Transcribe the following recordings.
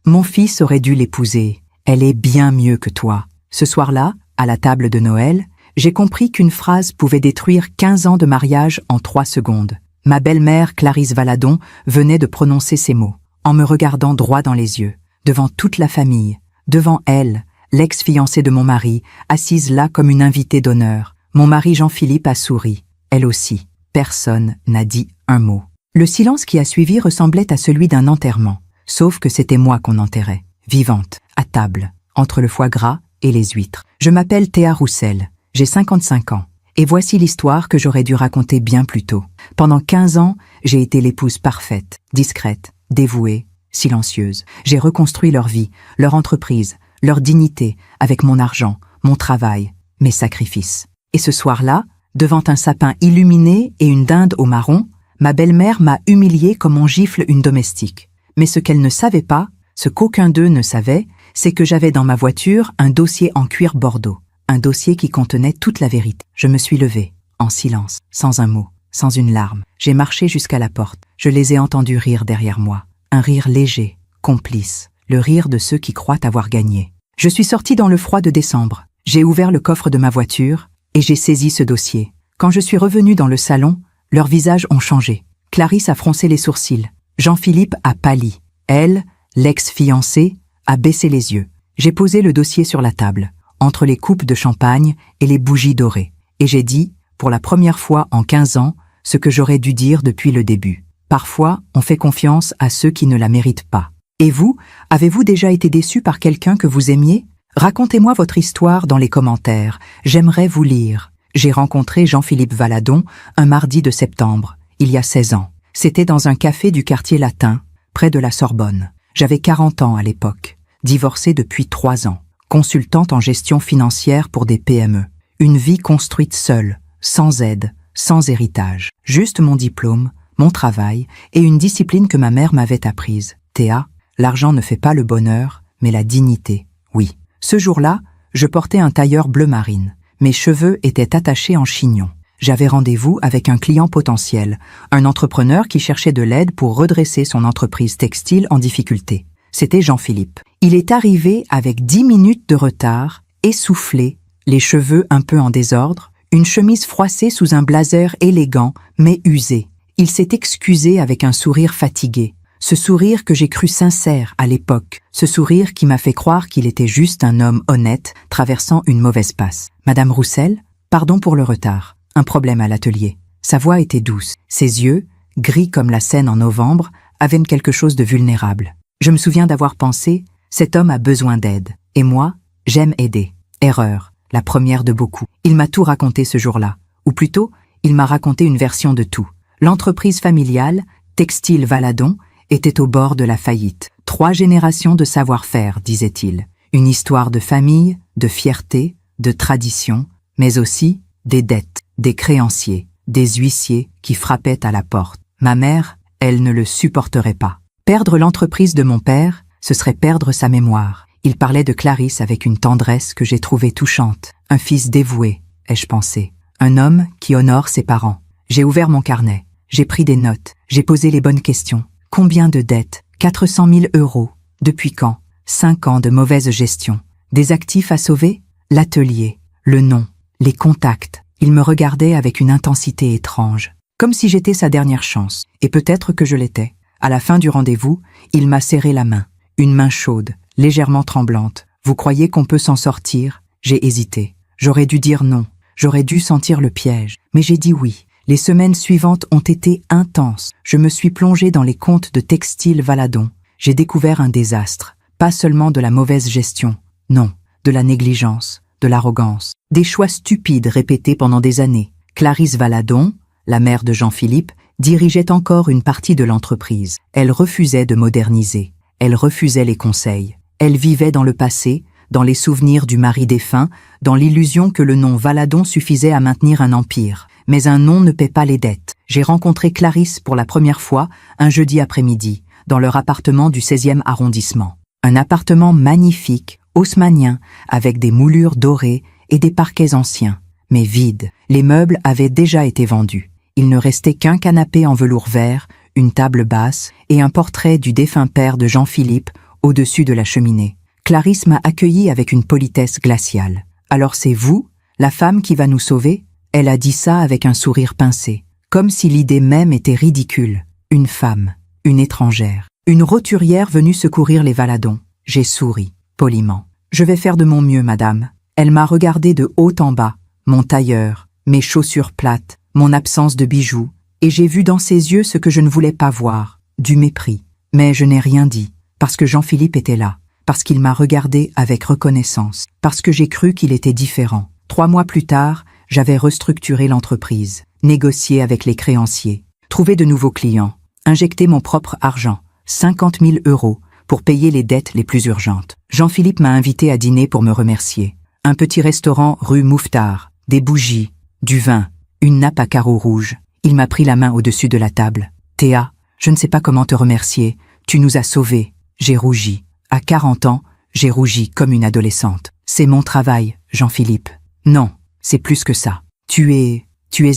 Mon fils aurait dû l'épouser. Elle est bien mieux que toi. » Ce soir-là, à la table de Noël, j'ai compris qu'une phrase pouvait détruire 15 ans de mariage en 3 secondes. Ma belle-mère, Clarisse Valadon, venait de prononcer ces mots, en me regardant droit dans les yeux, devant toute la famille, devant elle, l'ex-fiancée de mon mari, assise là comme une invitée d'honneur. Mon mari Jean-Philippe a souri, elle aussi. Personne n'a dit un mot. Le silence qui a suivi ressemblait à celui d'un enterrement, sauf que c'était moi qu'on enterrait, vivante, à table, entre le foie gras et les huîtres. Je m'appelle Théa Roussel, j'ai 55 ans, et voici l'histoire que j'aurais dû raconter bien plus tôt. Pendant 15 ans, j'ai été l'épouse parfaite, discrète, dévouée, silencieuse. J'ai reconstruit leur vie, leur entreprise, leur dignité, avec mon argent, mon travail, mes sacrifices. Et ce soir-là, devant un sapin illuminé et une dinde au marron, ma belle-mère m'a humiliée comme on gifle une domestique. Mais ce qu'elle ne savait pas, ce qu'aucun d'eux ne savait, c'est que j'avais dans ma voiture un dossier en cuir bordeaux, un dossier qui contenait toute la vérité. Je me suis levée, en silence, sans un mot, sans une larme. J'ai marché jusqu'à la porte. Je les ai entendus rire derrière moi. Un rire léger, complice, le rire de ceux qui croient avoir gagné. Je suis sortie dans le froid de décembre. J'ai ouvert le coffre de ma voiture et j'ai saisi ce dossier. Quand je suis revenue dans le salon, leurs visages ont changé. Clarisse a froncé les sourcils. Jean-Philippe a pâli. Elle, l'ex-fiancée, a baissé les yeux. J'ai posé le dossier sur la table, entre les coupes de champagne et les bougies dorées. Et j'ai dit, pour la première fois en 15 ans, ce que j'aurais dû dire depuis le début. Parfois, on fait confiance à ceux qui ne la méritent pas. Et vous, avez-vous déjà été déçu par quelqu'un que vous aimiez? Racontez-moi votre histoire dans les commentaires. J'aimerais vous lire. J'ai rencontré Jean-Philippe Valadon un mardi de septembre, il y a 16 ans. C'était dans un café du quartier latin, près de la Sorbonne. J'avais 40 ans à l'époque, divorcée depuis 3 ans, consultante en gestion financière pour des PME. Une vie construite seule, sans aide, sans héritage. Juste mon diplôme, mon travail et une discipline que ma mère m'avait apprise. Théa, l'argent ne fait pas le bonheur, mais la dignité, oui. Ce jour-là, je portais un tailleur bleu marine. Mes cheveux étaient attachés en chignon. J'avais rendez-vous avec un client potentiel, un entrepreneur qui cherchait de l'aide pour redresser son entreprise textile en difficulté. C'était Jean-Philippe. Il est arrivé avec 10 minutes de retard, essoufflé, les cheveux un peu en désordre, une chemise froissée sous un blazer élégant mais usé. Il s'est excusé avec un sourire fatigué. Ce sourire que j'ai cru sincère à l'époque, ce sourire qui m'a fait croire qu'il était juste un homme honnête traversant une mauvaise passe. « Madame Roussel, pardon pour le retard. Un problème à l'atelier. » Sa voix était douce. Ses yeux, gris comme la Seine en novembre, avaient quelque chose de vulnérable. Je me souviens d'avoir pensé « Cet homme a besoin d'aide. Et moi, j'aime aider. » Erreur, la première de beaucoup. Il m'a tout raconté ce jour-là. Ou plutôt, il m'a raconté une version de tout. L'entreprise familiale, Textile Valadon, était au bord de la faillite. 3 générations de savoir-faire, disait-il. Une histoire de famille, de fierté, de tradition, mais aussi des dettes, des créanciers, des huissiers qui frappaient à la porte. Ma mère, elle ne le supporterait pas. Perdre l'entreprise de mon père, ce serait perdre sa mémoire. Il parlait de Clarisse avec une tendresse que j'ai trouvée touchante. Un fils dévoué, ai-je pensé. Un homme qui honore ses parents. J'ai ouvert mon carnet. J'ai pris des notes. J'ai posé les bonnes questions. Combien de dettes? 400 000 €. Depuis quand? 5 ans de mauvaise gestion. Des actifs à sauver? L'atelier, le nom, les contacts. Il me regardait avec une intensité étrange, comme si j'étais sa dernière chance. Et peut-être que je l'étais. À la fin du rendez-vous, il m'a serré la main. Une main chaude, légèrement tremblante. Vous croyez qu'on peut s'en sortir? J'ai hésité. J'aurais dû dire non. J'aurais dû sentir le piège. Mais j'ai dit oui. Les semaines suivantes ont été intenses. Je me suis plongée dans les comptes de Textile Valadon. J'ai découvert un désastre. Pas seulement de la mauvaise gestion. Non, de la négligence, de l'arrogance. Des choix stupides répétés pendant des années. Clarisse Valadon, la mère de Jean-Philippe, dirigeait encore une partie de l'entreprise. Elle refusait de moderniser. Elle refusait les conseils. Elle vivait dans le passé, dans les souvenirs du mari défunt, dans l'illusion que le nom Valadon suffisait à maintenir un empire. Mais un nom ne paie pas les dettes. J'ai rencontré Clarisse pour la première fois un jeudi après-midi, dans leur appartement du 16e arrondissement. Un appartement magnifique, haussmannien, avec des moulures dorées et des parquets anciens, mais vides. Les meubles avaient déjà été vendus. Il ne restait qu'un canapé en velours vert, une table basse et un portrait du défunt père de Jean-Philippe au-dessus de la cheminée. Clarisse m'a accueilli avec une politesse glaciale. « Alors c'est vous, la femme qui va nous sauver ?» Elle a dit ça avec un sourire pincé, comme si l'idée même était ridicule. Une femme, une étrangère, une roturière venue secourir les Valadons. J'ai souri, poliment. « Je vais faire de mon mieux, madame. » Elle m'a regardé de haut en bas, mon tailleur, mes chaussures plates, mon absence de bijoux, et j'ai vu dans ses yeux ce que je ne voulais pas voir, du mépris. Mais je n'ai rien dit, parce que Jean-Philippe était là, parce qu'il m'a regardé avec reconnaissance, parce que j'ai cru qu'il était différent. 3 mois plus tard, j'avais restructuré l'entreprise, négocié avec les créanciers, trouvé de nouveaux clients, injecté mon propre argent, 50 000 €, pour payer les dettes les plus urgentes. Jean-Philippe m'a invité à dîner pour me remercier. Un petit restaurant rue Mouffetard, des bougies, du vin, une nappe à carreaux rouges. Il m'a pris la main au-dessus de la table. « Théa, je ne sais pas comment te remercier. Tu nous as sauvés. » J'ai rougi. À 40 ans, j'ai rougi comme une adolescente. « C'est mon travail, Jean-Philippe. » « Non, c'est plus que ça. Tu es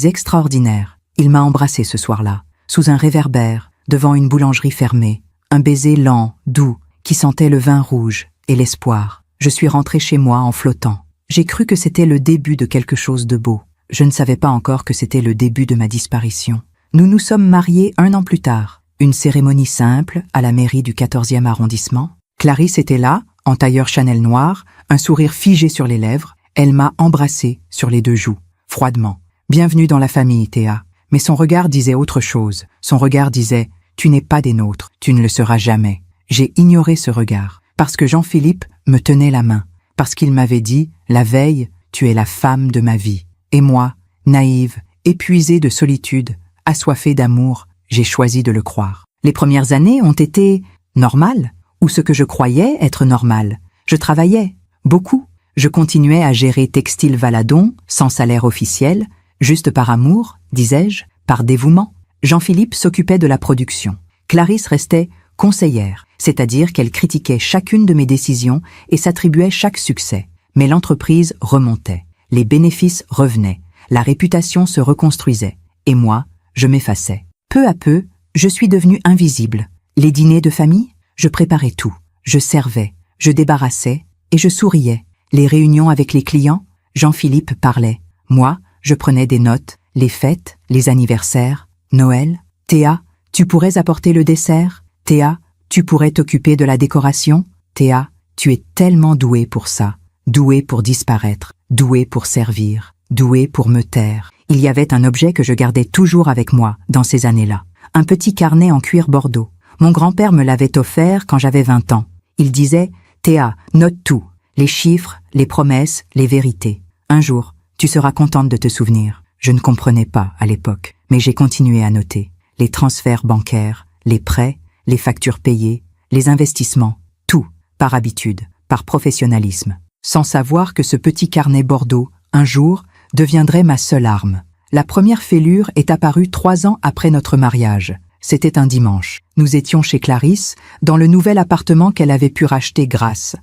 extraordinaire. » Il m'a embrassé ce soir-là, sous un réverbère, devant une boulangerie fermée. Un baiser lent, doux, qui sentait le vin rouge et l'espoir. Je suis rentré chez moi en flottant. J'ai cru que c'était le début de quelque chose de beau. Je ne savais pas encore que c'était le début de ma disparition. Nous nous sommes mariés 1 an plus tard. Une cérémonie simple à la mairie du 14e arrondissement. Clarisse était là, en tailleur Chanel noir, un sourire figé sur les lèvres. Elle m'a embrassé sur les 2 joues, froidement. « Bienvenue dans la famille, Théa. » Mais son regard disait autre chose. Son regard disait « Tu n'es pas des nôtres, tu ne le seras jamais. » J'ai ignoré ce regard, parce que Jean-Philippe me tenait la main, parce qu'il m'avait dit « La veille, tu es la femme de ma vie. » Et moi, naïve, épuisée de solitude, assoiffée d'amour, j'ai choisi de le croire. Les premières années ont été normales, ou ce que je croyais être normal. Je travaillais, beaucoup. Je continuais à gérer Textile Valadon, sans salaire officiel, juste par amour, disais-je, par dévouement. Jean-Philippe s'occupait de la production. Clarisse restait conseillère, c'est-à-dire qu'elle critiquait chacune de mes décisions et s'attribuait chaque succès. Mais l'entreprise remontait, les bénéfices revenaient, la réputation se reconstruisait, et moi, je m'effaçais. Peu à peu, je suis devenue invisible. Les dîners de famille, je préparais tout. Je servais, je débarrassais et je souriais. Les réunions avec les clients, Jean-Philippe parlait. Moi, je prenais des notes, les fêtes, les anniversaires, Noël. « Théa, tu pourrais apporter le dessert ? Théa, tu pourrais t'occuper de la décoration ? Théa, tu es tellement douée pour ça. Douée pour disparaître, douée pour servir, douée pour me taire. » Il y avait un objet que je gardais toujours avec moi dans ces années-là. Un petit carnet en cuir bordeaux. Mon grand-père me l'avait offert quand j'avais 20 ans. Il disait « Théa, note tout. Les chiffres, les promesses, les vérités. Un jour, tu seras contente de te souvenir. » Je ne comprenais pas à l'époque, mais j'ai continué à noter. Les transferts bancaires, les prêts, les factures payées, les investissements, tout, par habitude, par professionnalisme. Sans savoir que ce petit carnet bordeaux, un jour, deviendrait ma seule arme. La première fêlure est apparue 3 ans après notre mariage. C'était un dimanche. Nous étions chez Clarisse, dans le nouvel appartement qu'elle avait pu racheter grâce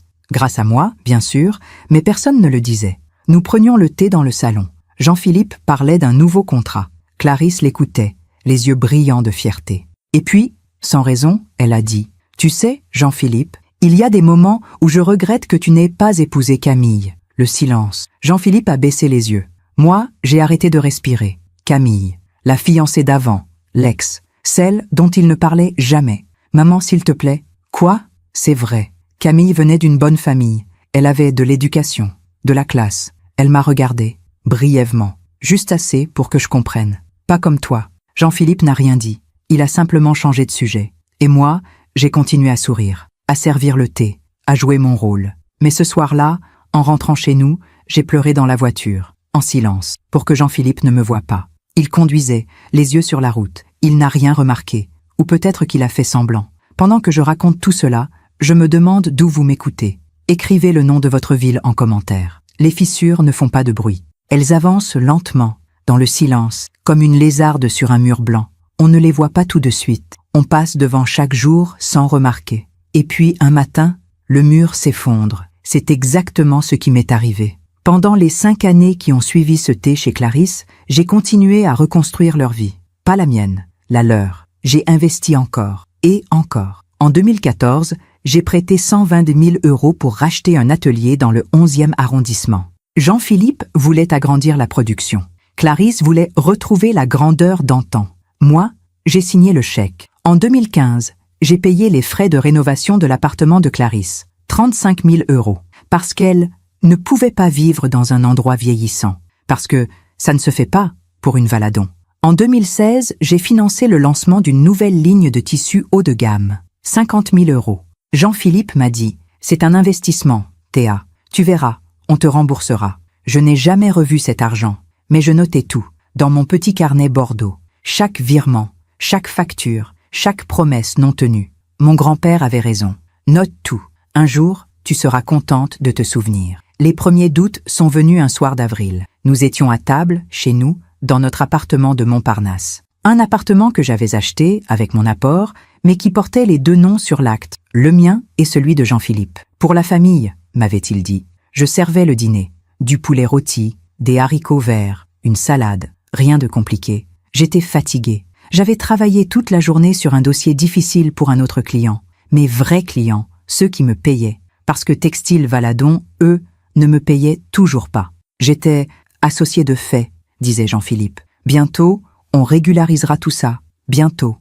à moi, bien sûr, mais personne ne le disait. Nous prenions le thé dans le salon. Jean-Philippe parlait d'un nouveau contrat. Clarisse l'écoutait, les yeux brillants de fierté. Et puis, sans raison, elle a dit « Tu sais, Jean-Philippe, il y a des moments où je regrette que tu n'aies pas épousé Camille. » Le silence. Jean-Philippe a baissé les yeux. Moi, j'ai arrêté de respirer. Camille, la fiancée d'avant, l'ex, celle dont il ne parlait jamais. « Maman, s'il te plaît. »« Quoi ? » ?»« C'est vrai. Camille venait d'une bonne famille. Elle avait de l'éducation, de la classe. Elle m'a regardé, brièvement, juste assez pour que je comprenne. Pas comme toi. Jean-Philippe n'a rien dit. Il a simplement changé de sujet. Et moi, j'ai continué à sourire, à servir le thé, à jouer mon rôle. Mais ce soir-là, en rentrant chez nous, j'ai pleuré dans la voiture, en silence, pour que Jean-Philippe ne me voie pas. Il conduisait, les yeux sur la route. Il n'a rien remarqué. Ou peut-être qu'il a fait semblant. Pendant que je raconte tout cela, je me demande d'où vous m'écoutez. Écrivez le nom de votre ville en commentaire. Les fissures ne font pas de bruit. Elles avancent lentement, dans le silence, comme une lézarde sur un mur blanc. On ne les voit pas tout de suite. On passe devant chaque jour sans remarquer. Et puis, un matin, le mur s'effondre. C'est exactement ce qui m'est arrivé. Pendant les 5 années qui ont suivi ce thé chez Clarisse, j'ai continué à reconstruire leur vie. Pas la mienne, la leur. J'ai investi encore, et encore. En 2014, j'ai prêté 120 000 € pour racheter un atelier dans le 11e arrondissement. Jean-Philippe voulait agrandir la production. Clarisse voulait retrouver la grandeur d'antan. Moi, j'ai signé le chèque. En 2015, j'ai payé les frais de rénovation de l'appartement de Clarisse, 35 000 €, parce qu'elle ne pouvait pas vivre dans un endroit vieillissant, parce que ça ne se fait pas pour une Valadon. En 2016, j'ai financé le lancement d'une nouvelle ligne de tissus haut de gamme, 50 000 €. Jean-Philippe m'a dit « C'est un investissement, Théa. Tu verras, on te remboursera. » Je n'ai jamais revu cet argent, mais je notais tout, dans mon petit carnet Bordeaux. Chaque virement, chaque facture, chaque promesse non tenue. Mon grand-père avait raison. Note tout. Un jour, tu seras contente de te souvenir. Les premiers doutes sont venus un soir d'avril. Nous étions à table, chez nous, dans notre appartement de Montparnasse. Un appartement que j'avais acheté, avec mon apport, mais qui portait les 2 noms sur l'acte, le mien et celui de Jean-Philippe. Pour la famille, m'avait-il dit. Je servais le dîner. Du poulet rôti, des haricots verts, une salade, rien de compliqué. J'étais fatiguée. J'avais travaillé toute la journée sur un dossier difficile pour un autre client. Mes vrais clients, ceux qui me payaient. Parce que Textile Valadon, eux, ne me payaient toujours pas. J'étais associé de fait, disait Jean-Philippe. Bientôt, on régularisera tout ça. Bientôt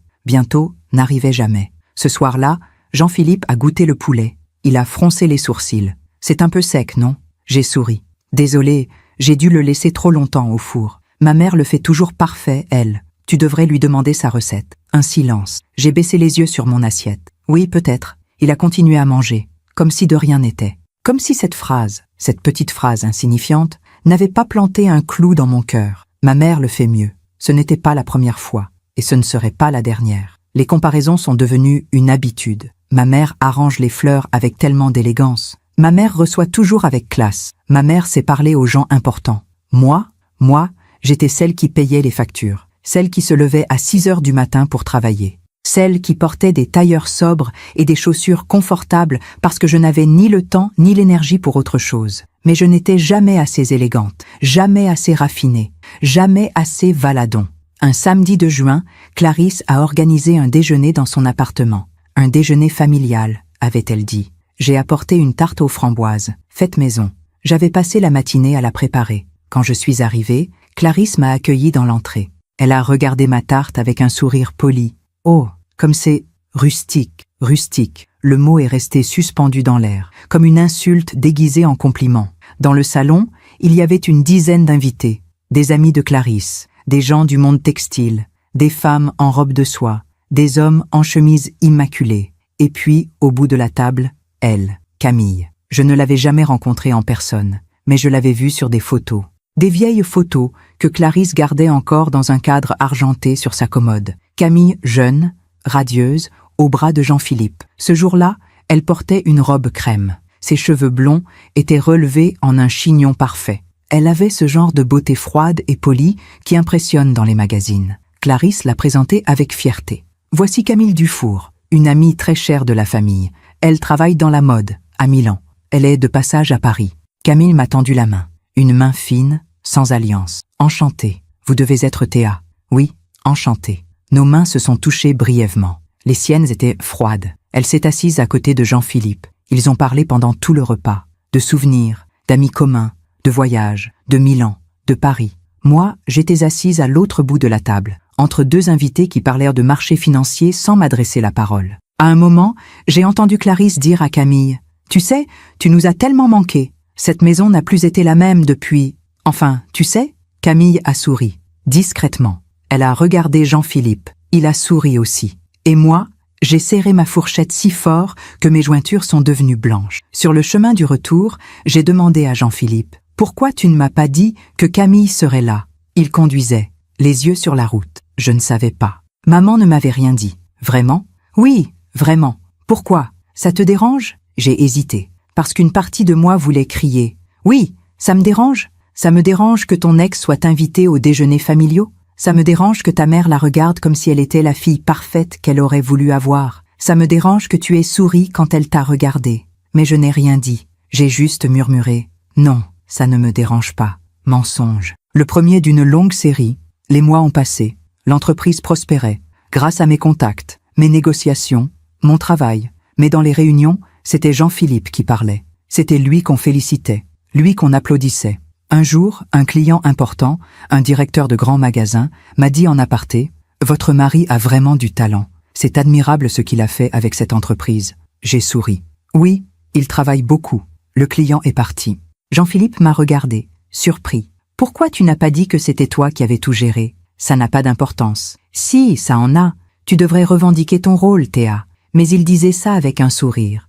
n'arrivait jamais. Ce soir-là, Jean-Philippe a goûté le poulet. Il a froncé les sourcils. C'est un peu sec, non? J'ai souri. Désolée, j'ai dû le laisser trop longtemps au four. Ma mère le fait toujours parfait, elle. Tu devrais lui demander sa recette. Un silence. J'ai baissé les yeux sur mon assiette. Oui, peut-être. Il a continué à manger, comme si de rien n'était. Comme si cette phrase, cette petite phrase insignifiante, n'avait pas planté un clou dans mon cœur. Ma mère le fait mieux. Ce n'était pas la première fois, et ce ne serait pas la dernière. Les comparaisons sont devenues une habitude. Ma mère arrange les fleurs avec tellement d'élégance. Ma mère reçoit toujours avec classe. Ma mère sait parler aux gens importants. Moi, j'étais celle qui payait les factures. Celle qui se levait à 6 heures du matin pour travailler. Celle qui portait des tailleurs sobres et des chaussures confortables parce que je n'avais ni le temps ni l'énergie pour autre chose. Mais je n'étais jamais assez élégante, jamais assez raffinée, jamais assez Valadon. Un samedi de juin, Clarisse a organisé un déjeuner dans son appartement. Un déjeuner familial, avait-elle dit. J'ai apporté une tarte aux framboises, faite maison. J'avais passé la matinée à la préparer. Quand je suis arrivée, Clarisse m'a accueillie dans l'entrée. Elle a regardé ma tarte avec un sourire poli. Oh, comme c'est rustique. Le mot est resté suspendu dans l'air, comme une insulte déguisée en compliment. Dans le salon, il y avait une dizaine d'invités, des amis de Clarisse, des gens du monde textile, des femmes en robe de soie, des hommes en chemise immaculée. Et puis, au bout de la table, elle, Camille. Je ne l'avais jamais rencontrée en personne, mais je l'avais vue sur des photos. Des vieilles photos que Clarisse gardait encore dans un cadre argenté sur sa commode. Camille jeune, radieuse, au bras de Jean-Philippe. Ce jour-là, elle portait une robe crème. Ses cheveux blonds étaient relevés en un chignon parfait. Elle avait ce genre de beauté froide et polie qui impressionne dans les magazines. Clarisse l'a présentée avec fierté. Voici Camille Dufour, une amie très chère de la famille. Elle travaille dans la mode, à Milan. Elle est de passage à Paris. Camille m'a tendu la main. Une main fine, sans alliance. Enchantée. Vous devez être Théa. Oui, enchantée. Nos mains se sont touchées brièvement. Les siennes étaient froides. Elle s'est assise à côté de Jean-Philippe. Ils ont parlé pendant tout le repas. De souvenirs, d'amis communs, de voyages, de Milan, de Paris. Moi, j'étais assise à l'autre bout de la table, entre 2 invités qui parlèrent de marché financier sans m'adresser la parole. À un moment, j'ai entendu Clarisse dire à Camille « Tu sais, tu nous as tellement manqué. Cette maison n'a plus été la même depuis... Enfin, tu sais ?» Camille a souri, discrètement. Elle a regardé Jean-Philippe. Il a souri aussi. Et moi, j'ai serré ma fourchette si fort que mes jointures sont devenues blanches. Sur le chemin du retour, j'ai demandé à Jean-Philippe « Pourquoi tu ne m'as pas dit que Camille serait là ?» Il conduisait, les yeux sur la route. Je ne savais pas. Maman ne m'avait rien dit. Vraiment ? Oui, vraiment. Pourquoi ? Ça te dérange ? J'ai hésité. Parce qu'une partie de moi voulait crier. Oui, ça me dérange. Ça me dérange que ton ex soit invité aux déjeuners familiaux. Ça me dérange que ta mère la regarde comme si elle était la fille parfaite qu'elle aurait voulu avoir. Ça me dérange que tu aies souri quand elle t'a regardé. Mais je n'ai rien dit. J'ai juste murmuré. Non, ça ne me dérange pas. Mensonge. Le premier d'une longue série. Les mois ont passé. L'entreprise prospérait. Grâce à mes contacts, mes négociations, mon travail. Mais dans les réunions, c'était Jean-Philippe qui parlait. C'était lui qu'on félicitait, lui qu'on applaudissait. Un jour, un client important, un directeur de grand magasin, m'a dit en aparté « Votre mari a vraiment du talent. C'est admirable ce qu'il a fait avec cette entreprise. » J'ai souri. Oui, il travaille beaucoup. Le client est parti. Jean-Philippe m'a regardé, surpris. « Pourquoi tu n'as pas dit que c'était toi qui avais tout géré? Ça n'a pas d'importance. »« Si, ça en a. Tu devrais revendiquer ton rôle, Théa. » Mais il disait ça avec un sourire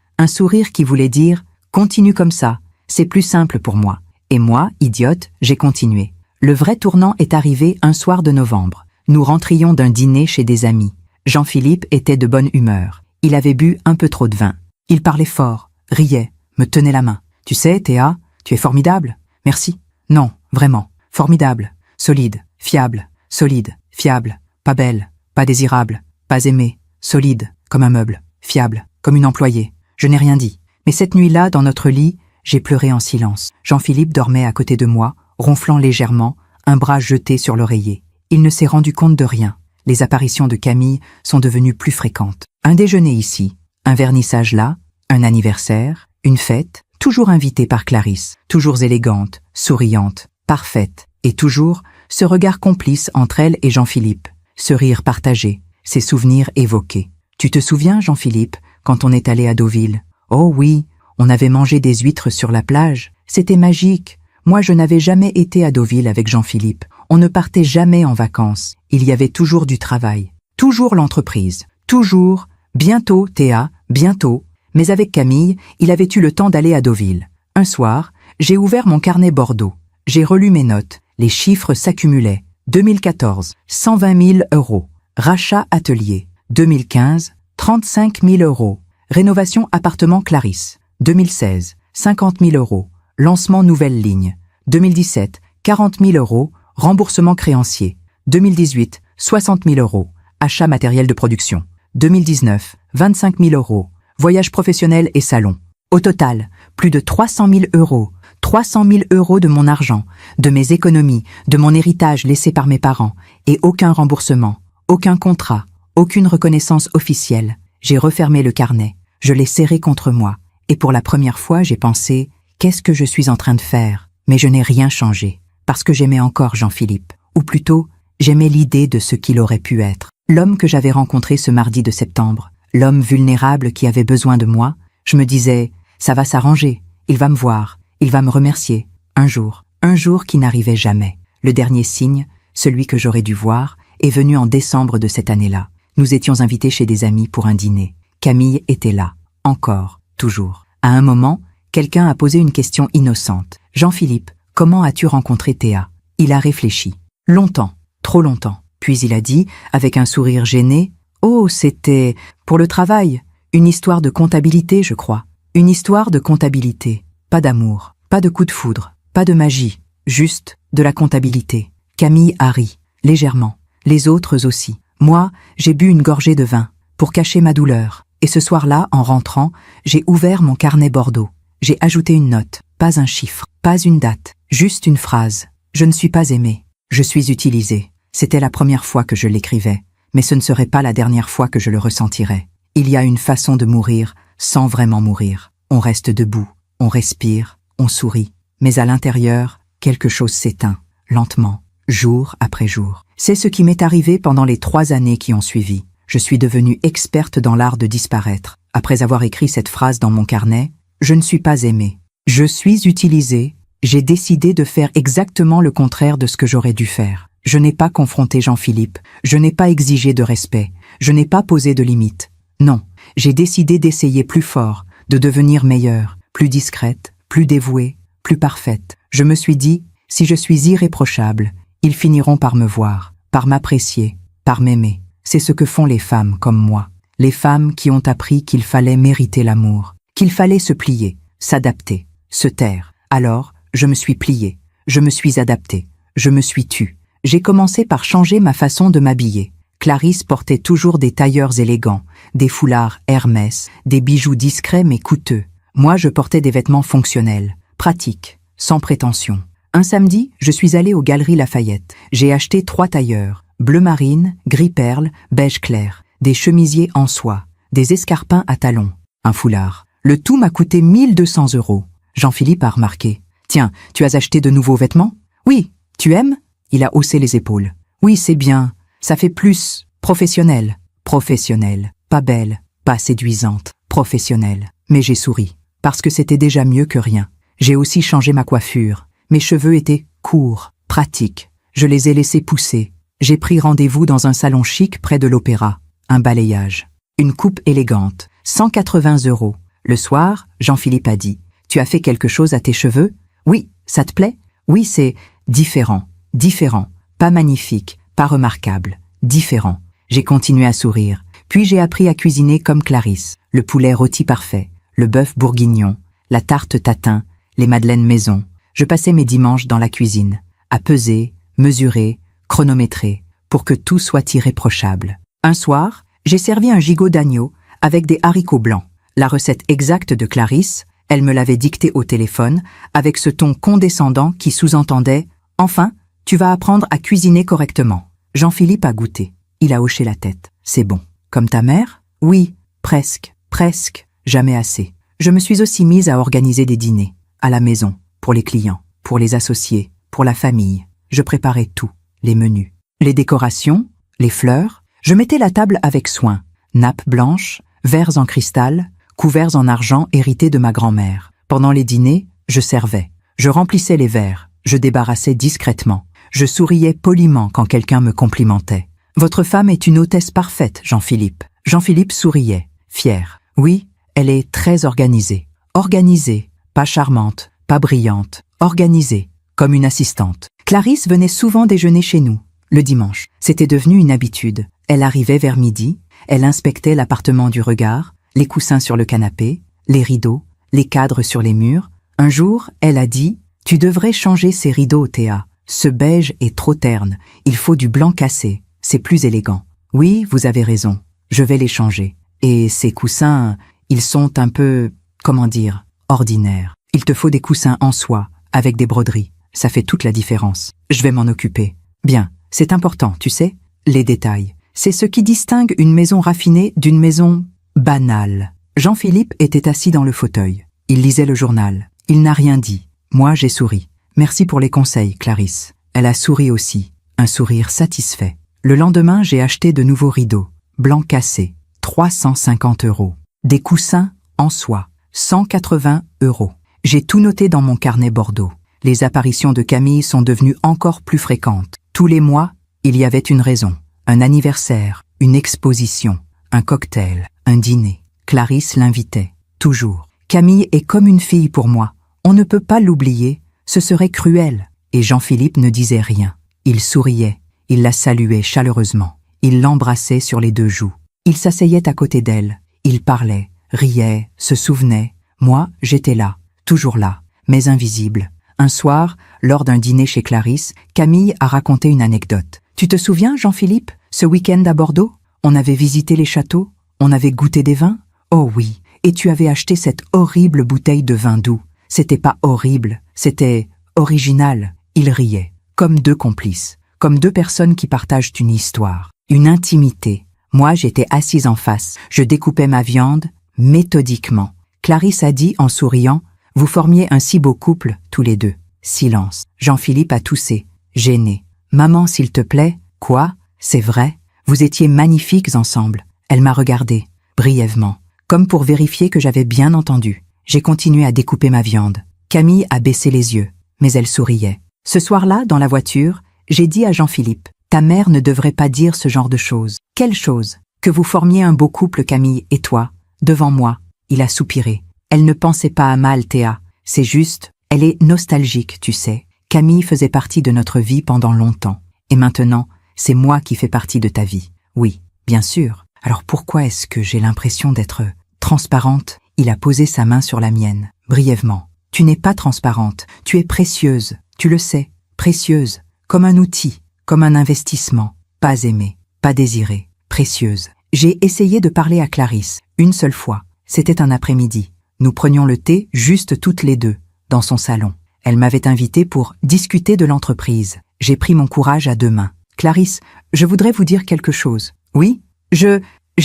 qui voulait dire « Continue comme ça, c'est plus simple pour moi. » Et moi, idiote, j'ai continué. Le vrai tournant est arrivé un soir de novembre. Nous rentrions d'un dîner chez des amis. Jean-Philippe était de bonne humeur. Il avait bu un peu trop de vin. Il parlait fort, riait, me tenait la main. « Tu sais, Théa, tu es formidable. Merci. »« Non, vraiment. Formidable. Solide. Fiable. Solide. Fiable. Pas belle. Pas désirable. Pas aimée. Solide. Comme un meuble. Fiable. Comme une employée. Je n'ai rien dit. Mais cette nuit-là, dans notre lit, j'ai pleuré en silence. Jean-Philippe dormait à côté de moi, ronflant légèrement, un bras jeté sur l'oreiller. Il ne s'est rendu compte de rien. Les apparitions de Camille sont devenues plus fréquentes. Un déjeuner ici, un vernissage là, un anniversaire, une fête, toujours invitée par Clarisse, toujours élégante, souriante, parfaite, et toujours ce regard complice entre elle et Jean-Philippe, ce rire partagé, ces souvenirs évoqués. Tu te souviens, Jean-Philippe, quand on est allé à Deauville? Oh oui, on avait mangé des huîtres sur la plage. C'était magique. Moi, je n'avais jamais été à Deauville avec Jean-Philippe. On ne partait jamais en vacances. Il y avait toujours du travail. Toujours l'entreprise. Toujours. Bientôt, Théa, bientôt. Mais avec Camille, il avait eu le temps d'aller à Deauville. Un soir, j'ai ouvert mon carnet Bordeaux. J'ai relu mes notes. Les chiffres s'accumulaient. 2014, 120 000 euros. Rachat atelier. 2015, 35 000 euros. Rénovation appartement Clarisse. 2016, 50 000 euros. Lancement nouvelle ligne. 2017, 40 000 euros. Remboursement créancier. 2018, 60 000 euros. Achat matériel de production. 2019, 25 000 euros. Voyage professionnel et salon. Au total, plus de 300 000 euros. 300 000 euros de mon argent, de mes économies, de mon héritage laissé par mes parents. Et aucun remboursement, aucun contrat, aucune reconnaissance officielle. J'ai refermé le carnet. Je l'ai serré contre moi. Et pour la première fois, j'ai pensé « Qu'est-ce que je suis en train de faire ?» Mais je n'ai rien changé, parce que j'aimais encore Jean-Philippe. Ou plutôt, j'aimais l'idée de ce qu'il aurait pu être. L'homme que j'avais rencontré ce mardi de septembre, l'homme vulnérable qui avait besoin de moi, je me disais « Ça va s'arranger, il va me voir, il va me remercier. » Un jour qui n'arrivait jamais. Le dernier signe, celui que j'aurais dû voir, est venu en décembre de cette année-là. Nous étions invités chez des amis pour un dîner. Camille était là, encore, toujours. À un moment, quelqu'un a posé une question innocente. « Jean-Philippe, comment as-tu rencontré Théa ?» Il a réfléchi. Longtemps, trop longtemps. Puis il a dit, avec un sourire gêné, « Oh, c'était pour le travail, une histoire de comptabilité, je crois. Une histoire de comptabilité. Pas d'amour, pas de coup de foudre, pas de magie, juste de la comptabilité. » Camille a ri, légèrement. Les autres aussi. Moi, j'ai bu une gorgée de vin, pour cacher ma douleur. Et ce soir-là, en rentrant, j'ai ouvert mon carnet Bordeaux. J'ai ajouté une note, pas un chiffre, pas une date, juste une phrase. Je ne suis pas aimé, je suis utilisé. C'était la première fois que je l'écrivais, mais ce ne serait pas la dernière fois que je le ressentirais. Il y a une façon de mourir sans vraiment mourir. On reste debout, on respire, on sourit. Mais à l'intérieur, quelque chose s'éteint, lentement, jour après jour. C'est ce qui m'est arrivé pendant les 3 années qui ont suivi. Je suis devenue experte dans l'art de disparaître. Après avoir écrit cette phrase dans mon carnet, je ne suis pas aimée. Je suis utilisée. J'ai décidé de faire exactement le contraire de ce que j'aurais dû faire. Je n'ai pas confronté Jean-Philippe. Je n'ai pas exigé de respect. Je n'ai pas posé de limites. Non, j'ai décidé d'essayer plus fort, de devenir meilleure, plus discrète, plus dévouée, plus parfaite. Je me suis dit, si je suis irréprochable, ils finiront par me voir, par m'apprécier, par m'aimer. C'est ce que font les femmes comme moi. Les femmes qui ont appris qu'il fallait mériter l'amour, qu'il fallait se plier, s'adapter, se taire. Alors, je me suis pliée, je me suis adaptée, je me suis tue. J'ai commencé par changer ma façon de m'habiller. Clarisse portait toujours des tailleurs élégants, des foulards Hermès, des bijoux discrets mais coûteux. Moi, je portais des vêtements fonctionnels, pratiques, sans prétention. Un samedi, je suis allée aux Galeries Lafayette. J'ai acheté 3 tailleurs, bleu marine, gris perle, beige clair, des chemisiers en soie, des escarpins à talons. un foulard. Le tout m'a coûté 1200 €. Jean-Philippe a remarqué. Tiens, tu as acheté de nouveaux vêtements? Oui. Tu aimes? Il a haussé les épaules. Oui, c'est bien. Ça fait plus professionnel. Professionnel. Pas belle, pas séduisante. Professionnelle. Mais j'ai souri. Parce que c'était déjà mieux que rien. J'ai aussi changé ma coiffure. Mes cheveux étaient courts, pratiques. Je les ai laissés pousser. J'ai pris rendez-vous dans un salon chic près de l'Opéra. Un balayage. Une coupe élégante. 180 €. Le soir, Jean-Philippe a dit. Tu as fait quelque chose à tes cheveux? Oui, ça te plaît? Oui, c'est différent. Différent. Pas magnifique, pas remarquable. Différent. J'ai continué à sourire. Puis j'ai appris à cuisiner comme Clarisse. Le poulet rôti parfait, le bœuf bourguignon, la tarte tatin, les madeleines maison. Je passais mes dimanches dans la cuisine, à peser, mesurer, chronométrer, pour que tout soit irréprochable. Un soir, j'ai servi un gigot d'agneau avec des haricots blancs. La recette exacte de Clarisse, elle me l'avait dictée au téléphone, avec ce ton condescendant qui sous-entendait « Enfin, tu vas apprendre à cuisiner correctement ». Jean-Philippe a goûté. Il a hoché la tête. « C'est bon. Comme ta mère? Oui, presque, presque, jamais assez. Je me suis aussi mise à organiser des dîners, à la maison, pour les clients, pour les associés, pour la famille. Je préparais tout, les menus, les décorations, les fleurs. Je mettais la table avec soin, nappes blanches, verres en cristal, couverts en argent hérités de ma grand-mère. Pendant les dîners, je servais. Je remplissais les verres, je débarrassais discrètement. Je souriais poliment quand quelqu'un me complimentait. « Votre femme est une hôtesse parfaite, Jean-Philippe. » Jean-Philippe souriait, fier. Oui, elle est très organisée. Organisée, pas charmante, pas brillante. Organisée, comme une assistante. Clarisse venait souvent déjeuner chez nous, le dimanche. C'était devenu une habitude. Elle arrivait vers midi, elle inspectait l'appartement du regard, les coussins sur le canapé, les rideaux, les cadres sur les murs. Un jour, elle a dit « Tu devrais changer ces rideaux, Théa. Ce beige est trop terne. Il faut du blanc cassé. C'est plus élégant. » Oui, vous avez raison. Je vais les changer. Et ces coussins, ils sont un peu, comment dire, ordinaires. Il te faut des coussins en soie, avec des broderies. Ça fait toute la différence. Je vais m'en occuper. Bien, c'est important, tu sais. Les détails. C'est ce qui distingue une maison raffinée d'une maison banale. Jean-Philippe était assis dans le fauteuil. Il lisait le journal. Il n'a rien dit. Moi, j'ai souri. Merci pour les conseils, Clarisse. Elle a souri aussi. Un sourire satisfait. Le lendemain, j'ai acheté de nouveaux rideaux. Blanc cassé. 350 €. Des coussins en soie. 180 €. J'ai tout noté dans mon carnet Bordeaux. Les apparitions de Camille sont devenues encore plus fréquentes. Tous les mois, il y avait une raison. Un anniversaire, une exposition, un cocktail, un dîner. Clarisse l'invitait. Toujours. Camille est comme une fille pour moi. On ne peut pas l'oublier. Ce serait cruel. Et Jean-Philippe ne disait rien. Il souriait. Il la saluait chaleureusement. Il l'embrassait sur les deux joues. Il s'asseyait à côté d'elle. Il parlait, riait, se souvenait. Moi, j'étais là, toujours là, mais invisible. Un soir, lors d'un dîner chez Clarisse, Camille a raconté une anecdote. « Tu te souviens, Jean-Philippe, ce week-end à Bordeaux? On avait visité les châteaux, on avait goûté des vins? Oh oui, et tu avais acheté cette horrible bouteille de vin doux. C'était pas horrible, c'était original. » Il riait, comme deux complices, comme deux personnes qui partagent une histoire, une intimité. Moi, j'étais assise en face, je découpais ma viande, méthodiquement. Clarisse a dit en souriant, « Vous formiez un si beau couple, tous les deux. » Silence. Jean-Philippe a toussé, gêné. « Maman, s'il te plaît, quoi? C'est vrai? Vous étiez magnifiques ensemble. » Elle m'a regardé, brièvement, comme pour vérifier que j'avais bien entendu. J'ai continué à découper ma viande. Camille a baissé les yeux, mais elle souriait. Ce soir-là, dans la voiture, j'ai dit à Jean-Philippe, « Ta mère ne devrait pas dire ce genre de choses. » « Quelle chose? Que vous formiez un beau couple, Camille et toi, devant moi. » Il a soupiré. Elle ne pensait pas à mal, Théa. C'est juste, elle est nostalgique, tu sais. Camille faisait partie de notre vie pendant longtemps. Et maintenant, c'est moi qui fais partie de ta vie. Oui, bien sûr. Alors pourquoi est-ce que j'ai l'impression d'être transparente? Il a posé sa main sur la mienne, brièvement. Tu n'es pas transparente, tu es précieuse. Tu le sais, précieuse, comme un outil, comme un investissement. Pas aimée, pas désirée, précieuse. J'ai essayé de parler à Clarisse, une seule fois. C'était un après-midi. Nous prenions le thé juste toutes les deux, dans son salon. Elle m'avait invité pour discuter de l'entreprise. J'ai pris mon courage à deux mains. « Clarisse, je voudrais vous dire quelque chose. Oui, j'ai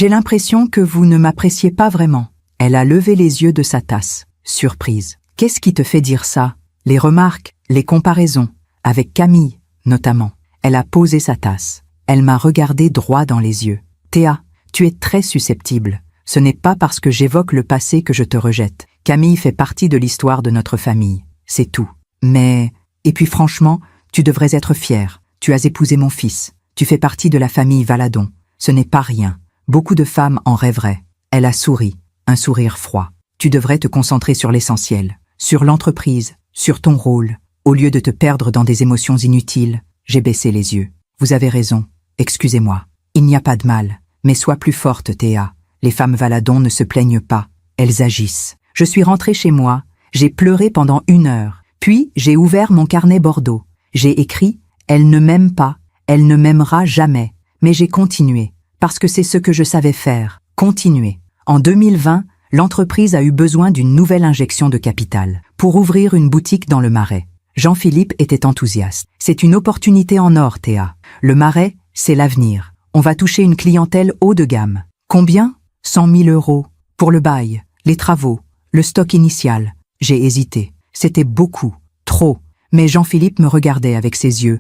l'impression que vous ne m'appréciez pas vraiment. » Elle a levé les yeux de sa tasse, surprise. Qu'est-ce qui te fait dire ça? Les remarques, les comparaisons, avec Camille, notamment. Elle a posé sa tasse. Elle m'a regardé droit dans les yeux. Théa, tu es très susceptible. Ce n'est pas parce que j'évoque le passé que je te rejette. Camille fait partie de l'histoire de notre famille. C'est tout. Mais... Et puis franchement, tu devrais être fière. Tu as épousé mon fils. Tu fais partie de la famille Valadon. Ce n'est pas rien. Beaucoup de femmes en rêveraient. Elle a souri, un sourire froid. Tu devrais te concentrer sur l'essentiel, sur l'entreprise, sur ton rôle. Au lieu de te perdre dans des émotions inutiles, j'ai baissé les yeux. Vous avez raison. Excusez-moi. Il n'y a pas de mal. Mais sois plus forte, Théa. Les femmes Valadon ne se plaignent pas. Elles agissent. Je suis rentrée chez moi. J'ai pleuré pendant 1 heure. Puis, j'ai ouvert mon carnet Bordeaux. J'ai écrit « Elle ne m'aime pas. Elle ne m'aimera jamais. » Mais j'ai continué. Parce que c'est ce que je savais faire. Continuer. En 2020, l'entreprise a eu besoin d'une nouvelle injection de capital pour ouvrir une boutique dans le Marais. Jean-Philippe était enthousiaste. C'est une opportunité en or, Théa. Le Marais, c'est l'avenir. On va toucher une clientèle haut de gamme. Combien? 100 000 euros. Pour le bail, les travaux, le stock initial. J'ai hésité. C'était beaucoup. Trop. Mais Jean-Philippe me regardait avec ses yeux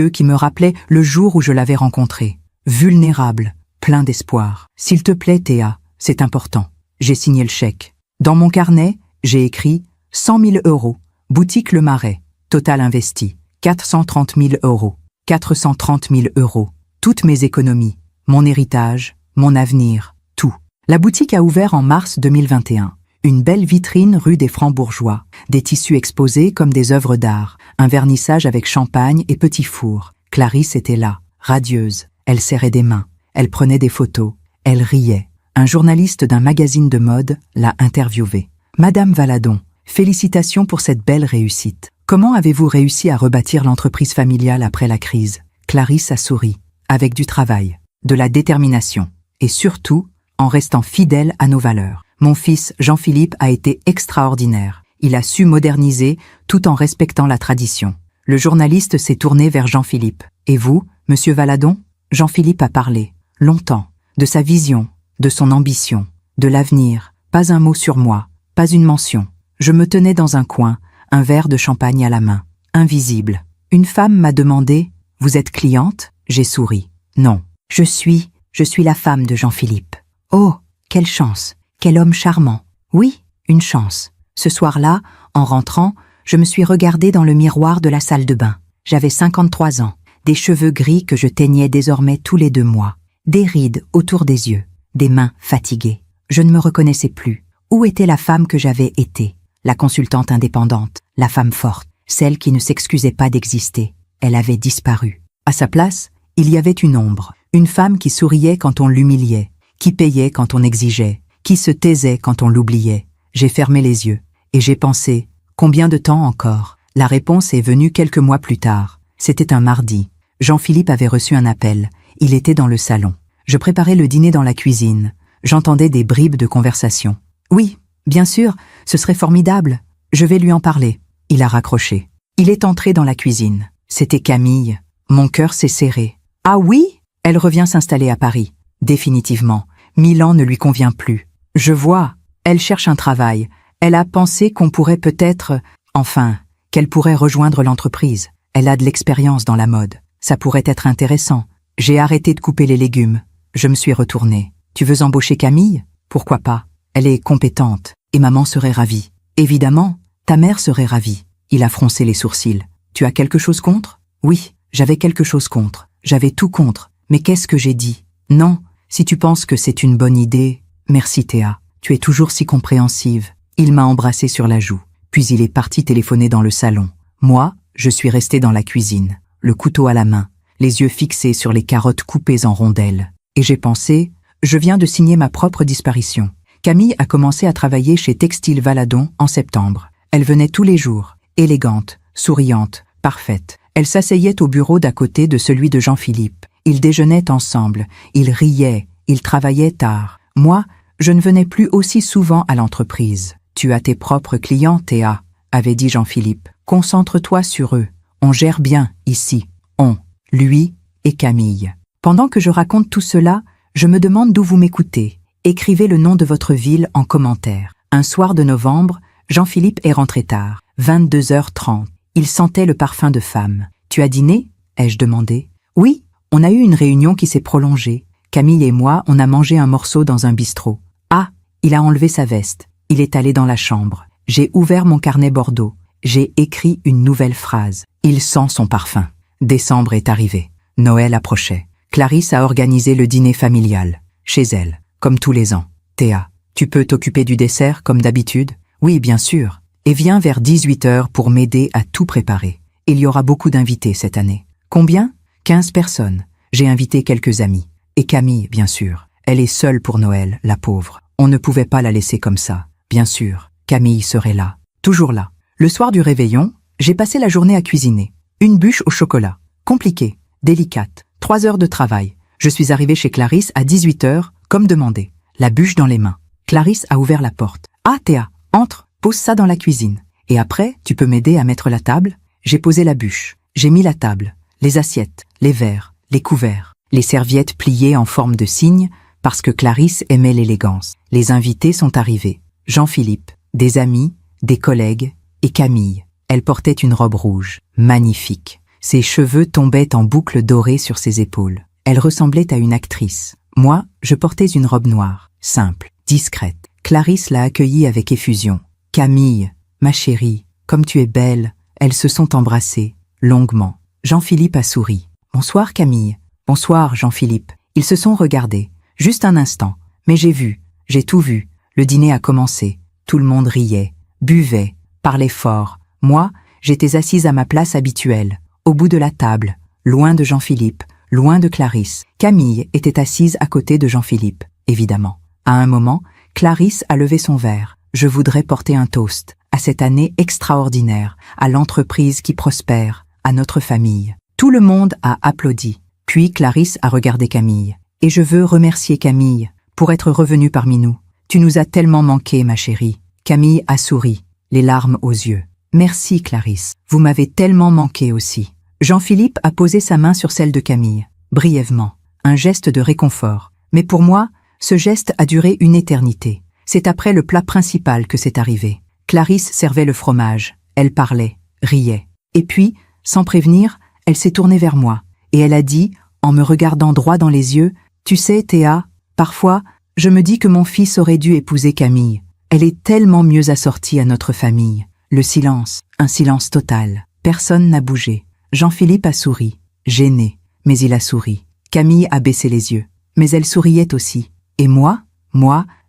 qui me rappelaient le jour où je l'avais rencontré. Vulnérable, plein d'espoir. S'il te plaît, Théa, c'est important. J'ai signé le chèque. Dans mon carnet, j'ai écrit 100 000 euros. Boutique Le Marais. Total investi. 430 000 euros. 430 000 euros. Toutes mes économies. Mon héritage. Mon avenir. Tout. La boutique a ouvert en mars 2021. Une belle vitrine rue des Francs-Bourgeois. Des tissus exposés comme des œuvres d'art. Un vernissage avec champagne et petit four. Clarisse était là, radieuse. Elle serrait des mains. Elle prenait des photos. Elle riait. Un journaliste d'un magazine de mode l'a interviewée. Madame Valadon, félicitations pour cette belle réussite. Comment avez-vous réussi à rebâtir l'entreprise familiale après la crise? Clarisse a souri. Avec du travail, de la détermination. Et surtout, en restant fidèle à nos valeurs. Mon fils, Jean-Philippe, a été extraordinaire. Il a su moderniser tout en respectant la tradition. Le journaliste s'est tourné vers Jean-Philippe. Et vous, monsieur Valadon? Jean-Philippe a parlé, longtemps, de sa vision, de son ambition, de l'avenir. Pas un mot sur moi, pas une mention. Je me tenais dans un coin, un verre de champagne à la main, invisible. Une femme m'a demandé « Vous êtes cliente ?» J'ai souri. « Non, je suis la femme de Jean-Philippe. » Oh, quelle chance, quel homme charmant. Oui, une chance. Ce soir-là, en rentrant, je me suis regardée dans le miroir de la salle de bain. J'avais 53 ans, des cheveux gris que je teignais désormais tous les 2 mois, des rides autour des yeux, des mains fatiguées. Je ne me reconnaissais plus. Où était la femme que j'avais été? La consultante indépendante, la femme forte, celle qui ne s'excusait pas d'exister. Elle avait disparu. À sa place, il y avait une ombre, une femme qui souriait quand on l'humiliait, qui payait quand on exigeait, qui se taisait quand on l'oubliait. J'ai fermé les yeux, et j'ai pensé, combien de temps encore? La réponse est venue quelques mois plus tard. C'était un mardi. Jean-Philippe avait reçu un appel. Il était dans le salon. Je préparais le dîner dans la cuisine. J'entendais des bribes de conversation. Oui, bien sûr, ce serait formidable. Je vais lui en parler. Il a raccroché. Il est entré dans la cuisine. C'était Camille. Mon cœur s'est serré. Ah oui? Elle revient s'installer à Paris. Définitivement. Milan ne lui convient plus. Je vois. Elle cherche un travail. Elle a pensé qu'on pourrait peut-être... Enfin, qu'elle pourrait rejoindre l'entreprise. Elle a de l'expérience dans la mode. Ça pourrait être intéressant. J'ai arrêté de couper les légumes. Je me suis retournée. Tu veux embaucher Camille? Pourquoi pas? Elle est compétente. Et maman serait ravie. Évidemment, ta mère serait ravie. Il a froncé les sourcils. Tu as quelque chose contre? Oui, j'avais quelque chose contre. J'avais tout contre. Mais qu'est-ce que j'ai dit? Non, si tu penses que c'est une bonne idée... Merci Théa. Tu es toujours si compréhensive. Il m'a embrassée sur la joue. Puis il est parti téléphoner dans le salon. Moi, je suis restée dans la cuisine, le couteau à la main, les yeux fixés sur les carottes coupées en rondelles. Et j'ai pensé, je viens de signer ma propre disparition. Camille a commencé à travailler chez Textile Valadon en septembre. Elle venait tous les jours, élégante, souriante, parfaite. Elle s'asseyait au bureau d'à côté de celui de Jean-Philippe. Ils déjeunaient ensemble, ils riaient, ils travaillaient tard. Moi, je ne venais plus aussi souvent à l'entreprise. Tu as tes propres clients, Théa, avait dit Jean-Philippe. Concentre-toi sur eux. On gère bien, ici. On, lui et Camille. Pendant que je raconte tout cela, je me demande d'où vous m'écoutez. Écrivez le nom de votre ville en commentaire. Un soir de novembre, Jean-Philippe est rentré tard, 22h30. Il sentait le parfum de femme. « Tu as dîné ?» ai-je demandé. « Oui, on a eu une réunion qui s'est prolongée. Camille et moi, on a mangé un morceau dans un bistrot. » Ah, il a enlevé sa veste. Il est allé dans la chambre. J'ai ouvert mon carnet Bordeaux. J'ai écrit une nouvelle phrase. Il sent son parfum. Décembre est arrivé. Noël approchait. Clarisse a organisé le dîner familial. Chez elle, comme tous les ans. Théa, tu peux t'occuper du dessert comme d'habitude? Oui, bien sûr. Et viens vers 18h pour m'aider à tout préparer. Il y aura beaucoup d'invités cette année. Combien? 15 personnes. J'ai invité quelques amis. Et Camille, bien sûr. Elle est seule pour Noël, la pauvre. On ne pouvait pas la laisser comme ça. Bien sûr, Camille serait là. Toujours là. Le soir du réveillon, j'ai passé la journée à cuisiner. Une bûche au chocolat. Compliquée, délicate. 3 heures de travail. Je suis arrivée chez Clarisse à 18h, comme demandé. La bûche dans les mains. Clarisse a ouvert la porte. « Ah, Théa, entre, pose ça dans la cuisine. Et après, tu peux m'aider à mettre la table ?» J'ai posé la bûche. J'ai mis la table, les assiettes, les verres, les couverts, les serviettes pliées en forme de cygne, parce que Clarisse aimait l'élégance. Les invités sont arrivés. Jean-Philippe, des amis, des collègues, et Camille. Elle portait une robe rouge, magnifique. Ses cheveux tombaient en boucles dorées sur ses épaules. Elle ressemblait à une actrice. Moi, je portais une robe noire, simple, discrète. Clarisse l'a accueillie avec effusion. « Camille, ma chérie, comme tu es belle !» Elles se sont embrassées, longuement. Jean-Philippe a souri. « Bonsoir Camille. »« Bonsoir Jean-Philippe. » Ils se sont regardés. Juste un instant. Mais j'ai tout vu. Le dîner a commencé. Tout le monde riait, buvait, parlait fort. Moi, j'étais assise à ma place habituelle, au bout de la table, loin de Jean-Philippe, loin de Clarisse. Camille était assise à côté de Jean-Philippe, évidemment. À un moment, Clarisse a levé son verre. « Je voudrais porter un toast à cette année extraordinaire, à l'entreprise qui prospère, à notre famille. » Tout le monde a applaudi. Puis Clarisse a regardé Camille. « Et je veux remercier Camille pour être revenue parmi nous. Tu nous as tellement manqué, ma chérie. » Camille a souri, les larmes aux yeux. « Merci, Clarisse. Vous m'avez tellement manqué aussi. » Jean-Philippe a posé sa main sur celle de Camille, brièvement, un geste de réconfort. Mais pour moi, ce geste a duré une éternité. C'est après le plat principal que c'est arrivé. Clarisse servait le fromage. Elle parlait, riait. Et puis, sans prévenir, elle s'est tournée vers moi. Et elle a dit, en me regardant droit dans les yeux, « Tu sais, Théa, parfois, je me dis que mon fils aurait dû épouser Camille. Elle est tellement mieux assortie à notre famille. » Le silence, un silence total. Personne n'a bougé. Jean-Philippe a souri, gêné, mais il a souri. Camille a baissé les yeux, mais elle souriait aussi. Et moi,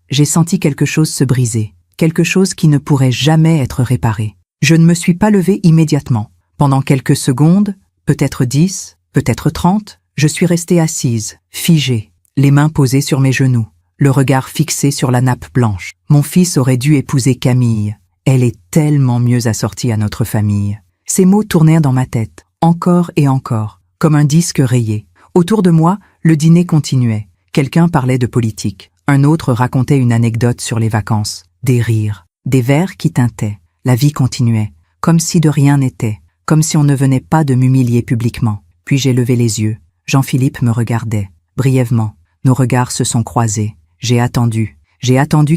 j'ai senti quelque chose se briser, quelque chose qui ne pourrait jamais être réparé. Je ne me suis pas levée immédiatement. Pendant quelques secondes, peut-être 10, peut-être 30, je suis restée assise, figée, les mains posées sur mes genoux, le regard fixé sur la nappe blanche. Mon fils aurait dû épouser Camille. Elle est tellement mieux assortie à notre famille. Ces mots tournèrent dans ma tête, encore et encore, comme un disque rayé. Autour de moi, le dîner continuait. Quelqu'un parlait de politique. Un autre racontait une anecdote sur les vacances. Des rires, des verres qui tintaient. La vie continuait, comme si de rien n'était, comme si on ne venait pas de m'humilier publiquement. Puis j'ai levé les yeux. Jean-Philippe me regardait. Brièvement, nos regards se sont croisés. J'ai attendu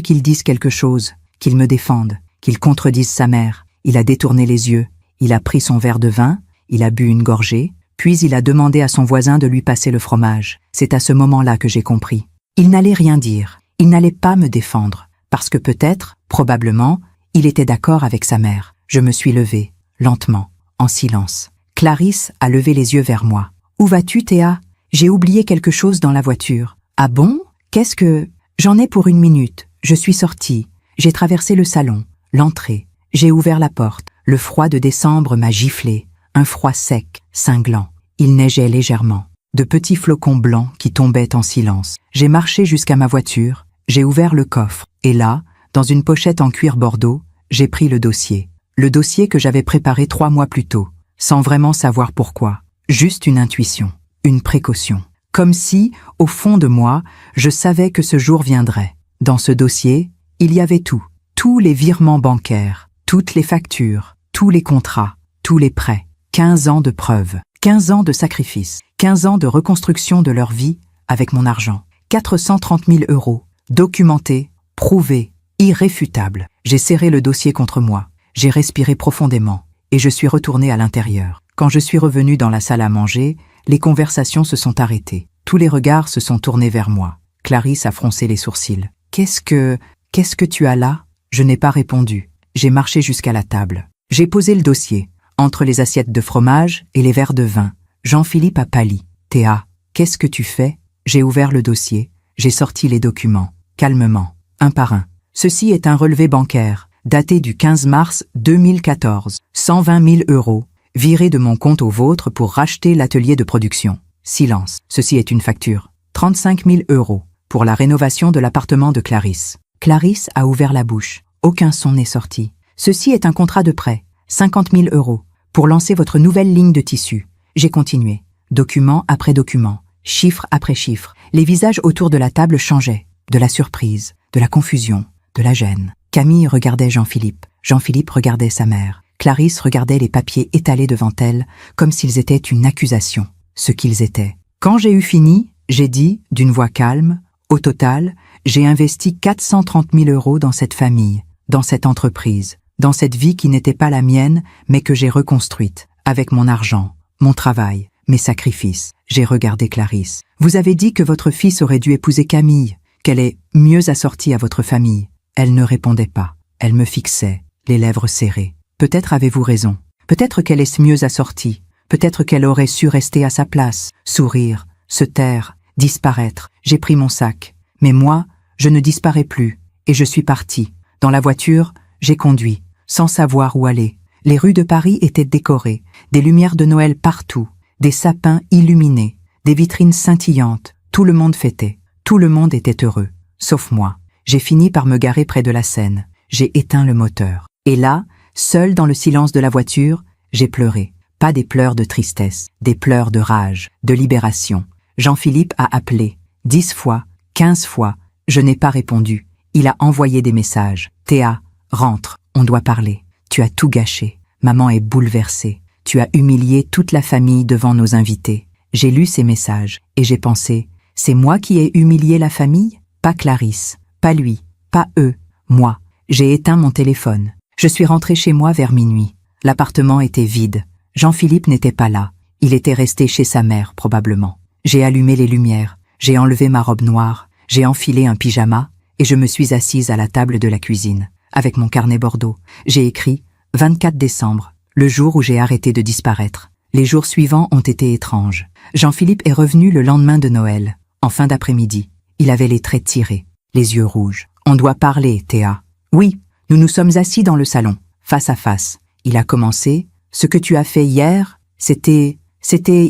qu'il dise quelque chose, qu'il me défende, qu'il contredise sa mère. Il a détourné les yeux. Il a pris son verre de vin, il a bu une gorgée, puis il a demandé à son voisin de lui passer le fromage. C'est à ce moment-là que j'ai compris. Il n'allait rien dire, il n'allait pas me défendre, parce que peut-être, probablement, il était d'accord avec sa mère. Je me suis levée, lentement, en silence. Clarisse a levé les yeux vers moi. « Où vas-tu, Théa ? J'ai oublié quelque chose dans la voiture. »« Ah bon ? Qu'est-ce que… » ?»« J'en ai pour 1 minute. Je suis sortie. J'ai traversé le salon, l'entrée. J'ai ouvert la porte. Le froid de décembre m'a giflé, un froid sec, cinglant. Il neigeait légèrement, de petits flocons blancs qui tombaient en silence. J'ai marché jusqu'à ma voiture, j'ai ouvert le coffre, et là, dans une pochette en cuir bordeaux, j'ai pris le dossier. Le dossier que j'avais préparé 3 mois plus tôt, sans vraiment savoir pourquoi. Juste une intuition, une précaution. Comme si, au fond de moi, je savais que ce jour viendrait. Dans ce dossier, il y avait tout, tous les virements bancaires, toutes les factures, tous les contrats, tous les prêts, 15 ans de preuves, 15 ans de sacrifices, 15 ans de reconstruction de leur vie avec mon argent, 430 000 €, Documenté, prouvé, irréfutable. J'ai serré le dossier contre moi. J'ai respiré profondément. Et je suis retourné à l'intérieur. Quand je suis revenu dans la salle à manger, les conversations se sont arrêtées. Tous les regards se sont tournés vers moi. Clarisse a froncé les sourcils. Qu'est-ce que tu as là? Je n'ai pas répondu. J'ai marché jusqu'à la table. J'ai posé le dossier, entre les assiettes de fromage et les verres de vin. Jean-Philippe a pâli. Théa, qu'est-ce que tu fais? J'ai ouvert le dossier. J'ai sorti les documents. Calmement, un par un. Ceci est un relevé bancaire, daté du 15 mars 2014. 120 000 €, virés de mon compte au vôtre pour racheter l'atelier de production. Silence. Ceci est une facture. 35 000 € pour la rénovation de l'appartement de Clarisse. Clarisse a ouvert la bouche. Aucun son n'est sorti. Ceci est un contrat de prêt. 50 000 € pour lancer votre nouvelle ligne de tissu. J'ai continué. Document après document. Chiffre après chiffre. Les visages autour de la table changeaient. De la surprise, de la confusion, de la gêne. Camille regardait Jean-Philippe. Jean-Philippe regardait sa mère. Clarisse regardait les papiers étalés devant elle, comme s'ils étaient une accusation. Ce qu'ils étaient. Quand j'ai eu fini, j'ai dit, d'une voix calme, au total, j'ai investi 430 000 € dans cette famille, dans cette entreprise, dans cette vie qui n'était pas la mienne, mais que j'ai reconstruite, avec mon argent, mon travail, mes sacrifices. J'ai regardé Clarisse. Vous avez dit que votre fils aurait dû épouser Camille, qu'elle est mieux assortie à votre famille. Elle ne répondait pas. Elle me fixait, les lèvres serrées. Peut-être avez-vous raison. Peut-être qu'elle est mieux assortie. Peut-être qu'elle aurait su rester à sa place, sourire, se taire, disparaître. J'ai pris mon sac. Mais moi, je ne disparais plus. Et je suis parti. Dans la voiture, j'ai conduit, sans savoir où aller. Les rues de Paris étaient décorées, des lumières de Noël partout, des sapins illuminés, des vitrines scintillantes. Tout le monde fêtait. Tout le monde était heureux. Sauf moi. J'ai fini par me garer près de la Seine. J'ai éteint le moteur. Et là, seul dans le silence de la voiture, j'ai pleuré. Pas des pleurs de tristesse, des pleurs de rage, de libération. Jean-Philippe a appelé. 10 fois, 15 fois. Je n'ai pas répondu. Il a envoyé des messages. Théa, rentre, on doit parler. Tu as tout gâché. Maman est bouleversée. Tu as humilié toute la famille devant nos invités. J'ai lu ces messages et j'ai pensé, c'est moi qui ai humilié la famille? Pas Clarisse, pas lui, pas eux, moi. J'ai éteint mon téléphone. Je suis rentrée chez moi vers minuit. L'appartement était vide. Jean-Philippe n'était pas là. Il était resté chez sa mère, probablement. J'ai allumé les lumières. J'ai enlevé ma robe noire. J'ai enfilé un pyjama et je me suis assise à la table de la cuisine. Avec mon carnet Bordeaux, j'ai écrit 24 décembre, le jour où j'ai arrêté de disparaître. Les jours suivants ont été étranges. Jean-Philippe est revenu le lendemain de Noël, en fin d'après-midi. Il avait les traits tirés, les yeux rouges. On doit parler, Théa. Oui, nous nous sommes assis dans le salon, face à face. Il a commencé. Ce que tu as fait hier, c'était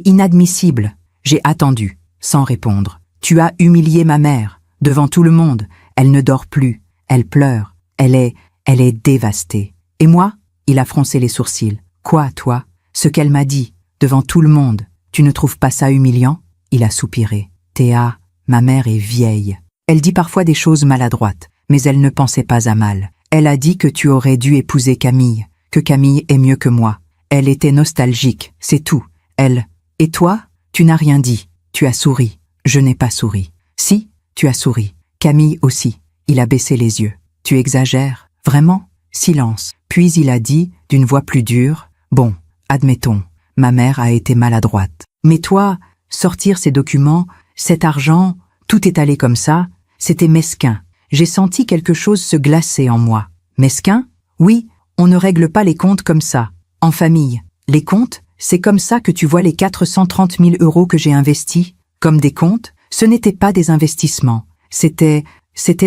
inadmissible. J'ai attendu, sans répondre. Tu as humilié ma mère, devant tout le monde. Elle ne dort plus, elle pleure, elle est dévastée. Et moi? Il a froncé les sourcils. Quoi, toi? Ce qu'elle m'a dit, devant tout le monde. Tu ne trouves pas ça humiliant? Il a soupiré. Théa, ma mère est vieille. Elle dit parfois des choses maladroites, mais elle ne pensait pas à mal. Elle a dit que tu aurais dû épouser Camille, que Camille est mieux que moi. Elle était nostalgique, c'est tout. Elle. Et toi? Tu n'as rien dit. Tu as souri. Je n'ai pas souri. Si, tu as souri. Camille aussi. Il a baissé les yeux. Tu exagères. Vraiment? Silence. Puis il a dit, d'une voix plus dure, bon, admettons, ma mère a été maladroite. Mais toi, sortir ces documents, cet argent, tout étalé comme ça, c'était mesquin. J'ai senti quelque chose se glacer en moi. Mesquin? Oui, on ne règle pas les comptes comme ça. En famille, les comptes, c'est comme ça que tu vois les 430 000 € que j'ai investis. Comme des comptes, ce n'était pas des investissements. C'était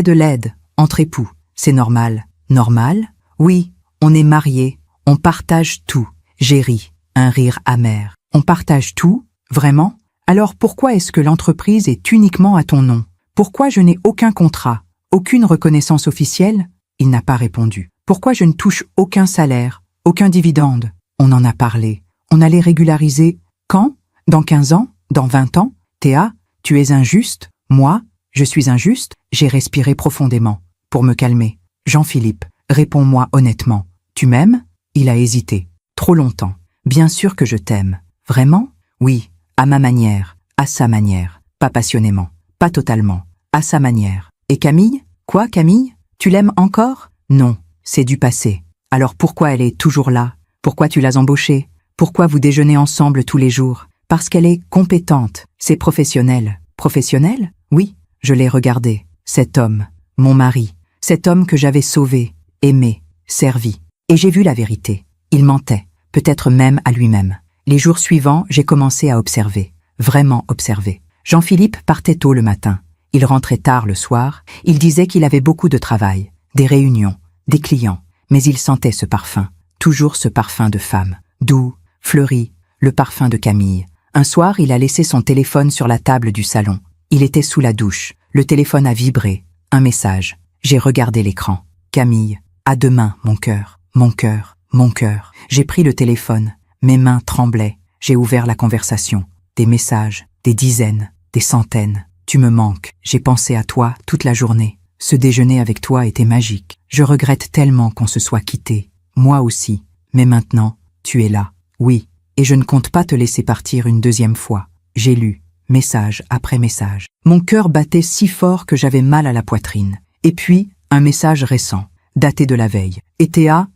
de l'aide, entre époux. C'est normal. Normal? Oui, on est mariés, on partage tout. J'ai ri, un rire amer. On partage tout? Vraiment? Alors pourquoi est-ce que l'entreprise est uniquement à ton nom? Pourquoi je n'ai aucun contrat? Aucune reconnaissance officielle? Il n'a pas répondu. Pourquoi je ne touche aucun salaire? Aucun dividende? On en a parlé. On allait régulariser. Quand? Dans 15 ans? Dans 20 ans? Théa, tu es injuste? Moi, je suis injuste? J'ai respiré profondément, pour me calmer. Jean-Philippe, réponds-moi honnêtement. Tu m'aimes? Il a hésité. Trop longtemps. Bien sûr que je t'aime. Vraiment? Oui, à ma manière, à sa manière. Pas passionnément, pas totalement, à sa manière. Et Camille? Quoi, Camille? Tu l'aimes encore? Non, c'est du passé. Alors pourquoi elle est toujours là? Pourquoi tu l'as embauchée? Pourquoi vous déjeunez ensemble tous les jours? Parce qu'elle est compétente, c'est professionnel. Professionnel? Oui, je l'ai regardé. Cet homme, mon mari, cet homme que j'avais sauvé, aimé, servi. Et j'ai vu la vérité. Il mentait, peut-être même à lui-même. Les jours suivants, j'ai commencé à observer, vraiment observer. Jean-Philippe partait tôt le matin. Il rentrait tard le soir. Il disait qu'il avait beaucoup de travail, des réunions, des clients. Mais il sentait ce parfum, toujours ce parfum de femme, doux, fleuri, le parfum de Camille. Un soir, il a laissé son téléphone sur la table du salon. Il était sous la douche. Le téléphone a vibré. Un message. J'ai regardé l'écran. Camille, à demain, mon cœur, mon cœur, mon cœur. J'ai pris le téléphone. Mes mains tremblaient. J'ai ouvert la conversation. Des messages, des dizaines, des centaines. Tu me manques. J'ai pensé à toi toute la journée. Ce déjeuner avec toi était magique. Je regrette tellement qu'on se soit quitté. Moi aussi. Mais maintenant, tu es là. Oui. Et je ne compte pas te laisser partir une deuxième fois. J'ai lu, message après message. Mon cœur battait si fort que j'avais mal à la poitrine. Et puis, un message récent, daté de la veille. Et Théa,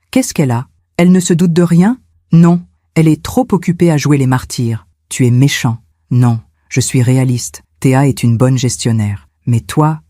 qu'est-ce qu'elle a? Elle ne se doute de rien? Non, elle est trop occupée à jouer les martyrs. Tu es méchant. Non, je suis réaliste. Théa est une bonne gestionnaire. Mais toi,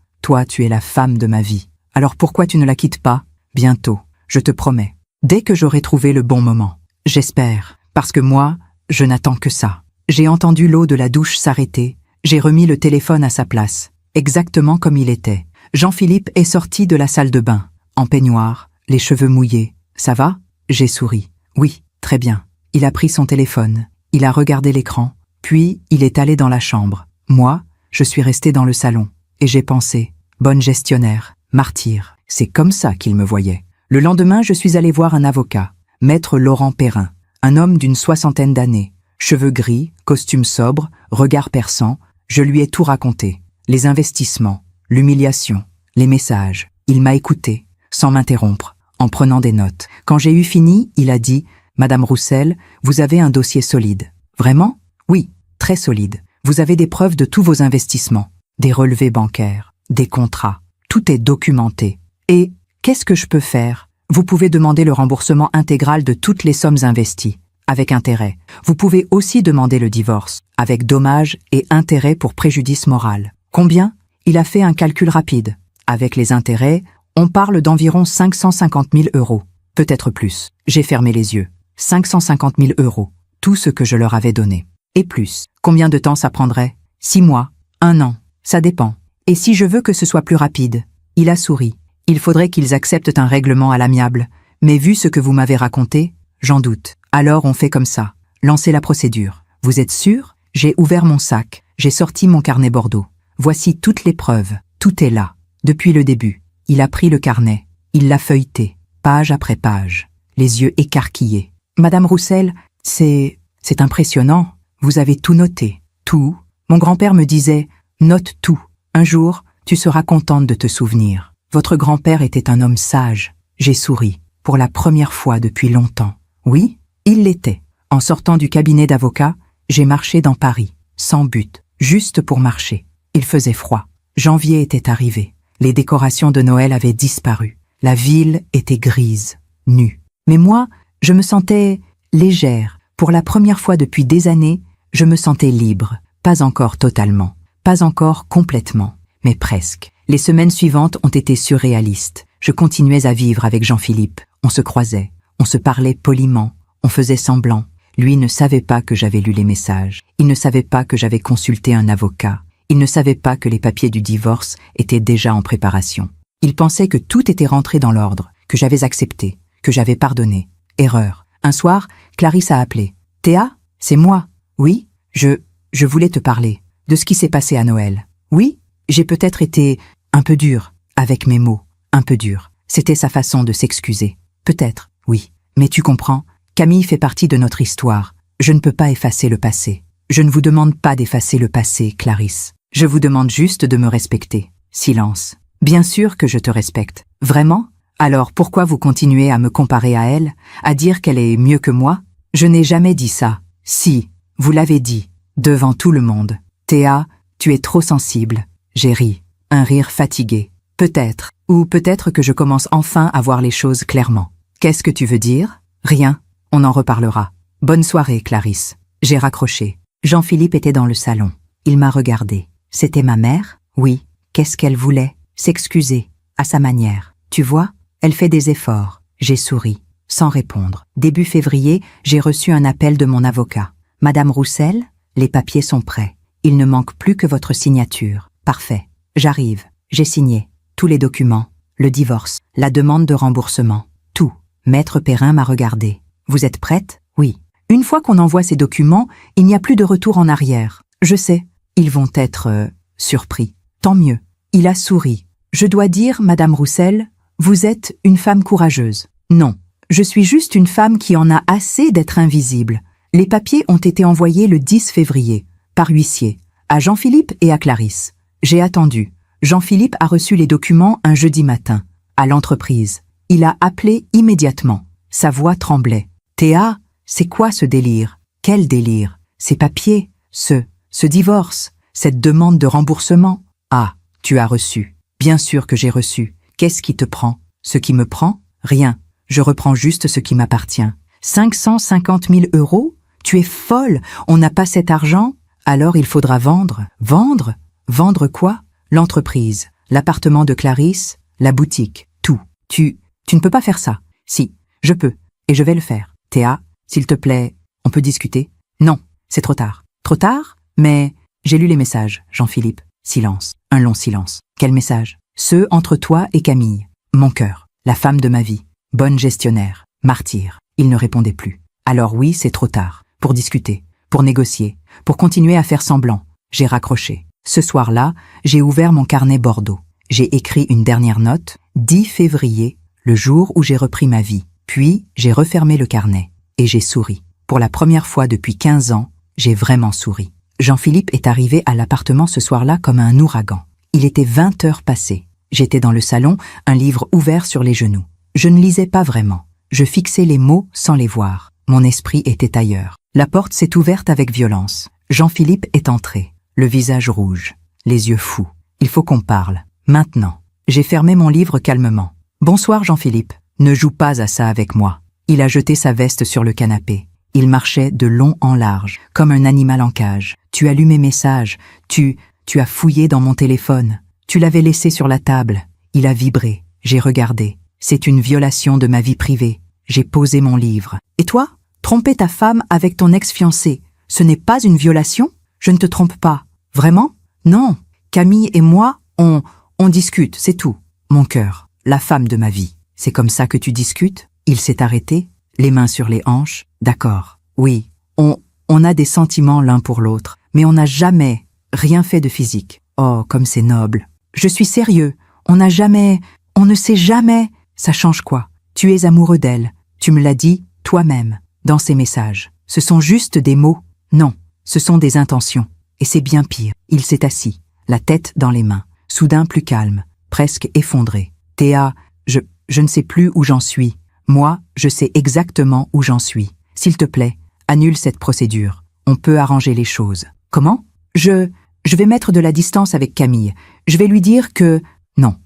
tu es la femme de ma vie. Alors pourquoi tu ne la quittes pas? Bientôt, je te promets. Dès que j'aurai trouvé le bon moment. J'espère, parce que moi, je n'attends que ça. J'ai entendu l'eau de la douche s'arrêter. J'ai remis le téléphone à sa place, exactement comme il était. Jean-Philippe est sorti de la salle de bain, en peignoir, les cheveux mouillés. Ça va? J'ai souri. Oui, très bien. Il a pris son téléphone, il a regardé l'écran, puis il est allé dans la chambre. Moi, je suis resté dans le salon, et j'ai pensé, bonne gestionnaire, martyr, c'est comme ça qu'il me voyait. Le lendemain, je suis allé voir un avocat, Maître Laurent Perrin, un homme d'une 60aine d'années, cheveux gris, costume sobre, regard perçant. Je lui ai tout raconté, les investissements, l'humiliation, les messages. Il m'a écouté, sans m'interrompre, en prenant des notes. Quand j'ai eu fini, il a dit « Madame Roussel, vous avez un dossier solide. » Vraiment? Oui, très solide. Vous avez des preuves de tous vos investissements, des relevés bancaires, des contrats. Tout est documenté. Et qu'est-ce que je peux faire? Vous pouvez demander le remboursement intégral de toutes les sommes investies, avec intérêt. Vous pouvez aussi demander le divorce, avec dommages et intérêts pour préjudice moral. Combien? Il a fait un calcul rapide. Avec les intérêts, on parle d'environ 550 000 €. Peut-être plus. J'ai fermé les yeux. 550 000 €. Tout ce que je leur avais donné. Et plus. Combien de temps ça prendrait? 6 mois. 1 an. Ça dépend. Et si je veux que ce soit plus rapide? Il a souri. Il faudrait qu'ils acceptent un règlement à l'amiable. Mais vu ce que vous m'avez raconté, j'en doute. Alors on fait comme ça. Lancez la procédure. Vous êtes sûr? J'ai ouvert mon sac. J'ai sorti mon carnet Bordeaux. Voici toutes les preuves. Tout est là. Depuis le début. Il a pris le carnet. Il l'a feuilleté. Page après page. Les yeux écarquillés. Madame Roussel, c'est impressionnant. Vous avez tout noté. Tout. Mon grand-père me disait, note tout. Un jour, tu seras contente de te souvenir. Votre grand-père était un homme sage. J'ai souri. Pour la première fois depuis longtemps. Oui, il l'était. En sortant du cabinet d'avocat, j'ai marché dans Paris, sans but, juste pour marcher. Il faisait froid. Janvier était arrivé. Les décorations de Noël avaient disparu. La ville était grise, nue. Mais moi, je me sentais légère. Pour la première fois depuis des années, je me sentais libre. Pas encore totalement, pas encore complètement, mais presque. Les semaines suivantes ont été surréalistes. Je continuais à vivre avec Jean-Philippe. On se croisait, on se parlait poliment, on faisait semblant. Lui ne savait pas que j'avais lu les messages. Il ne savait pas que j'avais consulté un avocat. Il ne savait pas que les papiers du divorce étaient déjà en préparation. Il pensait que tout était rentré dans l'ordre, que j'avais accepté, que j'avais pardonné. Erreur. Un soir, Clarisse a appelé. « Théa, c'est moi. Oui, je voulais te parler de ce qui s'est passé à Noël. Oui, j'ai peut-être été un peu dur avec mes mots, un peu dur. C'était sa façon de s'excuser. Peut-être, oui. Mais tu comprends, Camille fait partie de notre histoire. Je ne peux pas effacer le passé. Je ne vous demande pas d'effacer le passé, Clarisse. Je vous demande juste de me respecter. » Silence. Bien sûr que je te respecte. Vraiment? Alors pourquoi vous continuez à me comparer à elle, à dire qu'elle est mieux que moi? Je n'ai jamais dit ça. Si, vous l'avez dit, devant tout le monde. Théa, tu es trop sensible. J'ai ri. Un rire fatigué. Peut-être. Ou peut-être que je commence enfin à voir les choses clairement. Qu'est-ce que tu veux dire? Rien. On en reparlera. Bonne soirée, Clarisse. J'ai raccroché. Jean-Philippe était dans le salon. Il m'a regardé. C'était ma mère? Oui. Qu'est-ce qu'elle voulait? S'excuser. À sa manière. Tu vois? Elle fait des efforts. J'ai souri. Sans répondre. Début février, j'ai reçu un appel de mon avocat. Madame Roussel, les papiers sont prêts. Il ne manque plus que votre signature. Parfait. J'arrive. J'ai signé. Tous les documents. Le divorce. La demande de remboursement. Tout. Maître Perrin m'a regardé. Vous êtes prête? Oui. Une fois qu'on envoie ces documents, il n'y a plus de retour en arrière. Je sais. Ils vont être surpris. Tant mieux. Il a souri. Je dois dire, Madame Roussel, vous êtes une femme courageuse. Non. Je suis juste une femme qui en a assez d'être invisible. Les papiers ont été envoyés le 10 février, par huissier, à Jean-Philippe et à Clarisse. J'ai attendu. Jean-Philippe a reçu les documents un jeudi matin, à l'entreprise. Il a appelé immédiatement. Sa voix tremblait. Théa, c'est quoi ce délire? Quel délire? Ces papiers, ce divorce, cette demande de remboursement? Ah, tu as reçu. Bien sûr que j'ai reçu. Qu'est-ce qui te prend? Ce qui me prend? Rien. Je reprends juste ce qui m'appartient. 550 000 €? Tu es folle, on n'a pas cet argent? Alors il faudra vendre. Vendre? Vendre quoi? L'entreprise, l'appartement de Clarisse, la boutique, tout. Tu ne peux pas faire ça. Si, je peux, et je vais le faire. Théa, s'il te plaît, on peut discuter? Non, c'est trop tard. Trop tard? Mais j'ai lu les messages, Jean-Philippe. Silence, un long silence. Quel message? Ceux entre toi et Camille. Mon cœur, la femme de ma vie. Bonne gestionnaire, martyr. Il ne répondait plus. Alors oui, c'est trop tard. Pour discuter, pour négocier, pour continuer à faire semblant. J'ai raccroché. Ce soir-là, j'ai ouvert mon carnet Bordeaux. J'ai écrit une dernière note, 10 février, le jour où j'ai repris ma vie. Puis, j'ai refermé le carnet. Et j'ai souri. Pour la première fois depuis 15 ans, j'ai vraiment souri. Jean-Philippe est arrivé à l'appartement ce soir-là comme un ouragan. Il était 20 heures passées. J'étais dans le salon, un livre ouvert sur les genoux. Je ne lisais pas vraiment. Je fixais les mots sans les voir. Mon esprit était ailleurs. La porte s'est ouverte avec violence. Jean-Philippe est entré, le visage rouge, les yeux fous. Il faut qu'on parle. Maintenant. J'ai fermé mon livre calmement. Bonsoir Jean-Philippe. Ne joue pas à ça avec moi. Il a jeté sa veste sur le canapé. Il marchait de long en large, comme un animal en cage. Tu as lu mes messages. Tu as fouillé dans mon téléphone. Tu l'avais laissé sur la table. Il a vibré. J'ai regardé. C'est une violation de ma vie privée. J'ai posé mon livre. Et toi? Tromper ta femme avec ton ex-fiancé, ce n'est pas une violation? Je ne te trompe pas. Vraiment? Non. Camille et moi, on discute, c'est tout. Mon cœur, la femme de ma vie. C'est comme ça que tu discutes? Il s'est arrêté, les mains sur les hanches. D'accord. Oui, on a des sentiments l'un pour l'autre, mais on n'a jamais rien fait de physique. Oh, comme c'est noble. Je suis sérieux. On ne sait jamais. Ça change quoi? Tu es amoureux d'elle. Tu me l'as dit toi-même, dans ces messages. Ce sont juste des mots. Non, ce sont des intentions. Et c'est bien pire. Il s'est assis, la tête dans les mains, soudain plus calme, presque effondré. Théa, je ne sais plus où j'en suis. Moi, je sais exactement où j'en suis. S'il te plaît, annule cette procédure. On peut arranger les choses. Comment? Je vais mettre de la distance avec Camille. Je vais lui dire que... Non,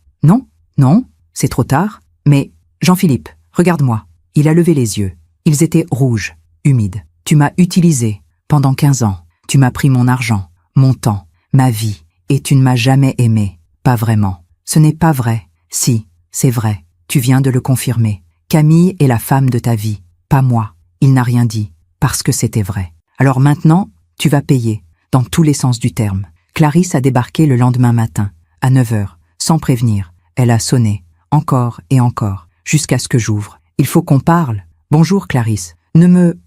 c'est trop tard. Mais, Jean-Philippe, regarde-moi. Il a levé les yeux. Ils étaient rouges, humides. Tu m'as utilisé pendant 15 ans. Tu m'as pris mon argent, mon temps, ma vie, et tu ne m'as jamais aimé. Pas vraiment. Ce n'est pas vrai. Si, c'est vrai. Tu viens de le confirmer. Camille est la femme de ta vie, pas moi. Il n'a rien dit, parce que c'était vrai. Alors maintenant, tu vas payer, dans tous les sens du terme. Clarisse a débarqué le lendemain matin, à 9 heures, sans prévenir. Elle a sonné, encore et encore, jusqu'à ce que j'ouvre. Il faut qu'on parle. Bonjour Clarisse.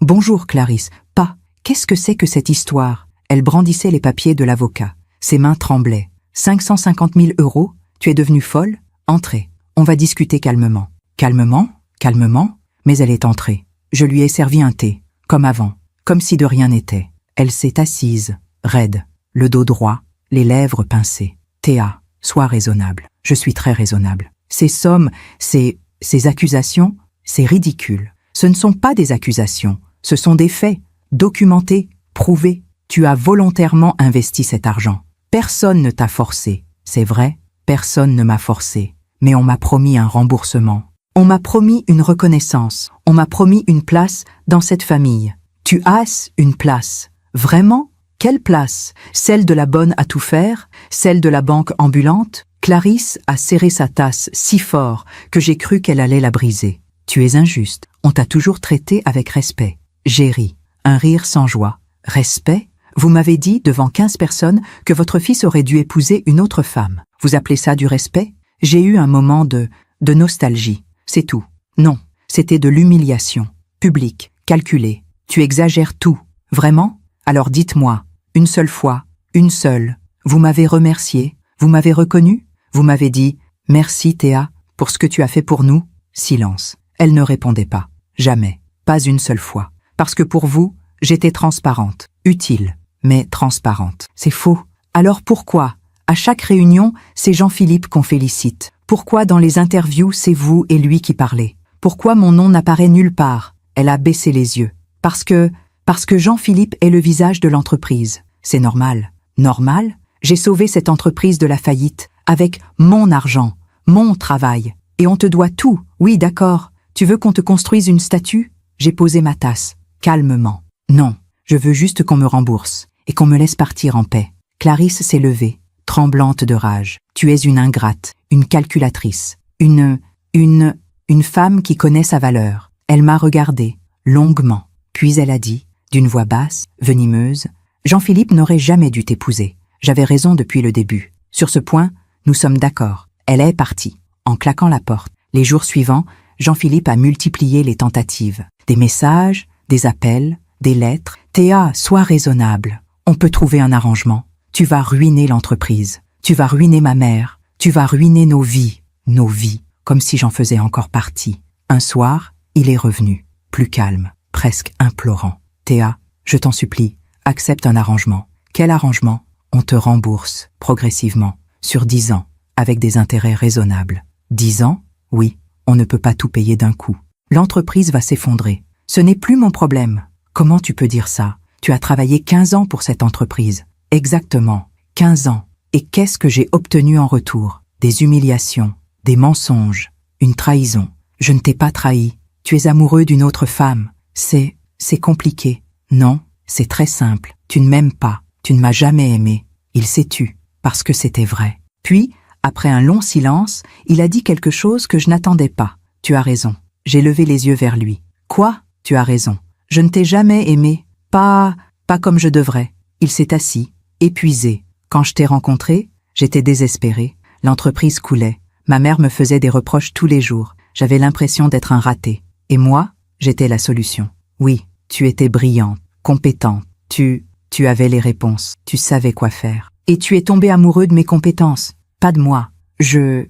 Bonjour Clarisse. Pas. Qu'est-ce que c'est que cette histoire? Elle brandissait les papiers de l'avocat. Ses mains tremblaient. 550 000 €? Tu es devenue folle? Entrez. On va discuter calmement. Calmement? Mais elle est entrée. Je lui ai servi un thé, comme avant, comme si de rien n'était. Elle s'est assise, raide, le dos droit, les lèvres pincées. Théa, sois raisonnable. Je suis très raisonnable. Ces sommes, ces accusations, c'est ridicule. Ce ne sont pas des accusations, ce sont des faits, documentés, prouvés. Tu as volontairement investi cet argent. Personne ne t'a forcé. C'est vrai, Personne ne m'a forcé, mais on m'a promis un remboursement. On m'a promis une reconnaissance. On m'a promis une place dans cette famille. Tu as une place. Vraiment? Quelle place? Celle de la bonne à tout faire? Celle de la banque ambulante? Clarisse a serré sa tasse si fort que j'ai cru qu'elle allait la briser. Tu es injuste. On t'a toujours traité avec respect. J'ai ri. Un rire sans joie. Respect? Vous m'avez dit, devant 15 personnes, que votre fils aurait dû épouser une autre femme. Vous appelez ça du respect? J'ai eu un moment de nostalgie. C'est tout. Non, c'était de l'humiliation. Publique, calculée. Tu exagères tout. Vraiment? Alors dites-moi, une seule fois, une seule. Vous m'avez remercié? Vous m'avez reconnu? Vous m'avez dit « Merci Théa, pour ce que tu as fait pour nous ?» Silence. Elle ne répondait pas. Jamais. Pas une seule fois. Parce que pour vous, j'étais transparente. Utile, mais transparente. C'est faux. Alors pourquoi, à chaque réunion, c'est Jean-Philippe qu'on félicite? Pourquoi dans les interviews, c'est vous et lui qui parlez? Pourquoi mon nom n'apparaît nulle part? Elle a baissé les yeux. Parce que Jean-Philippe est le visage de l'entreprise. C'est normal. Normal? J'ai sauvé cette entreprise de la faillite avec mon argent, mon travail. Et on te doit tout. Oui, d'accord. Tu veux qu'on te construise une statue? J'ai posé ma tasse, calmement. Non, je veux juste qu'on me rembourse et qu'on me laisse partir en paix. Clarisse s'est levée, tremblante de rage. Tu es une ingrate, une calculatrice, une femme qui connaît sa valeur. Elle m'a regardée, longuement. Puis elle a dit, d'une voix basse, venimeuse, « Jean-Philippe n'aurait jamais dû t'épouser. J'avais raison depuis le début. Sur ce point, nous sommes d'accord. » Elle est partie, en claquant la porte. Les jours suivants, Jean-Philippe a multiplié les tentatives. Des messages, des appels, des lettres. « Théa, sois raisonnable. On peut trouver un arrangement. Tu vas ruiner l'entreprise. Tu vas ruiner ma mère. Tu vas ruiner nos vies. Nos vies. » Comme si j'en faisais encore partie. Un soir, il est revenu, plus calme, presque implorant. « Théa, je t'en supplie, accepte un arrangement. » Quel arrangement? On te rembourse, progressivement, sur 10 ans, avec des intérêts raisonnables. 10 ans? Oui, on ne peut pas tout payer d'un coup. L'entreprise va s'effondrer. Ce n'est plus mon problème. Comment tu peux dire ça? Tu as travaillé 15 ans pour cette entreprise. Exactement, 15 ans. Et qu'est-ce que j'ai obtenu en retour? Des humiliations, des mensonges, une trahison. Je ne t'ai pas trahi. Tu es amoureux d'une autre femme. C'est compliqué. Non, c'est très simple. Tu ne m'aimes pas. Tu ne m'as jamais aimé. Il s'est tu, parce que c'était vrai. Puis, après un long silence, il a dit quelque chose que je n'attendais pas. Tu as raison. J'ai levé les yeux vers lui. Quoi? Tu as raison. Je ne t'ai jamais aimé. Pas comme je devrais. Il s'est assis, épuisé. Quand je t'ai rencontré, j'étais désespéré. L'entreprise coulait. Ma mère me faisait des reproches tous les jours. J'avais l'impression d'être un raté. Et moi, j'étais la solution. Oui, tu étais brillante, compétente. Tu avais les réponses. Tu savais quoi faire. Et tu es tombé amoureux de mes compétences. Pas de moi. Je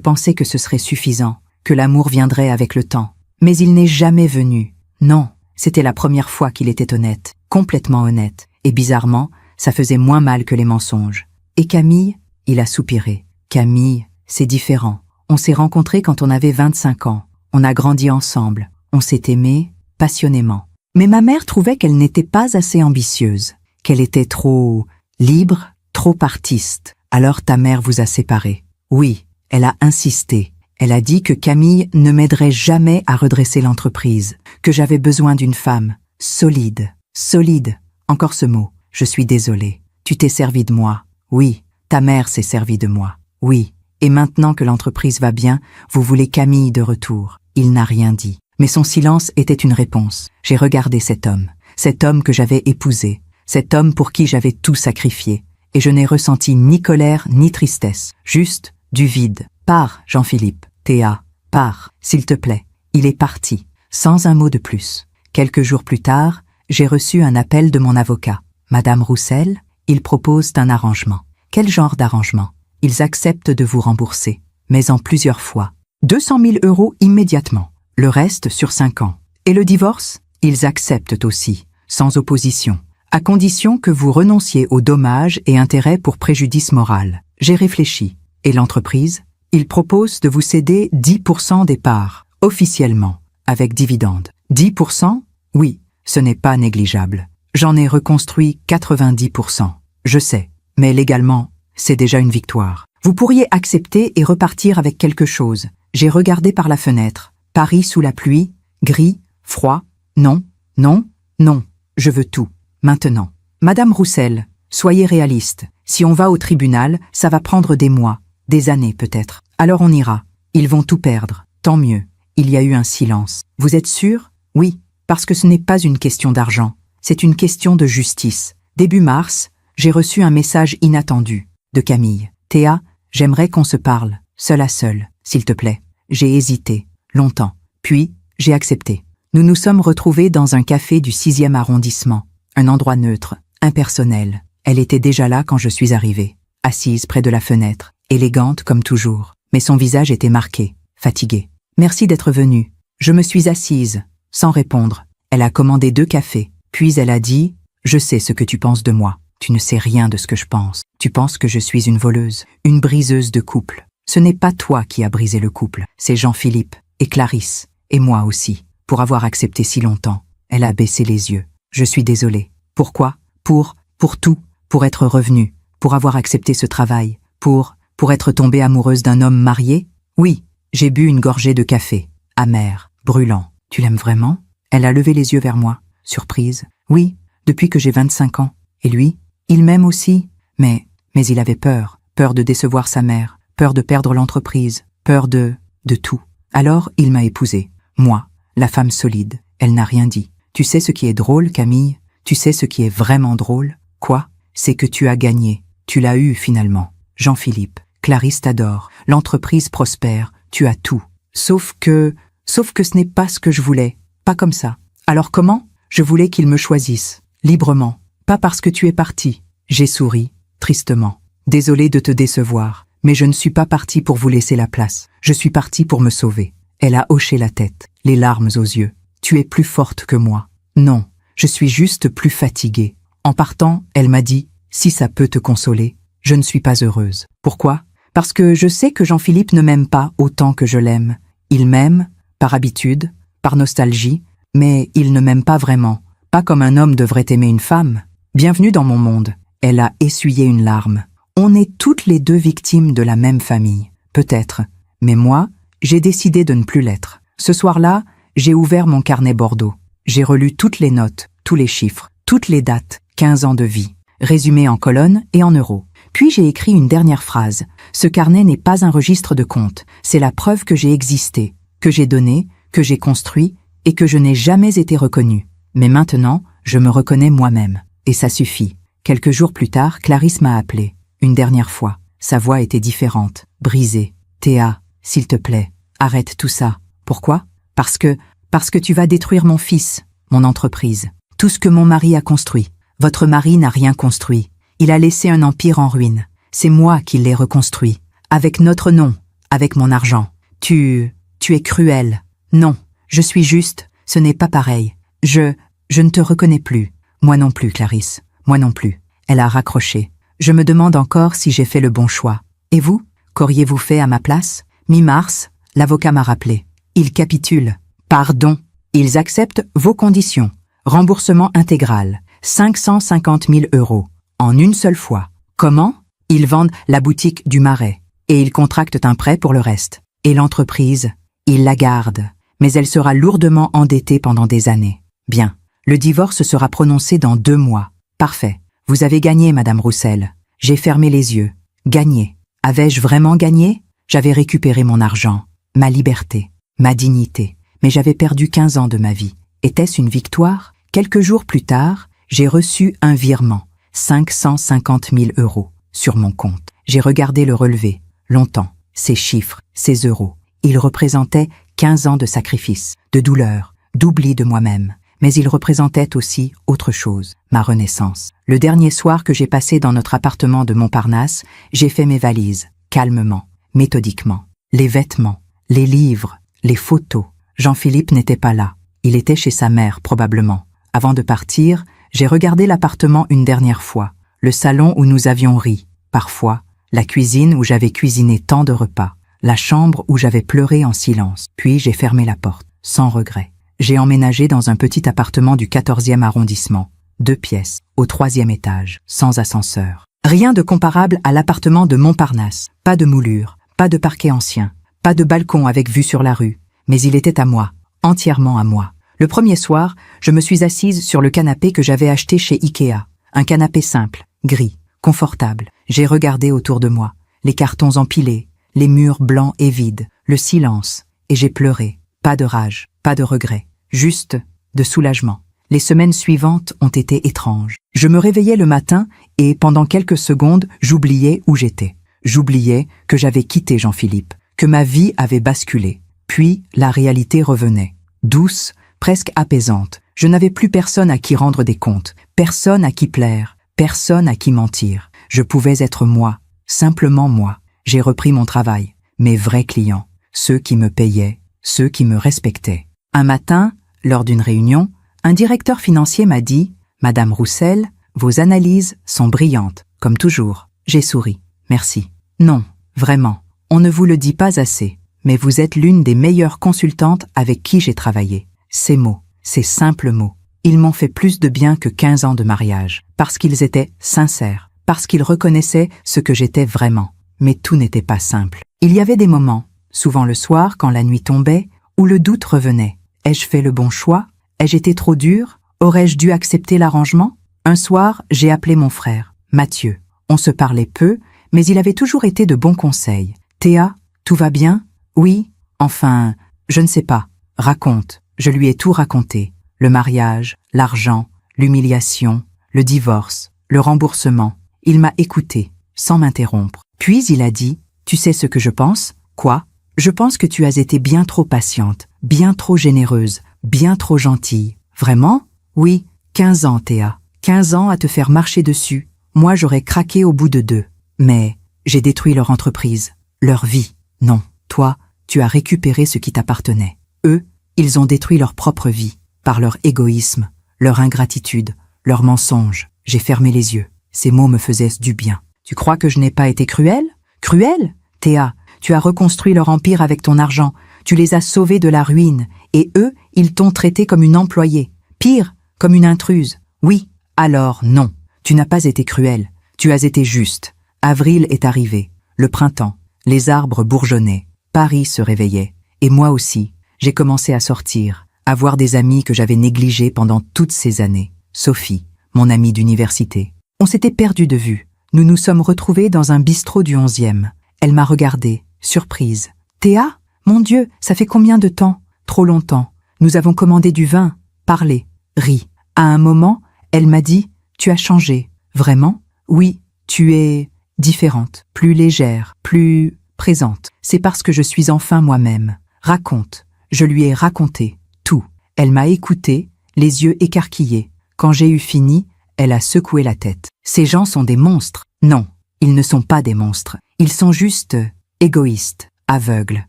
pensais que ce serait suffisant, que l'amour viendrait avec le temps. Mais il n'est jamais venu. Non, c'était la première fois qu'il était honnête, complètement honnête. Et bizarrement, ça faisait moins mal que les mensonges. Et Camille, il a soupiré. Camille, c'est différent. On s'est rencontrés quand on avait 25 ans. On a grandi ensemble. On s'est aimés passionnément. Mais ma mère trouvait qu'elle n'était pas assez ambitieuse, qu'elle était trop libre, trop artiste. Alors ta mère vous a séparés. Oui, elle a insisté. Elle a dit que Camille ne m'aiderait jamais à redresser l'entreprise, que j'avais besoin d'une femme solide. Solide, encore ce mot. Je suis désolée. Tu t'es servi de moi. Oui, ta mère s'est servie de moi. Oui, et maintenant que l'entreprise va bien, vous voulez Camille de retour. Il n'a rien dit. Mais son silence était une réponse. J'ai regardé cet homme que j'avais épousé, cet homme pour qui j'avais tout sacrifié. Et je n'ai ressenti ni colère ni tristesse, juste du vide. Pars, Jean-Philippe. Théa, pars, s'il te plaît. Il est parti, sans un mot de plus. Quelques jours plus tard, j'ai reçu un appel de mon avocat. Madame Roussel, ils proposent un arrangement. Quel genre d'arrangement? Ils acceptent de vous rembourser, mais en plusieurs fois. 200 000 € immédiatement, le reste sur 5 ans. Et le divorce? Ils acceptent aussi, sans opposition, à condition que vous renonciez aux dommages et intérêts pour préjudice moral. J'ai réfléchi. Et l'entreprise? Ils proposent de vous céder 10% des parts, officiellement, avec dividende. 10%? Oui, ce n'est pas négligeable. J'en ai reconstruit 90%. Je sais, mais légalement, c'est déjà une victoire. Vous pourriez accepter et repartir avec quelque chose. J'ai regardé par la fenêtre. Paris sous la pluie, gris, froid. Non, non, non. Je veux tout. Maintenant. Madame Roussel, soyez réaliste. Si on va au tribunal, ça va prendre des mois, des années peut-être. Alors on ira. Ils vont tout perdre. Tant mieux. Il y a eu un silence. Vous êtes sûr? Oui, parce que ce n'est pas une question d'argent. C'est une question de justice. Début mars, j'ai reçu un message inattendu de Camille. Théa, j'aimerais qu'on se parle, seul à seul, s'il te plaît. J'ai hésité, longtemps. Puis, j'ai accepté. Nous nous sommes retrouvés dans un café du 6e arrondissement. Un endroit neutre, impersonnel. Elle était déjà là quand je suis arrivée, assise près de la fenêtre, élégante comme toujours. Mais son visage était marqué, fatigué. Merci d'être venue. Je me suis assise, sans répondre. Elle a commandé 2 cafés. Puis elle a dit « Je sais ce que tu penses de moi. Tu ne sais rien de ce que je pense. Tu penses que je suis une voleuse, une briseuse de couple. Ce n'est pas toi qui as brisé le couple, c'est Jean-Philippe, et Clarisse, et moi aussi, pour avoir accepté si longtemps. » Elle a baissé les yeux. « Je suis désolée. Pourquoi? Pour tout. Pour être revenue. Pour avoir accepté ce travail. Pour être tombée amoureuse d'un homme marié? Oui, j'ai bu une gorgée de café. Amer, brûlant. Tu l'aimes vraiment? » Elle a levé les yeux vers moi. Surprise. Oui, depuis que j'ai 25 ans. Et lui? Il m'aime aussi. Mais il avait peur. Peur de décevoir sa mère. Peur de perdre l'entreprise. Peur de tout. Alors, il m'a épousée. Moi, la femme solide. Elle n'a rien dit. Tu sais ce qui est drôle, Camille? Tu sais ce qui est vraiment drôle? Quoi? C'est que tu as gagné. Tu l'as eu finalement. Jean-Philippe, Clarisse t'adore. L'entreprise prospère. Tu as tout. Sauf que ce n'est pas ce que je voulais. Pas comme ça. Alors comment? Je voulais qu'il me choisisse. Librement. Pas parce que tu es parti. J'ai souri, tristement. Désolée de te décevoir. Mais je ne suis pas partie pour vous laisser la place. Je suis partie pour me sauver. Elle a hoché la tête, les larmes aux yeux. Tu es plus forte que moi. Non, je suis juste plus fatiguée. En partant, elle m'a dit, si ça peut te consoler, je ne suis pas heureuse. Pourquoi? Parce que je sais que Jean-Philippe ne m'aime pas autant que je l'aime. Il m'aime, par habitude, par nostalgie, mais il ne m'aime pas vraiment. Pas comme un homme devrait aimer une femme. Bienvenue dans mon monde. Elle a essuyé une larme. On est toutes les 2 victimes de la même famille. Peut-être. Mais moi, j'ai décidé de ne plus l'être. Ce soir-là, j'ai ouvert mon carnet Bordeaux. J'ai relu toutes les notes, tous les chiffres, toutes les dates, 15 ans de vie, résumés en colonnes et en euros. Puis j'ai écrit une dernière phrase. Ce carnet n'est pas un registre de comptes. C'est la preuve que j'ai existé, que j'ai donné, que j'ai construit et que je n'ai jamais été reconnue. Mais maintenant, je me reconnais moi-même. Et ça suffit. Quelques jours plus tard, Clarisse m'a appelé. Une dernière fois. Sa voix était différente, brisée. « Théa, s'il te plaît, arrête tout ça. Pourquoi? Parce que tu vas détruire mon fils, mon entreprise, tout ce que mon mari a construit. Votre mari n'a rien construit. Il a laissé un empire en ruine. C'est moi qui l'ai reconstruit. Avec notre nom, avec mon argent. Tu es cruel. Non, je suis juste, ce n'est pas pareil. Je ne te reconnais plus. Moi non plus, Clarisse. Moi non plus. » Elle a raccroché. Je me demande encore si j'ai fait le bon choix. Et vous? Qu'auriez-vous fait à ma place? Mi-mars, l'avocat m'a rappelé. Ils capitulent. Pardon. Ils acceptent vos conditions. Remboursement intégral. 550 000 €. En une seule fois. Comment? Ils vendent la boutique du Marais. Et ils contractent un prêt pour le reste. Et l'entreprise, ils la gardent. Mais elle sera lourdement endettée pendant des années. Bien. Le divorce sera prononcé dans 2 mois. Parfait. Vous avez gagné, Madame Roussel. J'ai fermé les yeux. Gagné. Avais-je vraiment gagné? J'avais récupéré mon argent, ma liberté, ma dignité. Mais j'avais perdu 15 ans de ma vie. Était-ce une victoire? Quelques jours plus tard, j'ai reçu un virement. 550 000 €, sur mon compte. J'ai regardé le relevé. Longtemps. Ces chiffres, ces euros. Ils représentaient 15 ans de sacrifice, de douleur, d'oubli de moi-même. Mais ils représentaient aussi autre chose, ma renaissance. Le dernier soir que j'ai passé dans notre appartement de Montparnasse, j'ai fait mes valises, calmement, méthodiquement. Les vêtements, les livres, les photos. Jean-Philippe n'était pas là. Il était chez sa mère, probablement. Avant de partir, j'ai regardé l'appartement une dernière fois, le salon où nous avions ri, parfois, la cuisine où j'avais cuisiné tant de repas, la chambre où j'avais pleuré en silence. Puis j'ai fermé la porte, sans regret. J'ai emménagé dans un petit appartement du 14e arrondissement, 2 pièces, au 3e étage, sans ascenseur. Rien de comparable à l'appartement de Montparnasse. Pas de moulure, pas de parquet ancien, pas de balcon avec vue sur la rue. Mais il était à moi, entièrement à moi. Le premier soir, je me suis assise sur le canapé que j'avais acheté chez Ikea. Un canapé simple, gris, confortable. J'ai regardé autour de moi, les cartons empilés, les murs blancs et vides, le silence, et j'ai pleuré. Pas de rage, pas de regret, juste de soulagement. Les semaines suivantes ont été étranges. Je me réveillais le matin et pendant quelques secondes, j'oubliais où j'étais. J'oubliais que j'avais quitté Jean-Philippe, que ma vie avait basculé. Puis la réalité revenait, douce, presque apaisante. Je n'avais plus personne à qui rendre des comptes, personne à qui plaire, personne à qui mentir. Je pouvais être moi, simplement moi. J'ai repris mon travail, mes vrais clients, ceux qui me payaient, ceux qui me respectaient. Un matin, lors d'une réunion, un directeur financier m'a dit « Madame Roussel, vos analyses sont brillantes, comme toujours. » J'ai souri. « Merci. » Non, vraiment, on ne vous le dit pas assez, mais vous êtes l'une des meilleures consultantes avec qui j'ai travaillé. Ces mots, ces simples mots, ils m'ont fait plus de bien que 15 ans de mariage, parce qu'ils étaient sincères, parce qu'ils reconnaissaient ce que j'étais vraiment. Mais tout n'était pas simple. Il y avait des moments, souvent le soir quand la nuit tombait, où le doute revenait. Ai-je fait le bon choix? Ai-je été trop dur? Aurais-je dû accepter l'arrangement? Un soir, j'ai appelé mon frère, Mathieu. On se parlait peu, mais il avait toujours été de bons conseils. « Théa, tout va bien? Oui? Enfin, je ne sais pas. Raconte. » Je lui ai tout raconté. Le mariage, l'argent, l'humiliation, le divorce, le remboursement. Il m'a écouté, sans m'interrompre. Puis il a dit « Tu sais ce que je pense? Quoi? Je pense que tu as été bien trop patiente, bien trop généreuse, bien trop gentille. Vraiment? Oui, 15 ans, Théa. 15 ans à te faire marcher dessus. Moi, j'aurais craqué au bout de 2. Mais j'ai détruit leur entreprise, leur vie. Non, toi, tu as récupéré ce qui t'appartenait. Eux, ils ont détruit leur propre vie, par leur égoïsme, leur ingratitude, leurs mensonges. J'ai fermé les yeux. Ces mots me faisaient du bien. Tu crois que je n'ai pas été cruelle? Cruelle? Théa, tu as reconstruit leur empire avec ton argent. Tu les as sauvés de la ruine. Et eux, ils t'ont traité comme une employée. Pire, comme une intruse. Oui, alors non. Tu n'as pas été cruelle. Tu as été juste. Avril est arrivé. Le printemps. Les arbres bourgeonnaient. Paris se réveillait. Et moi aussi. J'ai commencé à sortir, à voir des amis que j'avais négligés pendant toutes ces années. Sophie, mon amie d'université. On s'était perdus de vue. Nous nous sommes retrouvés dans un bistrot du 11e. Elle m'a regardée, surprise. « Théa? Mon Dieu, ça fait combien de temps? » Trop longtemps. Nous avons commandé du vin, parlé, ri. À un moment, elle m'a dit « Tu as changé. » Vraiment? Oui, tu es différente, plus légère, plus présente. C'est parce que je suis enfin moi-même. Raconte. Je lui ai raconté tout. Elle m'a écouté, les yeux écarquillés. Quand j'ai eu fini, elle a secoué la tête. Ces gens sont des monstres. Non, ils ne sont pas des monstres. Ils sont juste égoïstes, aveugles,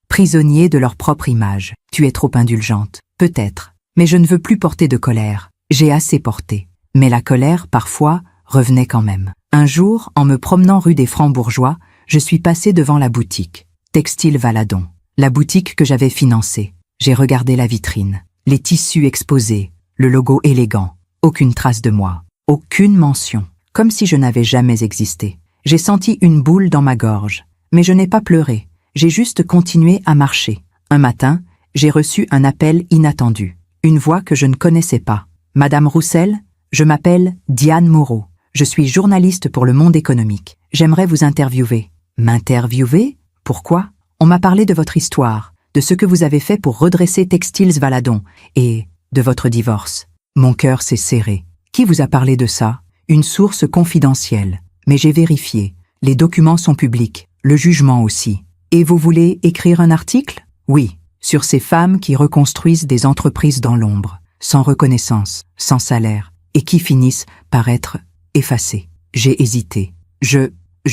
prisonniers de leur propre image. Tu es trop indulgente. Peut-être. Mais je ne veux plus porter de colère. J'ai assez porté. Mais la colère, parfois, revenait quand même. Un jour, en me promenant rue des Francs-Bourgeois, je suis passée devant la boutique. Textile Valadon. La boutique que j'avais financée. J'ai regardé la vitrine, les tissus exposés, le logo élégant. Aucune trace de moi, aucune mention, comme si je n'avais jamais existé. J'ai senti une boule dans ma gorge, mais je n'ai pas pleuré. J'ai juste continué à marcher. Un matin, j'ai reçu un appel inattendu. Une voix que je ne connaissais pas. « Madame Roussel, je m'appelle Diane Moreau. Je suis journaliste pour Le Monde économique. J'aimerais vous interviewer. » M'interviewer? Pourquoi? On m'a parlé de votre histoire, de ce que vous avez fait pour redresser Textiles Valadon et de votre divorce. Mon cœur s'est serré. Qui vous a parlé de ça? Une source confidentielle. Mais j'ai vérifié. Les documents sont publics, le jugement aussi. Et vous voulez écrire un article? Oui, sur ces femmes qui reconstruisent des entreprises dans l'ombre, sans reconnaissance, sans salaire, et qui finissent par être effacées. J'ai hésité. Je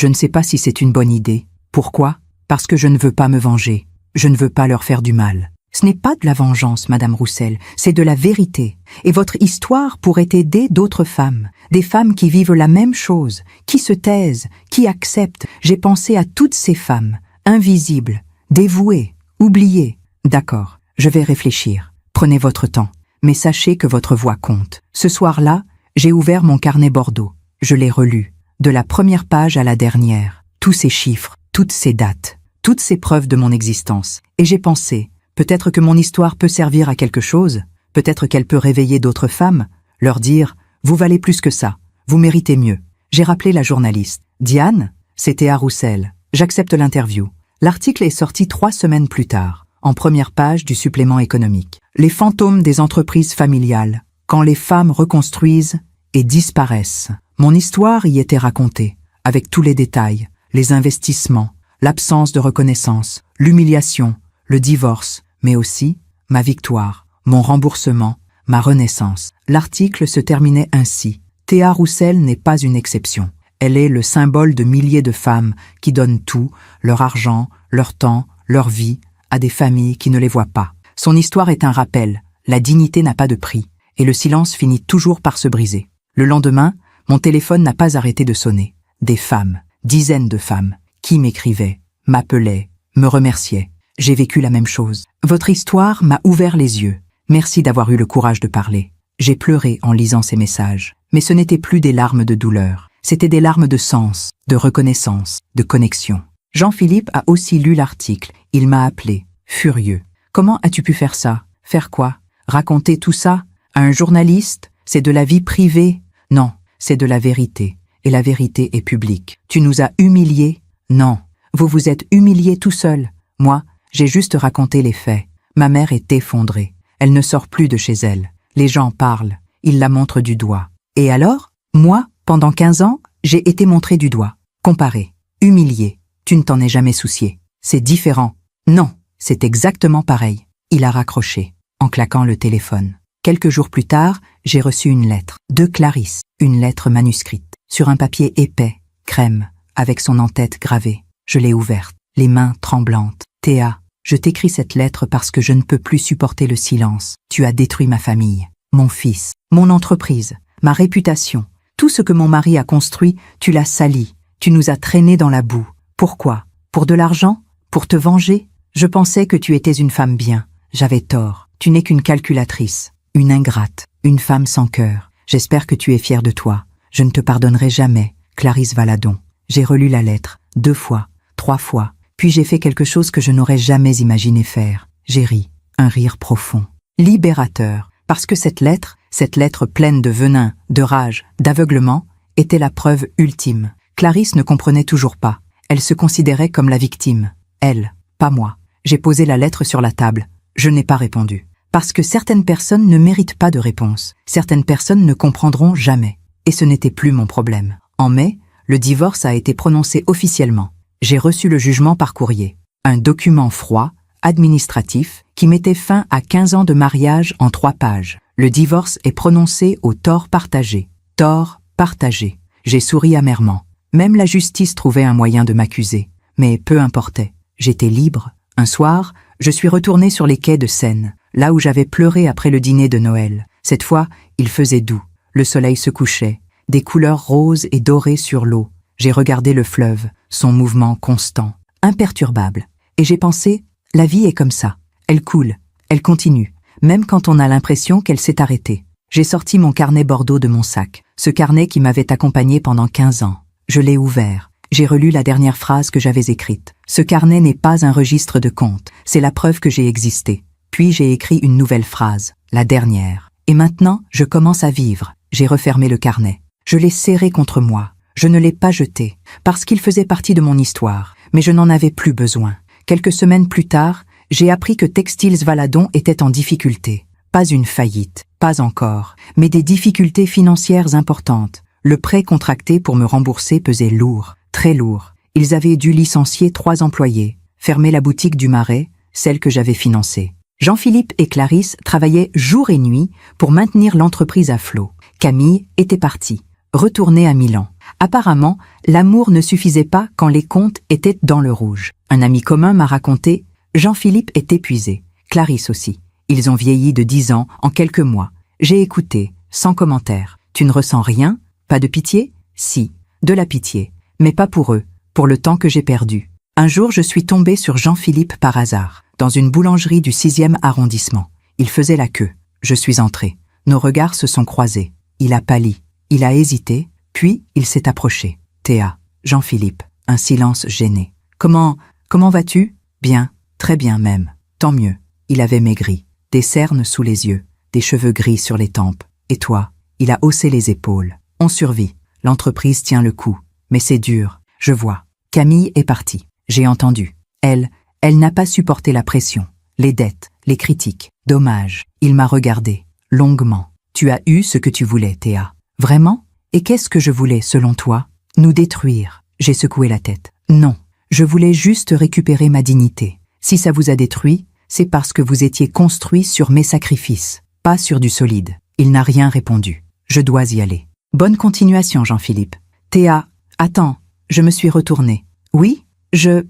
ne sais pas si c'est une bonne idée. Pourquoi? Parce que je ne veux pas me venger. Je ne veux pas leur faire du mal. Ce n'est pas de la vengeance, Madame Roussel, c'est de la vérité. Et votre histoire pourrait aider d'autres femmes, des femmes qui vivent la même chose, qui se taisent, qui acceptent. J'ai pensé à toutes ces femmes, invisibles, dévouées, oubliées. D'accord, je vais réfléchir. Prenez votre temps, mais sachez que votre voix compte. Ce soir-là, j'ai ouvert mon carnet Bordeaux. Je l'ai relu. de la première page à la dernière, tous ces chiffres, toutes ces dates, toutes ces preuves de mon existence. Et j'ai pensé, peut-être que mon histoire peut servir à quelque chose, peut-être qu'elle peut réveiller d'autres femmes, leur dire « Vous valez plus que ça, vous méritez mieux ». J'ai rappelé la journaliste. « Diane, c'est Théa Roussel, j'accepte l'interview ». L'article est sorti 3 semaines plus tard, en première page du supplément économique. Les fantômes des entreprises familiales, quand les femmes reconstruisent et disparaissent. Mon histoire y était racontée, avec tous les détails, les investissements, l'absence de reconnaissance, l'humiliation, le divorce, mais aussi ma victoire, mon remboursement, ma renaissance. L'article se terminait ainsi. Théa Roussel n'est pas une exception. Elle est le symbole de milliers de femmes qui donnent tout, leur argent, leur temps, leur vie, à des familles qui ne les voient pas. Son histoire est un rappel. La dignité n'a pas de prix. Et le silence finit toujours par se briser. Le lendemain, mon téléphone n'a pas arrêté de sonner. Des femmes, dizaines de femmes, qui m'écrivaient, m'appelaient, me remerciaient. J'ai vécu la même chose. Votre histoire m'a ouvert les yeux. Merci d'avoir eu le courage de parler. J'ai pleuré en lisant ces messages. Mais ce n'étaient plus des larmes de douleur. C'étaient des larmes de sens, de reconnaissance, de connexion. Jean-Philippe a aussi lu l'article. Il m'a appelé, furieux. Comment as-tu pu faire ça? Faire quoi? Raconter tout ça? À un journaliste? C'est de la vie privée? Non, c'est de la vérité. Et la vérité est publique. Tu nous as humiliés? Non. Vous vous êtes humiliés tout seul. Moi, j'ai juste raconté les faits. Ma mère est effondrée. Elle ne sort plus de chez elle. Les gens parlent. Ils la montrent du doigt. Et alors? Moi, pendant 15 ans, j'ai été montré du doigt. Comparé. Humilié. Tu ne t'en es jamais soucié. C'est différent. Non, c'est exactement pareil. Il a raccroché, en claquant le téléphone. Quelques jours plus tard, j'ai reçu une lettre de Clarisse, une lettre manuscrite, sur un papier épais, crème, avec son en-tête gravée. Je l'ai ouverte, les mains tremblantes. Théa, je t'écris cette lettre parce que je ne peux plus supporter le silence. Tu as détruit ma famille, mon fils, mon entreprise, ma réputation. Tout ce que mon mari a construit, tu l'as sali. Tu nous as traînés dans la boue. Pourquoi? Pour de l'argent? Pour te venger? Je pensais que tu étais une femme bien. J'avais tort. Tu n'es qu'une calculatrice, une ingrate, une femme sans cœur. J'espère que tu es fière de toi. Je ne te pardonnerai jamais, Clarisse Valadon. J'ai relu la lettre, 2 fois, 3 fois, puis j'ai fait quelque chose que je n'aurais jamais imaginé faire. J'ai ri, un rire profond, libérateur, parce que cette lettre pleine de venin, de rage, d'aveuglement, était la preuve ultime. Clarisse ne comprenait toujours pas. Elle se considérait comme la victime. Elle, pas moi. J'ai posé la lettre sur la table. Je n'ai pas répondu. Parce que certaines personnes ne méritent pas de réponse. Certaines personnes ne comprendront jamais. Et ce n'était plus mon problème. En mai, le divorce a été prononcé officiellement. J'ai reçu le jugement par courrier. Un document froid, administratif, qui mettait fin à 15 ans de mariage en 3 pages. Le divorce est prononcé au tort partagé. Tort partagé. J'ai souri amèrement. Même la justice trouvait un moyen de m'accuser. Mais peu importait. J'étais libre. Un soir, je suis retourné sur les quais de Seine, là où j'avais pleuré après le dîner de Noël. Cette fois, il faisait doux. Le soleil se couchait, des couleurs roses et dorées sur l'eau. J'ai regardé le fleuve, son mouvement constant, imperturbable. Et j'ai pensé, la vie est comme ça. Elle coule, elle continue, même quand on a l'impression qu'elle s'est arrêtée. J'ai sorti mon carnet Bordeaux de mon sac, ce carnet qui m'avait accompagné pendant 15 ans. Je l'ai ouvert. J'ai relu la dernière phrase que j'avais écrite. Ce carnet n'est pas un registre de comptes, c'est la preuve que j'ai existé. Puis j'ai écrit une nouvelle phrase, la dernière. Et maintenant, je commence à vivre. J'ai refermé le carnet. Je l'ai serré contre moi. Je ne l'ai pas jeté, parce qu'il faisait partie de mon histoire. Mais je n'en avais plus besoin. Quelques semaines plus tard, j'ai appris que Textiles Valadon était en difficulté. Pas une faillite, pas encore, mais des difficultés financières importantes. Le prêt contracté pour me rembourser pesait lourd. Très lourd. Ils avaient dû licencier 3 employés, fermer la boutique du Marais, celle que j'avais financée. Jean-Philippe et Clarisse travaillaient jour et nuit pour maintenir l'entreprise à flot. Camille était partie, retournée à Milan. Apparemment, l'amour ne suffisait pas quand les comptes étaient dans le rouge. Un ami commun m'a raconté, Jean-Philippe est épuisé, Clarisse aussi. Ils ont vieilli de 10 ans en quelques mois. J'ai écouté, sans commentaire. Tu ne ressens rien? Pas de pitié? Si, de la pitié. Mais pas pour eux, pour le temps que j'ai perdu. Un jour, je suis tombée sur Jean-Philippe par hasard, dans une boulangerie du 6e arrondissement. Il faisait la queue. Je suis entrée. Nos regards se sont croisés. Il a pâli. Il a hésité, puis il s'est approché. Théa. Jean-Philippe. Un silence gêné. Comment vas-tu? Bien, très bien même. Tant mieux. Il avait maigri. Des cernes sous les yeux, des cheveux gris sur les tempes. Et toi? Il a haussé les épaules. On survit. L'entreprise tient le coup. Mais c'est dur. Je vois. Camille est partie. J'ai entendu. Elle n'a pas supporté la pression. Les dettes, les critiques. Dommage. Il m'a regardé. Longuement. Tu as eu ce que tu voulais, Théa. Vraiment? Et qu'est-ce que je voulais, selon toi? Nous détruire. J'ai secoué la tête. Non. Je voulais juste récupérer ma dignité. Si ça vous a détruit, c'est parce que vous étiez construit sur mes sacrifices, pas sur du solide. Il n'a rien répondu. Je dois y aller. Bonne continuation, Jean-Philippe. Théa, attends, je me suis retournée. Oui, je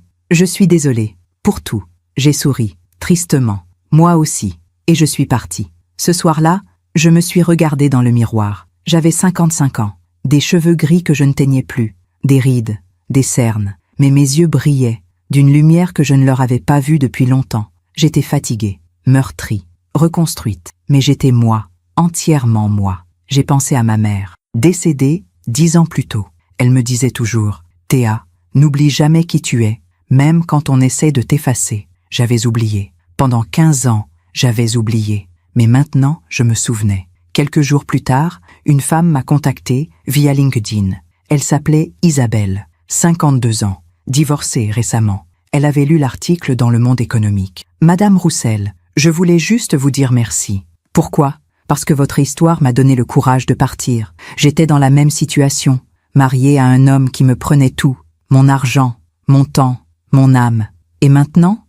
suis désolée. Pour tout. J'ai souri, tristement. Moi aussi. Et je suis partie. Ce soir-là, je me suis regardée dans le miroir. J'avais 55 ans. Des cheveux gris que je ne teignais plus. Des rides, des cernes. Mais mes yeux brillaient, d'une lumière que je ne leur avais pas vue depuis longtemps. J'étais fatiguée, meurtrie, reconstruite. Mais j'étais moi, entièrement moi. J'ai pensé à ma mère, décédée 10 ans plus tôt. Elle me disait toujours, « Théa, n'oublie jamais qui tu es, même quand on essaie de t'effacer. » J'avais oublié. Pendant 15 ans, j'avais oublié. Mais maintenant, je me souvenais. Quelques jours plus tard, une femme m'a contactée via LinkedIn. Elle s'appelait Isabelle, 52 ans, divorcée récemment. Elle avait lu l'article dans Le Monde économique. « Madame Roussel, je voulais juste vous dire merci. » Pourquoi? Parce que votre histoire m'a donné le courage de partir. J'étais dans la même situation, mariée à un homme qui me prenait tout, mon argent, mon temps, mon âme. Et maintenant,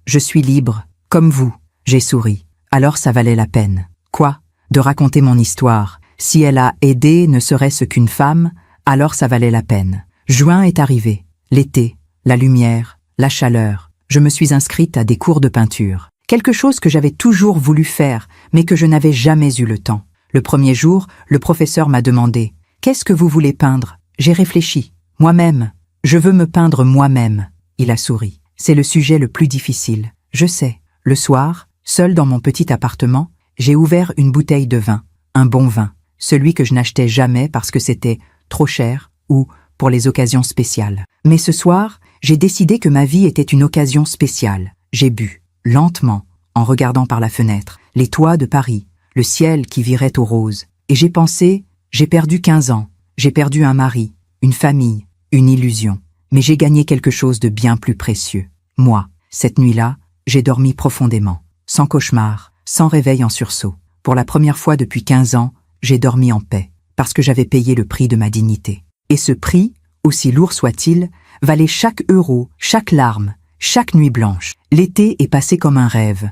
je suis libre, comme vous. J'ai souri. Alors ça valait la peine. Quoi? De raconter mon histoire. Si elle a aidé ne serait-ce qu'une femme, alors ça valait la peine. Juin est arrivé. L'été, la lumière, la chaleur. Je me suis inscrite à des cours de peinture. Quelque chose que j'avais toujours voulu faire, mais que je n'avais jamais eu le temps. Le premier jour, le professeur m'a demandé « Qu'est-ce que vous voulez peindre ?» J'ai réfléchi. « Moi-même. Je veux me peindre moi-même. » Il a souri. « C'est le sujet le plus difficile. Je sais. » Le soir, seul dans mon petit appartement, j'ai ouvert une bouteille de vin, un bon vin, celui que je n'achetais jamais parce que c'était trop cher ou pour les occasions spéciales. Mais ce soir, j'ai décidé que ma vie était une occasion spéciale. J'ai bu, lentement, en regardant par la fenêtre, les toits de Paris, le ciel qui virait aux roses. Et j'ai pensé, j'ai perdu 15 ans, j'ai perdu un mari, une famille, une illusion. Mais j'ai gagné quelque chose de bien plus précieux. Moi, cette nuit-là, j'ai dormi profondément, sans cauchemar, sans réveil en sursaut. Pour la première fois depuis 15 ans, j'ai dormi en paix, parce que j'avais payé le prix de ma dignité. Et ce prix, aussi lourd soit-il, valait chaque euro, chaque larme, chaque nuit blanche. L'été est passé comme un rêve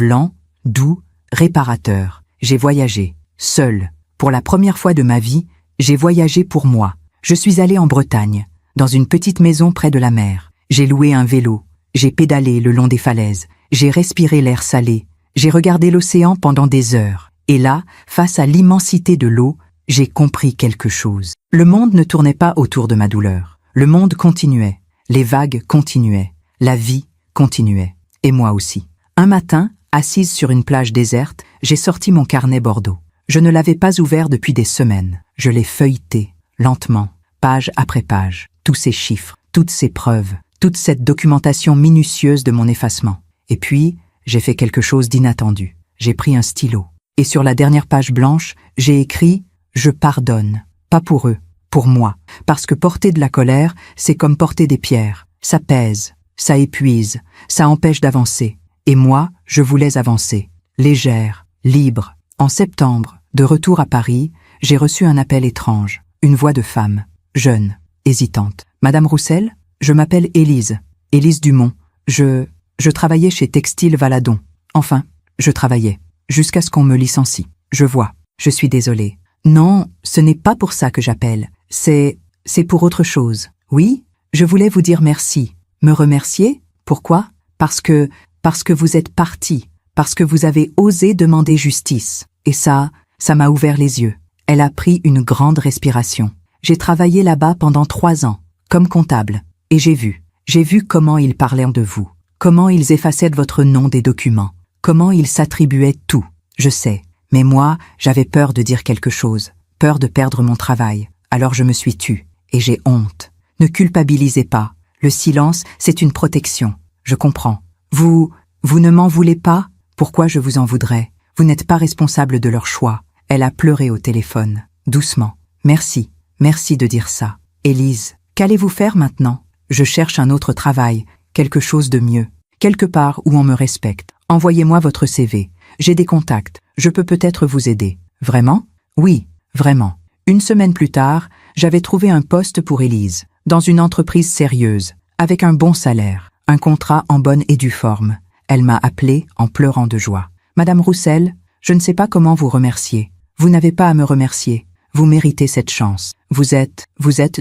lent, doux, réparateur. J'ai voyagé, seul. Pour la première fois de ma vie, j'ai voyagé pour moi. Je suis allé en Bretagne, dans une petite maison près de la mer. J'ai loué un vélo, j'ai pédalé le long des falaises, j'ai respiré l'air salé, j'ai regardé l'océan pendant des heures. Et là, face à l'immensité de l'eau, j'ai compris quelque chose. Le monde ne tournait pas autour de ma douleur. Le monde continuait, les vagues continuaient, la vie continuait. Et moi aussi. Un matin, assise sur une plage déserte, j'ai sorti mon carnet Bordeaux. Je ne l'avais pas ouvert depuis des semaines. Je l'ai feuilleté, lentement, page après page. Tous ces chiffres, toutes ces preuves, toute cette documentation minutieuse de mon effacement. Et puis, j'ai fait quelque chose d'inattendu. J'ai pris un stylo. Et sur la dernière page blanche, j'ai écrit « Je pardonne ». Pas pour eux, pour moi. Parce que porter de la colère, c'est comme porter des pierres. Ça pèse, ça épuise, ça empêche d'avancer. Et moi, je voulais avancer. Légère, libre. En septembre, de retour à Paris, j'ai reçu un appel étrange. Une voix de femme, jeune, hésitante. « Madame Roussel, je m'appelle Élise. Élise Dumont. Je travaillais chez Textile Valadon. Enfin, je travaillais. Jusqu'à ce qu'on me licencie. Je vois. Je suis désolée. Non, ce n'est pas pour ça que j'appelle. C'est pour autre chose. Oui, je voulais vous dire merci. Me remercier? Pourquoi? Parce que vous êtes parti. Parce que vous avez osé demander justice. Et ça m'a ouvert les yeux. Elle a pris une grande respiration. J'ai travaillé là-bas pendant 3 ans, comme comptable. Et j'ai vu comment ils parlaient de vous. Comment ils effaçaient votre nom des documents. Comment ils s'attribuaient tout. Je sais, mais moi, j'avais peur de dire quelque chose, peur de perdre mon travail. Alors je me suis tue. et j'ai honte. Ne culpabilisez pas. Le silence, c'est une protection. Je comprends. Vous ne m'en voulez pas? Pourquoi je vous en voudrais? Vous n'êtes pas responsable de leur choix. Elle a pleuré au téléphone, doucement. Merci de dire ça. Élise, qu'allez-vous faire maintenant? Je cherche un autre travail, quelque chose de mieux, quelque part où on me respecte. Envoyez-moi votre CV. J'ai des contacts, je peux peut-être vous aider. Vraiment? Oui, vraiment. Une semaine plus tard, j'avais trouvé un poste pour Élise, dans une entreprise sérieuse, avec un bon salaire, un contrat en bonne et due forme. Elle m'a appelé en pleurant de joie. Madame Roussel, je ne sais pas comment vous remercier. Vous n'avez pas à me remercier. Vous méritez cette chance. Vous êtes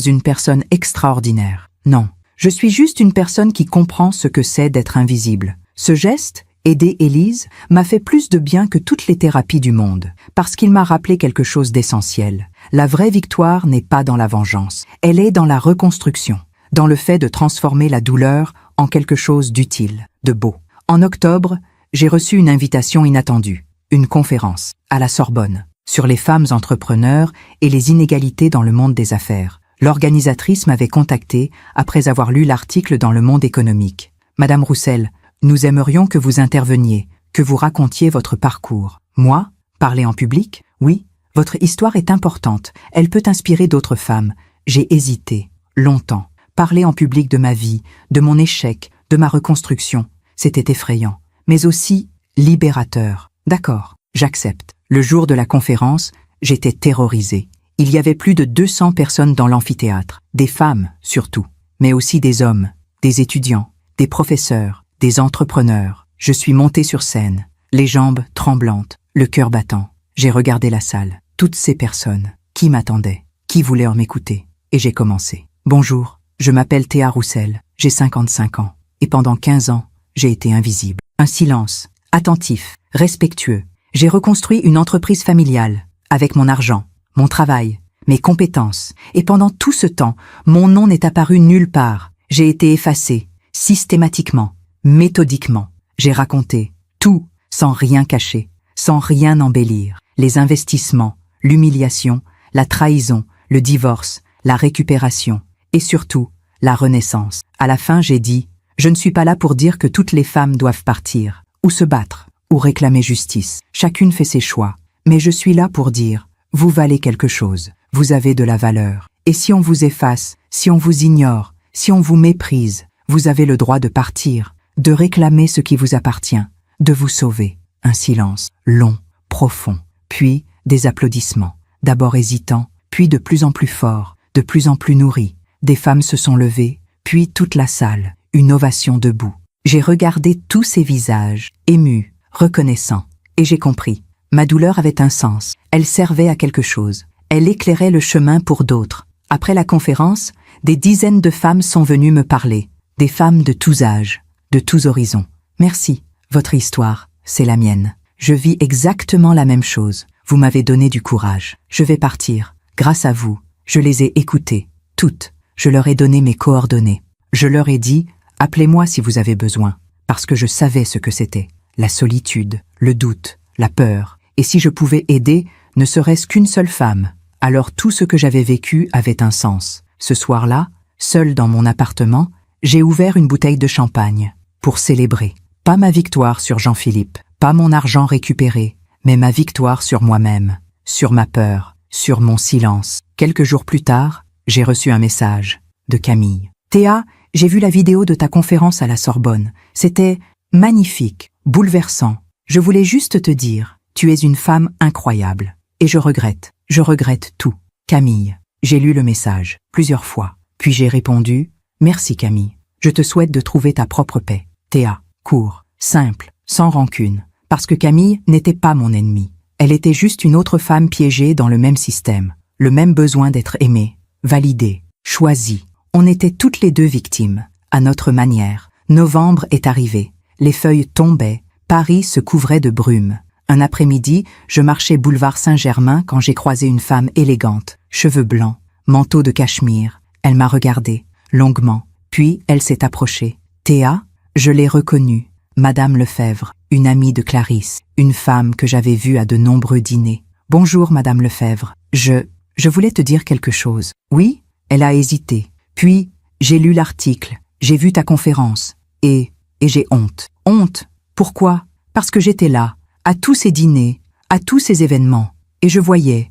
une personne extraordinaire. Non, je suis juste une personne qui comprend ce que c'est d'être invisible. Ce geste, aider Élise, m'a fait plus de bien que toutes les thérapies du monde, parce qu'il m'a rappelé quelque chose d'essentiel. La vraie victoire n'est pas dans la vengeance, elle est dans la reconstruction, dans le fait de transformer la douleur en quelque chose d'utile, de beau. En octobre, j'ai reçu une invitation inattendue, une conférence, à la Sorbonne, sur les femmes entrepreneurs et les inégalités dans le monde des affaires. L'organisatrice m'avait contacté après avoir lu l'article dans Le Monde économique. Madame Roussel, nous aimerions que vous interveniez, que vous racontiez votre parcours. Moi? Parler en public? Oui. Votre histoire est importante. Elle peut inspirer d'autres femmes. J'ai hésité, longtemps. Parler en public de ma vie, de mon échec, de ma reconstruction. C'était effrayant, mais aussi libérateur. D'accord, j'accepte. Le jour de la conférence, j'étais terrorisée. Il y avait plus de 200 personnes dans l'amphithéâtre, des femmes surtout, mais aussi des hommes, des étudiants, des professeurs, des entrepreneurs. Je suis montée sur scène, les jambes tremblantes, le cœur battant. J'ai regardé la salle, toutes ces personnes, qui m'attendaient, qui voulaient m'écouter, et j'ai commencé. Bonjour, je m'appelle Théa Roussel, j'ai 55 ans, et pendant 15 ans, j'ai été invisible. Un silence, attentif, respectueux. J'ai reconstruit une entreprise familiale, avec mon argent, mon travail, mes compétences, et pendant tout ce temps, mon nom n'est apparu nulle part. J'ai été effacée, systématiquement, méthodiquement. J'ai raconté tout, sans rien cacher, sans rien embellir. Les investissements, l'humiliation, la trahison, le divorce, la récupération, et surtout, la renaissance. À la fin, j'ai dit, je ne suis pas là pour dire que toutes les femmes doivent partir, ou se battre, ou réclamer justice. Chacune fait ses choix, mais je suis là pour dire, vous valez quelque chose, vous avez de la valeur. Et si on vous efface, si on vous ignore, si on vous méprise, vous avez le droit de partir, de réclamer ce qui vous appartient, de vous sauver. Un silence, long, profond, puis des applaudissements, d'abord hésitants, puis de plus en plus forts, de plus en plus nourris. Des femmes se sont levées, puis toute la salle, une ovation debout. J'ai regardé tous ces visages, émus, reconnaissants, et j'ai compris. Ma douleur avait un sens, elle servait à quelque chose, elle éclairait le chemin pour d'autres. Après la conférence, des dizaines de femmes sont venues me parler, des femmes de tous âges, de tous horizons. Merci, votre histoire, c'est la mienne. Je vis exactement la même chose, vous m'avez donné du courage. Je vais partir, grâce à vous, je les ai écoutées, toutes, je leur ai donné mes coordonnées. Je leur ai dit, appelez-moi si vous avez besoin, parce que je savais ce que c'était, la solitude, le doute, la peur. Et si je pouvais aider, ne serait-ce qu'une seule femme, alors tout ce que j'avais vécu avait un sens. Ce soir-là, seule dans mon appartement, j'ai ouvert une bouteille de champagne, pour célébrer. Pas ma victoire sur Jean-Philippe, pas mon argent récupéré, mais ma victoire sur moi-même, sur ma peur, sur mon silence. Quelques jours plus tard, j'ai reçu un message de Camille. Théa, j'ai vu la vidéo de ta conférence à la Sorbonne. C'était magnifique, bouleversant. Je voulais juste te dire, tu es une femme incroyable. Et je regrette tout. Camille, j'ai lu le message plusieurs fois. Puis j'ai répondu, merci Camille. Je te souhaite de trouver ta propre paix. Théa, court, simple, sans rancune. Parce que Camille n'était pas mon ennemie. Elle était juste une autre femme piégée dans le même système. Le même besoin d'être aimée, validée, choisie. On était toutes les deux victimes, à notre manière. Novembre est arrivé. Les feuilles tombaient. Paris se couvrait de brume. Un après-midi, je marchais boulevard Saint-Germain quand j'ai croisé une femme élégante, cheveux blancs, manteau de cachemire. Elle m'a regardé, longuement, puis elle s'est approchée. Théa, je l'ai reconnue, Madame Lefebvre, une amie de Clarisse, une femme que j'avais vue à de nombreux dîners. Bonjour Madame Lefebvre, je voulais te dire quelque chose. Oui, Elle a hésité. Puis, j'ai lu l'article, j'ai vu ta conférence, et j'ai honte. Honte. Pourquoi? Parce que j'étais là, à tous ces dîners, à tous ces événements, et je voyais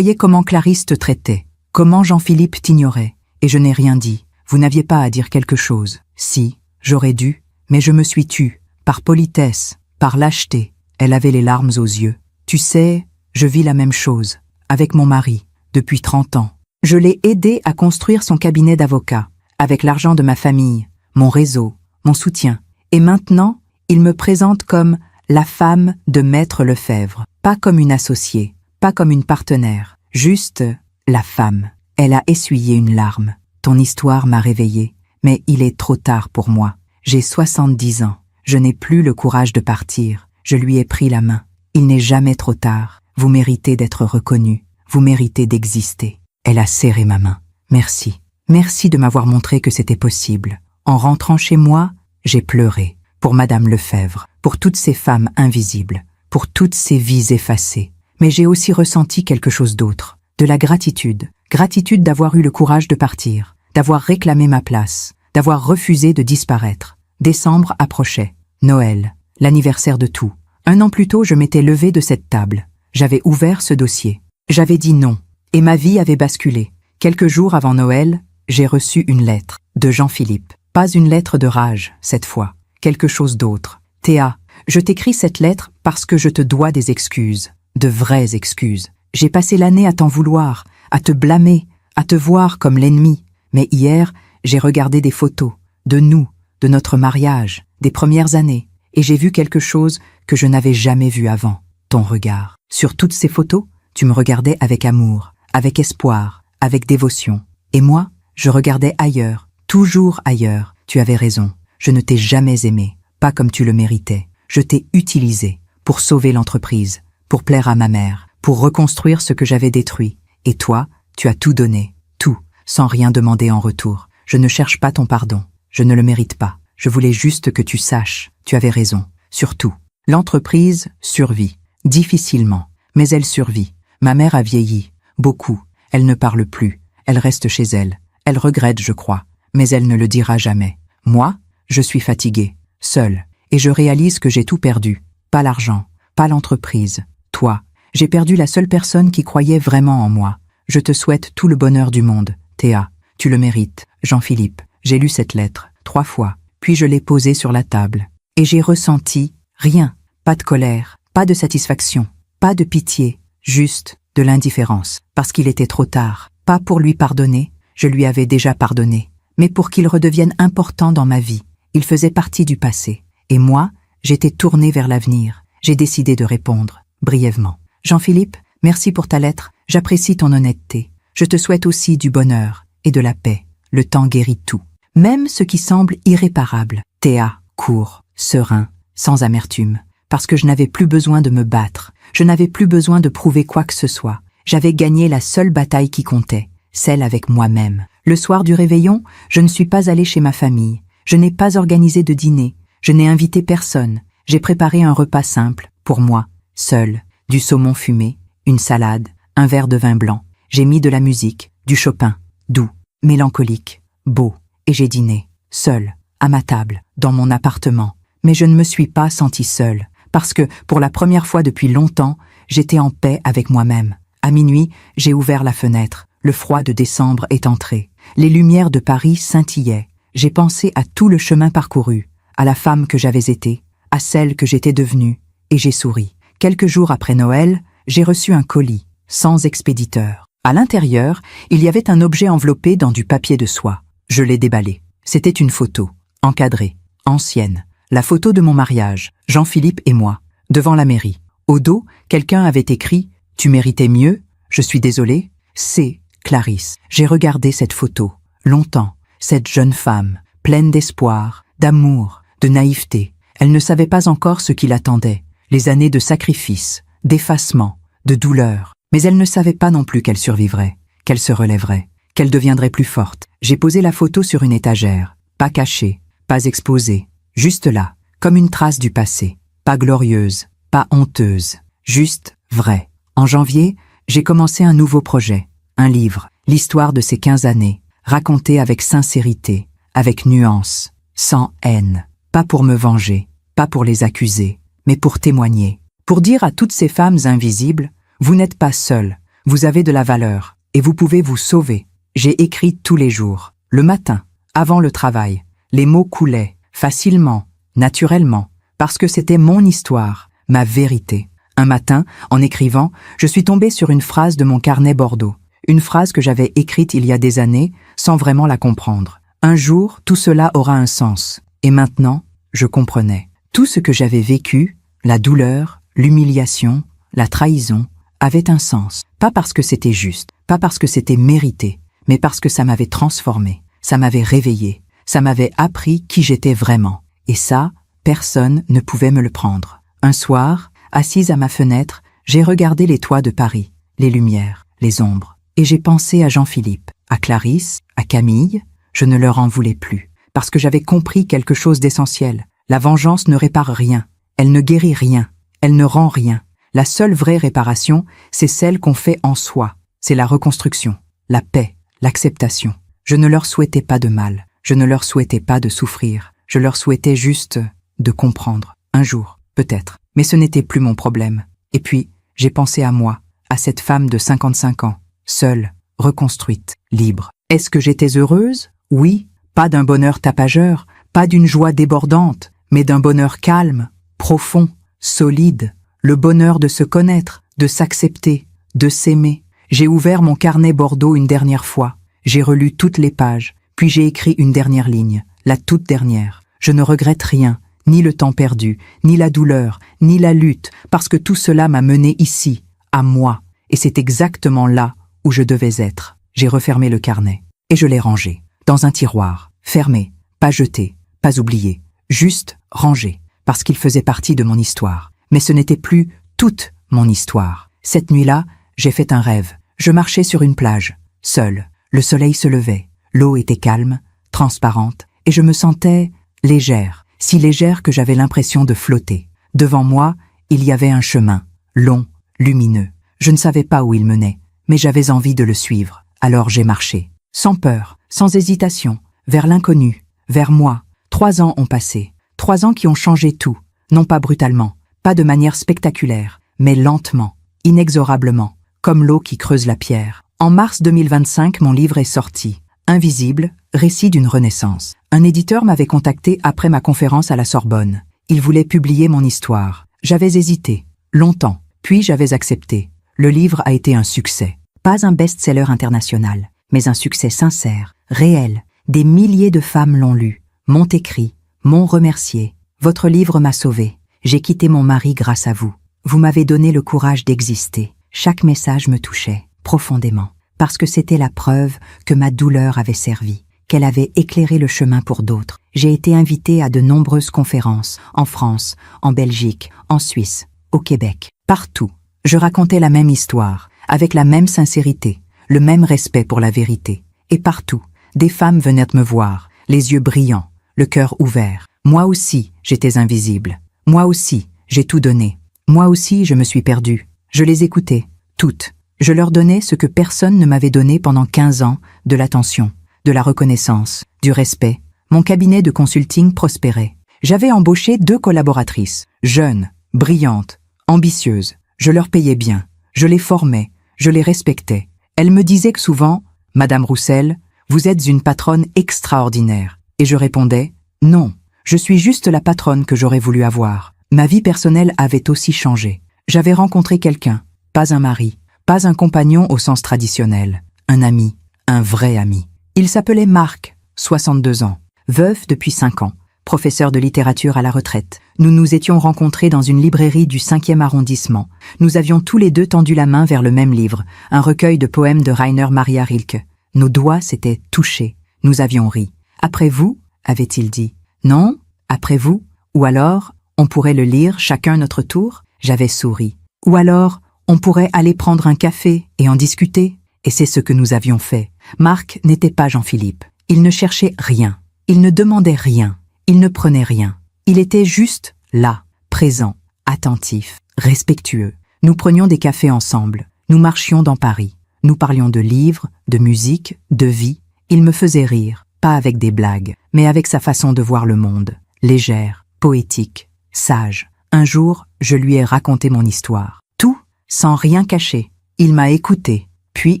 comment Clarisse te traitait, comment Jean-Philippe t'ignorait, et je n'ai rien dit. Vous n'aviez pas à dire quelque chose. Si, j'aurais dû, mais je me suis tue, par politesse, par lâcheté. Elle avait les larmes aux yeux. Tu sais, je vis la même chose, avec mon mari, depuis 30 ans. Je l'ai aidé à construire son cabinet d'avocat, avec l'argent de ma famille, mon réseau, mon soutien. Et maintenant, il me présente comme la femme de Maître Lefebvre, pas comme une associée, pas comme une partenaire, juste la femme. Elle a essuyé une larme. Ton histoire m'a réveillée, mais il est trop tard pour moi. J'ai 70 ans. Je n'ai plus le courage de partir. Je lui ai pris la main. Il n'est jamais trop tard. Vous méritez d'être reconnu. Vous méritez d'exister. Elle a serré ma main. Merci. Merci de m'avoir montré que c'était possible. En rentrant chez moi, j'ai pleuré. Pour Madame Lefebvre, pour toutes ces femmes invisibles, pour toutes ces vies effacées. Mais j'ai aussi ressenti quelque chose d'autre. De la gratitude. Gratitude d'avoir eu le courage de partir, d'avoir réclamé ma place, d'avoir refusé de disparaître. Décembre approchait. Noël. L'anniversaire de tout. 1 an plus tôt, je m'étais levée de cette table. J'avais ouvert ce dossier. J'avais dit non. Et ma vie avait basculé. Quelques jours avant Noël, j'ai reçu une lettre de Jean-Philippe. Pas une lettre de rage, cette fois. Quelque chose d'autre. Théa, je t'écris cette lettre parce que je te dois des excuses. De vraies excuses. J'ai passé l'année à t'en vouloir, à te blâmer, à te voir comme l'ennemi. Mais hier, j'ai regardé des photos, de nous, de notre mariage, des premières années, et j'ai vu quelque chose que je n'avais jamais vu avant. Ton regard. Sur toutes ces photos, tu me regardais avec amour, avec espoir, avec dévotion. Et moi, je regardais ailleurs, toujours ailleurs. Tu avais raison. Je ne t'ai jamais aimé, pas comme tu le méritais. Je t'ai utilisé pour sauver l'entreprise, pour plaire à ma mère, pour reconstruire ce que j'avais détruit. Et toi, tu as tout donné, tout, sans rien demander en retour. Je ne cherche pas ton pardon, je ne le mérite pas. Je voulais juste que tu saches, tu avais raison. Surtout, l'entreprise survit, difficilement, mais elle survit. Ma mère a vieilli, beaucoup. Elle ne parle plus, elle reste chez elle. Elle regrette, je crois, mais elle ne le dira jamais. Moi, je suis fatiguée, seule, et je réalise que j'ai tout perdu. Pas l'argent, pas l'entreprise, toi. J'ai perdu la seule personne qui croyait vraiment en moi. Je te souhaite tout le bonheur du monde, Théa. Tu le mérites, Jean-Philippe. J'ai lu cette lettre 3 fois, puis je l'ai posée sur la table. Et j'ai ressenti rien, pas de colère, pas de satisfaction, pas de pitié, juste de l'indifférence. Parce qu'il était trop tard, pas pour lui pardonner, je lui avais déjà pardonné, mais pour qu'il redevienne important dans ma vie. Il faisait partie du passé. Et moi, j'étais tournée vers l'avenir. J'ai décidé de répondre, brièvement. Jean-Philippe, merci pour ta lettre, j'apprécie ton honnêteté. Je te souhaite aussi du bonheur et de la paix. Le temps guérit tout, même ce qui semble irréparable. Théa, court, serein, sans amertume, parce que je n'avais plus besoin de me battre, je n'avais plus besoin de prouver quoi que ce soit. J'avais gagné la seule bataille qui comptait, celle avec moi-même. Le soir du réveillon, je ne suis pas allée chez ma famille, je n'ai pas organisé de dîner, je n'ai invité personne. J'ai préparé un repas simple, pour moi, seul, du saumon fumé, une salade, un verre de vin blanc. J'ai mis de la musique, du Chopin, doux, mélancolique, beau, et j'ai dîné, seul, à ma table, dans mon appartement. Mais je ne me suis pas sentie seule, parce que, pour la première fois depuis longtemps, j'étais en paix avec moi-même. À minuit, j'ai ouvert la fenêtre, le froid de décembre est entré. Les lumières de Paris scintillaient. J'ai pensé à tout le chemin parcouru, à la femme que j'avais été, à celle que j'étais devenue, et j'ai souri. Quelques jours après Noël, j'ai reçu un colis, sans expéditeur. À l'intérieur, il y avait un objet enveloppé dans du papier de soie. Je l'ai déballé. C'était une photo, encadrée, ancienne. La photo de mon mariage, Jean-Philippe et moi, devant la mairie. Au dos, quelqu'un avait écrit « Tu méritais mieux, je suis désolé, c'est Clarisse ». J'ai regardé cette photo, longtemps, cette jeune femme, pleine d'espoir, d'amour, de naïveté. Elle ne savait pas encore ce qui l'attendait, les années de sacrifice, d'effacement, de douleur. Mais elle ne savait pas non plus qu'elle survivrait, qu'elle se relèverait, qu'elle deviendrait plus forte. J'ai posé la photo sur une étagère, pas cachée, pas exposée, juste là, comme une trace du passé, pas glorieuse, pas honteuse, juste vraie. En janvier, j'ai commencé un nouveau projet, un livre. L'histoire de ces 15 années, racontée avec sincérité, avec nuance, sans haine. Pas pour me venger, pas pour les accuser, mais pour témoigner. Pour dire à toutes ces femmes invisibles, vous n'êtes pas seules, vous avez de la valeur, et vous pouvez vous sauver. J'ai écrit tous les jours, le matin, avant le travail. Les mots coulaient, facilement, naturellement, parce que c'était mon histoire, ma vérité. Un matin, en écrivant, je suis tombée sur une phrase de mon carnet Bordeaux. Une phrase que j'avais écrite il y a des années, sans vraiment la comprendre. Un jour, tout cela aura un sens. Et maintenant, je comprenais. Tout ce que j'avais vécu, la douleur, l'humiliation, la trahison, avait un sens. Pas parce que c'était juste, pas parce que c'était mérité, mais parce que ça m'avait transformé, ça m'avait réveillé, ça m'avait appris qui j'étais vraiment. Et ça, personne ne pouvait me le prendre. Un soir, assise à ma fenêtre, j'ai regardé les toits de Paris, les lumières, les ombres. Et j'ai pensé à Jean-Philippe, à Clarisse, à Camille. Je ne leur en voulais plus, parce que j'avais compris quelque chose d'essentiel. La vengeance ne répare rien, elle ne guérit rien, elle ne rend rien. La seule vraie réparation, c'est celle qu'on fait en soi. C'est la reconstruction, la paix, l'acceptation. Je ne leur souhaitais pas de mal, je ne leur souhaitais pas de souffrir, je leur souhaitais juste de comprendre. Un jour, peut-être, mais ce n'était plus mon problème. Et puis, j'ai pensé à moi, à cette femme de 55 ans. Seule, reconstruite, libre. Est-ce que j'étais heureuse? Oui, pas d'un bonheur tapageur, pas d'une joie débordante, mais d'un bonheur calme, profond, solide, le bonheur de se connaître, de s'accepter, de s'aimer. J'ai ouvert mon carnet Bordeaux une dernière fois, j'ai relu toutes les pages, puis j'ai écrit une dernière ligne, la toute dernière. Je ne regrette rien, ni le temps perdu, ni la douleur, ni la lutte, parce que tout cela m'a mené ici, à moi, et c'est exactement là où je devais être. J'ai refermé le carnet, et je l'ai rangé, dans un tiroir, fermé, pas jeté, pas oublié, juste rangé, parce qu'il faisait partie de mon histoire. Mais ce n'était plus toute mon histoire. Cette nuit-là, j'ai fait un rêve. Je marchais sur une plage, seule. Le soleil se levait, l'eau était calme, transparente, et je me sentais légère, si légère que j'avais l'impression de flotter. Devant moi, il y avait un chemin, long, lumineux. Je ne savais pas où il menait, mais j'avais envie de le suivre. Alors j'ai marché, sans peur, sans hésitation, vers l'inconnu, vers moi. 3 ans ont passé, 3 ans qui ont changé tout, non pas brutalement, pas de manière spectaculaire, mais lentement, inexorablement, comme l'eau qui creuse la pierre. En mars 2025, mon livre est sorti. Invisible, récit d'une renaissance. Un éditeur m'avait contacté après ma conférence à la Sorbonne. Il voulait publier mon histoire. J'avais hésité, longtemps, puis j'avais accepté. Le livre a été un succès. Pas un best-seller international, mais un succès sincère, réel. Des milliers de femmes l'ont lu, m'ont écrit, m'ont remercié. Votre livre m'a sauvée. J'ai quitté mon mari grâce à vous. Vous m'avez donné le courage d'exister. Chaque message me touchait, profondément, parce que c'était la preuve que ma douleur avait servi, qu'elle avait éclairé le chemin pour d'autres. J'ai été invitée à de nombreuses conférences, en France, en Belgique, en Suisse, au Québec. Partout, je racontais la même histoire, avec la même sincérité, le même respect pour la vérité. Et partout, des femmes venaient me voir, les yeux brillants, le cœur ouvert. Moi aussi, j'étais invisible. Moi aussi, j'ai tout donné. Moi aussi, je me suis perdue. Je les écoutais, toutes. Je leur donnais ce que personne ne m'avait donné pendant 15 ans, de l'attention, de la reconnaissance, du respect. Mon cabinet de consulting prospérait. J'avais embauché 2 collaboratrices, jeunes, brillantes, ambitieuses. Je leur payais bien, je les formais, je les respectais. Elles me disaient que souvent, « Madame Roussel, vous êtes une patronne extraordinaire. » Et je répondais, « Non, je suis juste la patronne que j'aurais voulu avoir. » Ma vie personnelle avait aussi changé. J'avais rencontré quelqu'un, pas un mari, pas un compagnon au sens traditionnel, un ami, un vrai ami. Il s'appelait Marc, 62 ans, veuf depuis 5 ans, professeur de littérature à la retraite. Nous nous étions rencontrés dans une librairie du 5e arrondissement. Nous avions tous les deux tendu la main vers le même livre, un recueil de poèmes de Rainer Maria Rilke. Nos doigts s'étaient touchés. Nous avions ri. « Après vous ?» avait-il dit. « Non, après vous ? Ou alors, on pourrait le lire chacun notre tour ?» J'avais souri. « Ou alors, on pourrait aller prendre un café et en discuter ?» Et c'est ce que nous avions fait. Marc n'était pas Jean-Philippe. Il ne cherchait rien. Il ne demandait rien. Il ne prenait rien. Il était juste là, présent, attentif, respectueux. Nous prenions des cafés ensemble. Nous marchions dans Paris. Nous parlions de livres, de musique, de vie. Il me faisait rire, pas avec des blagues, mais avec sa façon de voir le monde, légère, poétique, sage. Un jour, je lui ai raconté mon histoire. Tout, sans rien cacher. Il m'a écouté. Puis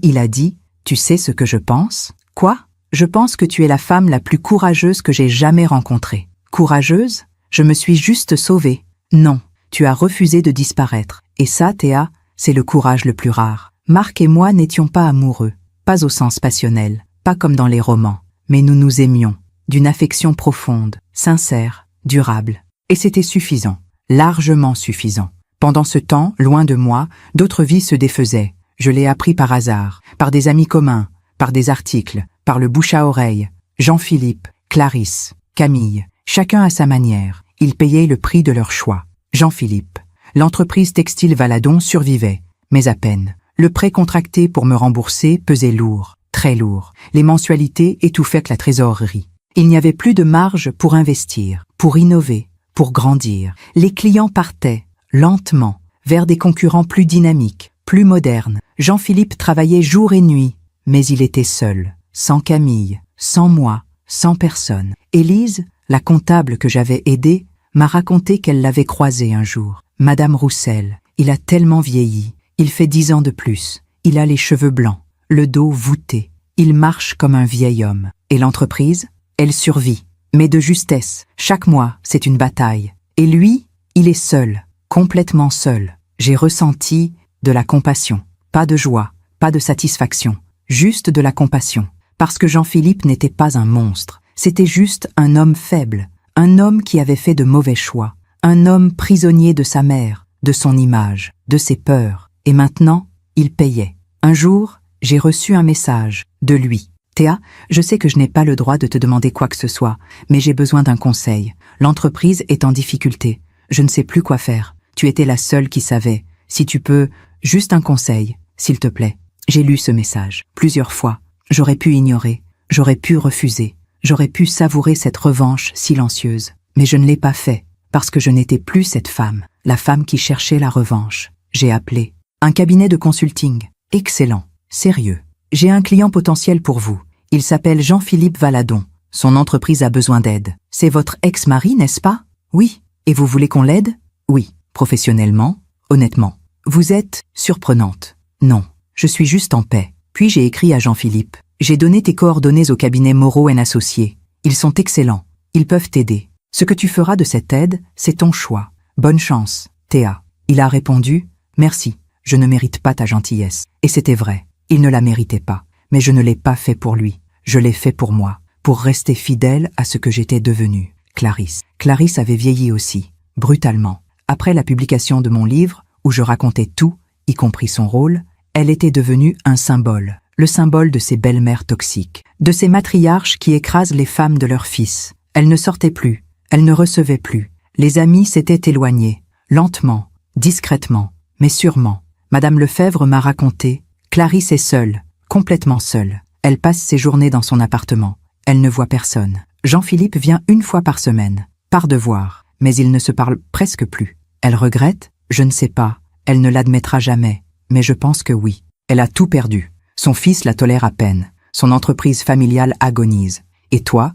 il a dit « Tu sais ce que je pense ?»« Quoi ? Je pense que tu es la femme la plus courageuse que j'ai jamais rencontrée. » « Courageuse ? Je me suis juste sauvée. » « Non, tu as refusé de disparaître. Et ça, Théa, c'est le courage le plus rare. Marc et moi n'étions pas amoureux, pas au sens passionnel, pas comme dans les romans, mais nous nous aimions, d'une affection profonde, sincère, durable. Et c'était suffisant, largement suffisant. Pendant ce temps, loin de moi, d'autres vies se défaisaient. Je l'ai appris par hasard, par des amis communs, par des articles, par le bouche à oreille. Jean-Philippe, Clarisse, Camille, chacun à sa manière, ils payaient le prix de leur choix. Jean-Philippe, l'entreprise textile Valadon survivait, mais à peine. Le prêt contracté pour me rembourser pesait lourd, très lourd. Les mensualités étouffaient la trésorerie. Il n'y avait plus de marge pour investir, pour innover, pour grandir. Les clients partaient, lentement, vers des concurrents plus dynamiques, plus modernes. Jean-Philippe travaillait jour et nuit, mais il était seul, sans Camille, sans moi, sans personne. Élise, la comptable que j'avais aidée, m'a raconté qu'elle l'avait croisé un jour. Madame Roussel, il a tellement vieilli, il fait 10 ans de plus, il a les cheveux blancs, le dos voûté, il marche comme un vieil homme. Et l'entreprise, elle survit, mais de justesse. Chaque mois, c'est une bataille. Et lui, il est seul, complètement seul. J'ai ressenti de la compassion, pas de joie, pas de satisfaction, juste de la compassion. Parce que Jean-Philippe n'était pas un monstre, c'était juste un homme faible, un homme qui avait fait de mauvais choix, un homme prisonnier de sa mère, de son image, de ses peurs. Et maintenant, il payait. Un jour, j'ai reçu un message de lui. « Théa, je sais que je n'ai pas le droit de te demander quoi que ce soit, mais j'ai besoin d'un conseil. L'entreprise est en difficulté. Je ne sais plus quoi faire. Tu étais la seule qui savait. Si tu peux, juste un conseil, s'il te plaît. » J'ai lu ce message plusieurs fois. J'aurais pu ignorer, j'aurais pu refuser, j'aurais pu savourer cette revanche silencieuse. Mais je ne l'ai pas fait, parce que je n'étais plus cette femme, la femme qui cherchait la revanche. J'ai appelé un cabinet de consulting. Excellent, sérieux. J'ai un client potentiel pour vous. Il s'appelle Jean-Philippe Valadon. Son entreprise a besoin d'aide. C'est votre ex-mari, n'est-ce pas? Oui. Et vous voulez qu'on l'aide? Oui. Professionnellement? Honnêtement. Vous êtes surprenante. Non. Je suis juste en paix. Puis j'ai écrit à Jean-Philippe. J'ai donné tes coordonnées au cabinet Moreau & Associés. Ils sont excellents. Ils peuvent t'aider. Ce que tu feras de cette aide, c'est ton choix. Bonne chance, Théa. Il a répondu, merci, je ne mérite pas ta gentillesse. Et c'était vrai. Il ne la méritait pas. Mais je ne l'ai pas fait pour lui. Je l'ai fait pour moi. Pour rester fidèle à ce que j'étais devenue. Clarisse. Clarisse avait vieilli aussi. Brutalement. Après la publication de mon livre, où je racontais tout, y compris son rôle, elle était devenue un symbole. Le symbole de ces belles-mères toxiques. De ces matriarches qui écrasent les femmes de leurs fils. Elle ne sortait plus. Elle ne recevait plus. Les amis s'étaient éloignés. Lentement. Discrètement. Mais sûrement. Madame Lefebvre m'a raconté. Clarisse est seule. Complètement seule. Elle passe ses journées dans son appartement. Elle ne voit personne. Jean-Philippe vient une fois par semaine. Par devoir. Mais ils ne se parlent presque plus. Elle regrette? Je ne sais pas. Elle ne l'admettra jamais. Mais je pense que oui. Elle a tout perdu. Son fils la tolère à peine. Son entreprise familiale agonise. Et toi,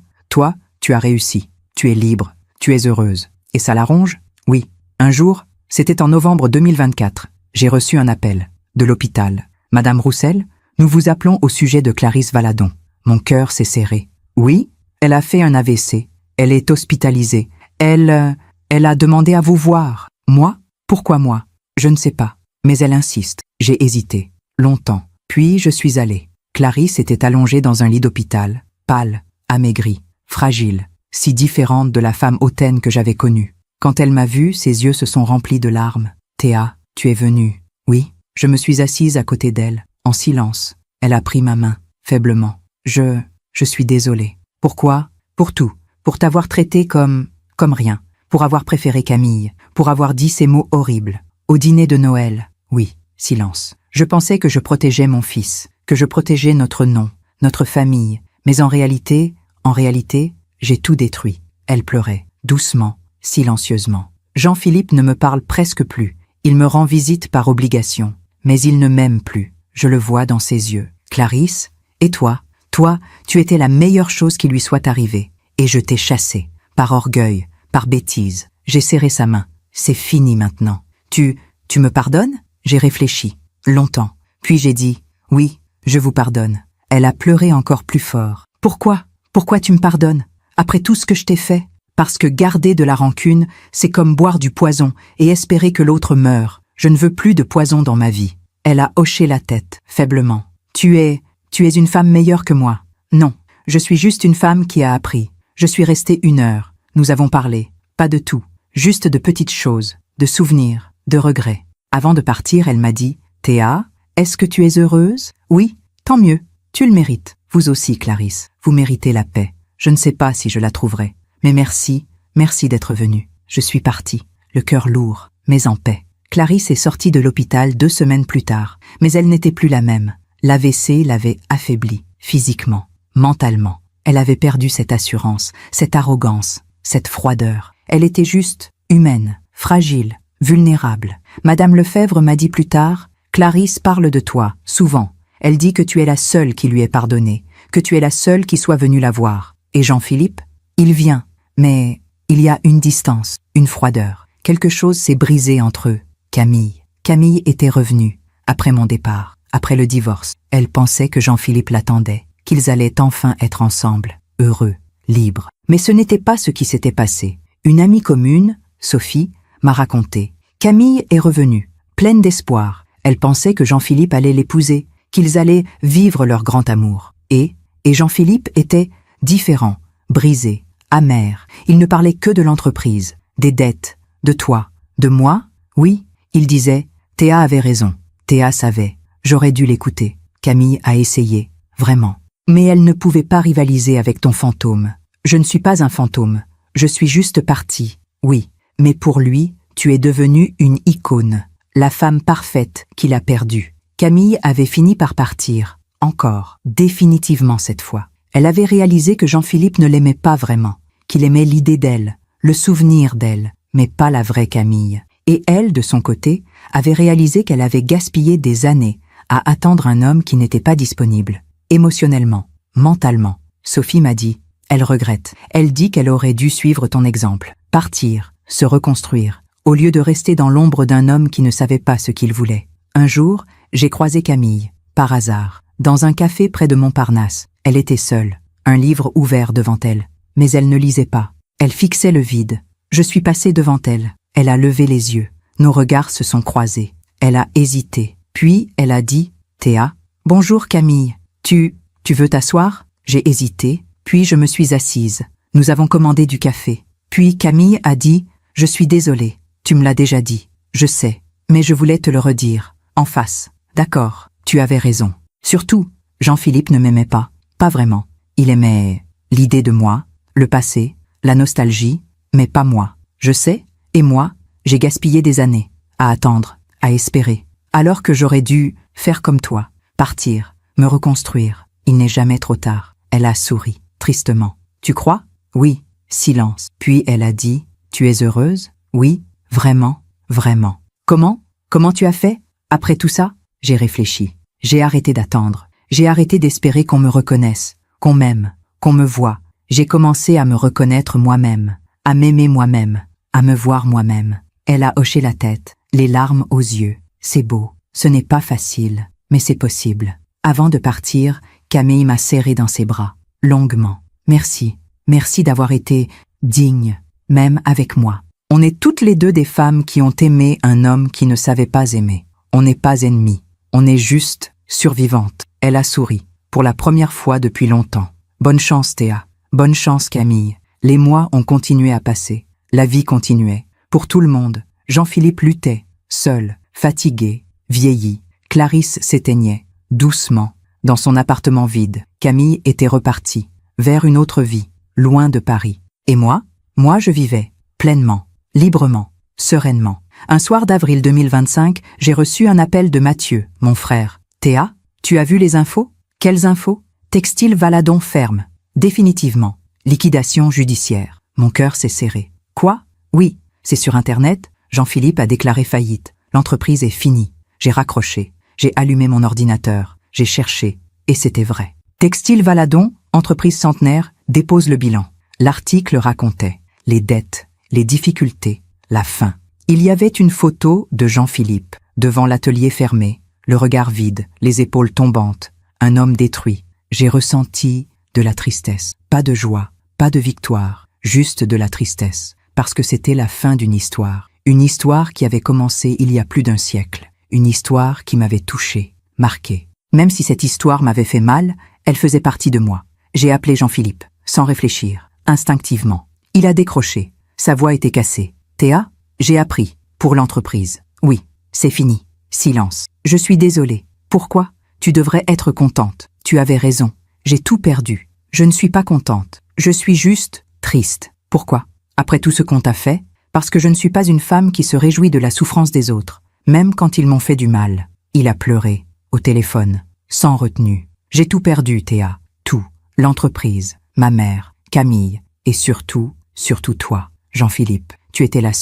tu as réussi. Tu es libre. Tu es heureuse. Et ça l'arrange? Oui. Un jour, c'était en novembre 2024, j'ai reçu un appel. De l'hôpital. Madame Roussel, nous vous appelons au sujet de Clarisse Valadon. Mon cœur s'est serré. Oui, elle a fait un AVC. Elle est hospitalisée. Elle a demandé à vous voir. Moi? Pourquoi moi? Je ne sais pas. Mais elle insiste. J'ai hésité. Longtemps. Puis je suis allée. Clarisse était allongée dans un lit d'hôpital. Pâle, amaigrie, fragile, si différente de la femme hautaine que j'avais connue. Quand elle m'a vue, ses yeux se sont remplis de larmes. « Théa, tu es venue. » Oui, je me suis assise à côté d'elle, en silence. Elle a pris ma main, faiblement. Je suis désolée. Pourquoi? Pour tout. Pour t'avoir traité comme rien. Pour avoir préféré Camille. Pour avoir dit ces mots horribles. Au dîner de Noël. Oui, silence. Je pensais que je protégeais mon fils, que je protégeais notre nom, notre famille. Mais en réalité, j'ai tout détruit. Elle pleurait, doucement, silencieusement. Jean-Philippe ne me parle presque plus. Il me rend visite par obligation. Mais il ne m'aime plus. je le vois dans ses yeux. Clarisse, et toi, tu étais la meilleure chose qui lui soit arrivée. Et je t'ai chassée. Par orgueil, par bêtise. J'ai serré sa main. C'est fini maintenant. Tu me pardonnes? J'ai réfléchi. Longtemps. Puis j'ai dit, oui, je vous pardonne. Elle a pleuré encore plus fort. Pourquoi? Pourquoi tu me pardonnes? Après tout ce que je t'ai fait? Parce que garder de la rancune, c'est comme boire du poison et espérer que l'autre meure. Je ne veux plus de poison dans ma vie. Elle a hoché la tête, faiblement. Tu es une femme meilleure que moi. Non, je suis juste une femme qui a appris. Je suis restée 1 heure. Nous avons parlé. Pas de tout. Juste de petites choses, de souvenirs, de regrets. Avant de partir, elle m'a dit, « Théa, est-ce que tu es heureuse? Oui, tant mieux. Tu le mérites. Vous aussi, Clarisse. Vous méritez la paix. Je ne sais pas si je la trouverai. Mais merci d'être venue. Je suis partie, le cœur lourd, mais en paix. » Clarisse est sortie de l'hôpital 2 semaines plus tard, mais elle n'était plus la même. L'AVC l'avait affaiblie, physiquement, mentalement. Elle avait perdu cette assurance, cette arrogance, cette froideur. Elle était juste humaine, fragile, vulnérable. Madame Lefebvre m'a dit plus tard, « Clarisse parle de toi, souvent. Elle dit que tu es la seule qui lui ait pardonné, que tu es la seule qui soit venue la voir. Et Jean-Philippe, il vient, mais il y a une distance, une froideur. Quelque chose s'est brisé entre eux. Camille était revenue, après mon départ, après le divorce. Elle pensait que Jean-Philippe l'attendait, qu'ils allaient enfin être ensemble, heureux, libres. Mais ce n'était pas ce qui s'était passé. Une amie commune, Sophie, m'a raconté. Camille est revenue, pleine d'espoir. Elle pensait que Jean-Philippe allait l'épouser, qu'ils allaient vivre leur grand amour. Et Jean-Philippe était différent, brisé, amer. Il ne parlait que de l'entreprise, des dettes, de toi, de moi. Oui, il disait, Théa avait raison. Théa savait. J'aurais dû l'écouter. Camille a essayé, vraiment. Mais elle ne pouvait pas rivaliser avec ton fantôme. Je ne suis pas un fantôme. Je suis juste partie. Oui, mais pour lui, tu es devenue une icône. La femme parfaite qu'il a perdue. Camille avait fini par partir. Encore. Définitivement cette fois. Elle avait réalisé que Jean-Philippe ne l'aimait pas vraiment. Qu'il aimait l'idée d'elle, le souvenir d'elle, mais pas la vraie Camille. Et elle, de son côté, avait réalisé qu'elle avait gaspillé des années à attendre un homme qui n'était pas disponible. Émotionnellement, mentalement. Sophie m'a dit, elle regrette. Elle dit qu'elle aurait dû suivre ton exemple. Partir, se reconstruire, au lieu de rester dans l'ombre d'un homme qui ne savait pas ce qu'il voulait. Un jour, j'ai croisé Camille, par hasard, dans un café près de Montparnasse. Elle était seule, un livre ouvert devant elle. Mais elle ne lisait pas. Elle fixait le vide. Je suis passée devant elle. Elle a levé les yeux. Nos regards se sont croisés. Elle a hésité. Puis elle a dit, « Théa, bonjour Camille. Tu veux t'asseoir ?» J'ai hésité, puis je me suis assise. Nous avons commandé du café. Puis Camille a dit, « Je suis désolée. Tu me l'as déjà dit. Je sais. Mais je voulais te le redire. En face. D'accord, tu avais raison. Surtout, Jean-Philippe ne m'aimait pas. Pas vraiment. Il aimait l'idée de moi, le passé, la nostalgie, mais pas moi. Je sais. Et moi, j'ai gaspillé des années, à attendre, à espérer, alors que j'aurais dû faire comme toi, partir, me reconstruire. Il n'est jamais trop tard. Elle a souri, tristement. Tu crois? Oui. Silence. Puis elle a dit, tu es heureuse? Oui, vraiment, vraiment. Comment tu as fait? Après tout ça? J'ai réfléchi. J'ai arrêté d'attendre. J'ai arrêté d'espérer qu'on me reconnaisse, qu'on m'aime, qu'on me voie. J'ai commencé à me reconnaître moi-même, à m'aimer moi-même, à me voir moi-même. Elle a hoché la tête, les larmes aux yeux. C'est beau. Ce n'est pas facile, mais c'est possible. Avant de partir, Camille m'a serré dans ses bras, longuement. Merci d'avoir été digne, même avec moi. On est toutes les deux des femmes qui ont aimé un homme qui ne savait pas aimer. On n'est pas ennemis, on est juste survivantes. Elle a souri, pour la première fois depuis longtemps. Bonne chance Théa, bonne chance Camille. Les mois ont continué à passer, la vie continuait. Pour tout le monde, Jean-Philippe luttait, seul, fatigué, vieilli. Clarisse s'éteignait, doucement, dans son appartement vide. Camille était repartie, vers une autre vie, loin de Paris. Et moi je vivais, pleinement, librement, sereinement. Un soir d'avril 2025, j'ai reçu un appel de Mathieu, mon frère. « Théa, tu as vu les infos? » « Quelles infos? » « Textile Valadon ferme. Définitivement. Liquidation judiciaire. » Mon cœur s'est serré. « Quoi? » « Oui, c'est sur Internet. Jean-Philippe a déclaré faillite. L'entreprise est finie. » J'ai raccroché. J'ai allumé mon ordinateur, j'ai cherché, et c'était vrai. Textile Valadon, entreprise centenaire, dépose le bilan. L'article racontait les dettes, les difficultés, la faim. Il y avait une photo de Jean-Philippe, devant l'atelier fermé, le regard vide, les épaules tombantes, un homme détruit. J'ai ressenti de la tristesse, pas de joie, pas de victoire, juste de la tristesse, parce que c'était la fin d'une histoire. Une histoire qui avait commencé il y a plus d'un siècle. Une histoire qui m'avait touché, marqué. Même si cette histoire m'avait fait mal, elle faisait partie de moi. J'ai appelé Jean-Philippe, sans réfléchir, instinctivement. Il a décroché. Sa voix était cassée. « Théa, j'ai appris. Pour l'entreprise. Oui, c'est fini. Silence. Je suis désolée. Pourquoi? Tu devrais être contente. Tu avais raison. J'ai tout perdu. Je ne suis pas contente. Je suis juste triste. Pourquoi? Après tout ce qu'on t'a fait? Parce que je ne suis pas une femme qui se réjouit de la souffrance des autres, même quand ils m'ont fait du mal. » Il a pleuré, au téléphone, sans retenue. « J'ai tout perdu, Théa. Tout. L'entreprise, ma mère, Camille, et surtout toi, Jean-Philippe. Tu étais la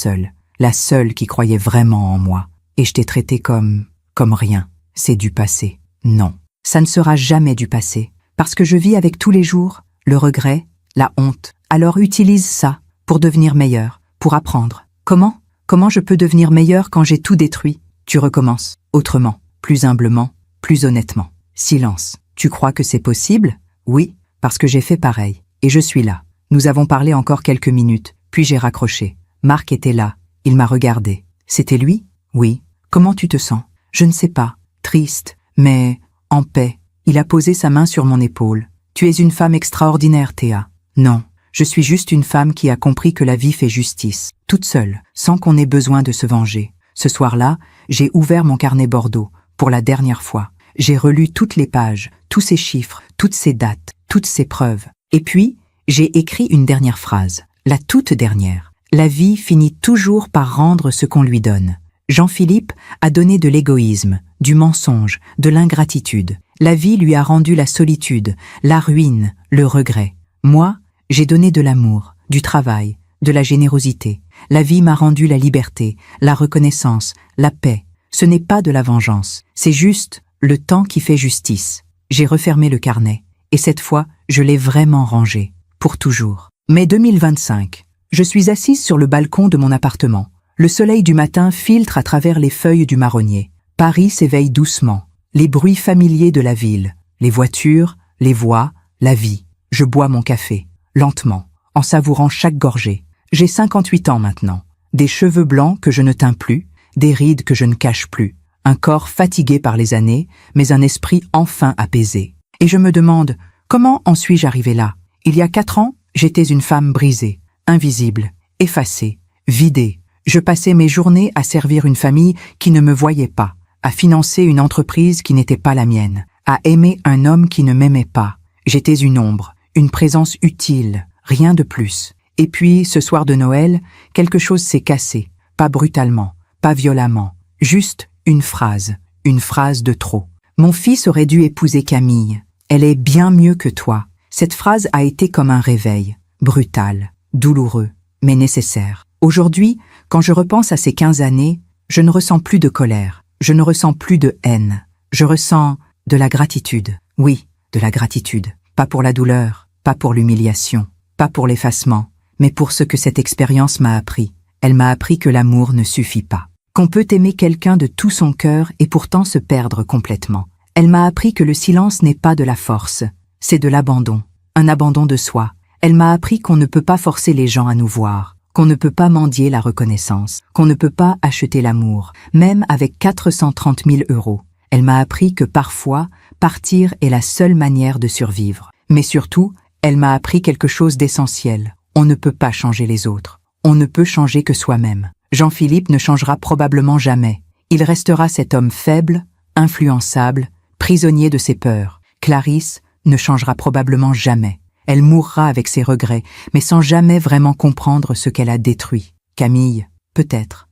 seule qui croyait vraiment en moi. Et je t'ai traité comme rien. C'est du passé. Non, ça ne sera jamais du passé. Parce que je vis avec tous les jours le regret, la honte. Alors utilise ça pour devenir meilleur, pour apprendre. Comment je peux devenir meilleur quand j'ai tout détruit? Tu recommences, autrement, plus humblement, plus honnêtement. Silence. Tu crois que c'est possible? Oui, parce que j'ai fait pareil. Et je suis là. Nous avons parlé encore quelques minutes, puis j'ai raccroché. Marc était là. Il m'a regardé. C'était lui? Oui. Comment tu te sens? Je ne sais pas. Triste, mais en paix. Il a posé sa main sur mon épaule. Tu es une femme extraordinaire, Théa. Non, je suis juste une femme qui a compris que la vie fait justice, toute seule, sans qu'on ait besoin de se venger. Ce soir-là, j'ai ouvert mon carnet Bordeaux, pour la dernière fois. J'ai relu toutes les pages, tous ces chiffres, toutes ces dates, toutes ces preuves. Et puis, j'ai écrit une dernière phrase, la toute dernière. La vie finit toujours par rendre ce qu'on lui donne. Jean-Philippe a donné de l'égoïsme, du mensonge, de l'ingratitude. La vie lui a rendu la solitude, la ruine, le regret. Moi, j'ai donné de l'amour, du travail, de la générosité. La vie m'a rendu la liberté, la reconnaissance, la paix. Ce n'est pas de la vengeance, c'est juste le temps qui fait justice. J'ai refermé le carnet, et cette fois, je l'ai vraiment rangé, pour toujours. Mai 2025. Je suis assise sur le balcon de mon appartement. Le soleil du matin filtre à travers les feuilles du marronnier. Paris s'éveille doucement. Les bruits familiers de la ville, les voitures, les voix, la vie. Je bois mon café, lentement, en savourant chaque gorgée. J'ai 58 ans maintenant. Des cheveux blancs que je ne teins plus, des rides que je ne cache plus. Un corps fatigué par les années, mais un esprit enfin apaisé. Et je me demande, comment en suis-je arrivée là? Il y a 4 ans, j'étais une femme brisée, invisible, effacée, vidée. Je passais mes journées à servir une famille qui ne me voyait pas, à financer une entreprise qui n'était pas la mienne, à aimer un homme qui ne m'aimait pas. J'étais une ombre, une présence utile, rien de plus. Et puis, ce soir de Noël, quelque chose s'est cassé, pas brutalement, pas violemment, juste une phrase de trop. Mon fils aurait dû épouser Camille. Elle est bien mieux que toi. Cette phrase a été comme un réveil, brutal, douloureux, mais nécessaire. Aujourd'hui, quand je repense à ces 15 années, je ne ressens plus de colère, je ne ressens plus de haine. Je ressens de la gratitude. Oui, de la gratitude. Pas pour la douleur, pas pour l'humiliation, pas pour l'effacement, mais pour ce que cette expérience m'a appris. Elle m'a appris que l'amour ne suffit pas. Qu'on peut aimer quelqu'un de tout son cœur et pourtant se perdre complètement. Elle m'a appris que le silence n'est pas de la force, c'est de l'abandon, un abandon de soi. Elle m'a appris qu'on ne peut pas forcer les gens à nous voir, qu'on ne peut pas mendier la reconnaissance, qu'on ne peut pas acheter l'amour, même avec 430 000 €. Elle m'a appris que parfois, partir est la seule manière de survivre. Mais surtout, elle m'a appris quelque chose d'essentiel. On ne peut pas changer les autres. On ne peut changer que soi-même. Jean-Philippe ne changera probablement jamais. Il restera cet homme faible, influençable, prisonnier de ses peurs. Clarisse ne changera probablement jamais. Elle mourra avec ses regrets, mais sans jamais vraiment comprendre ce qu'elle a détruit. Camille, peut-être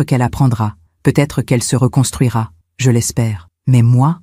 qu'elle apprendra, peut-être qu'elle se reconstruira, je l'espère. Mais moi,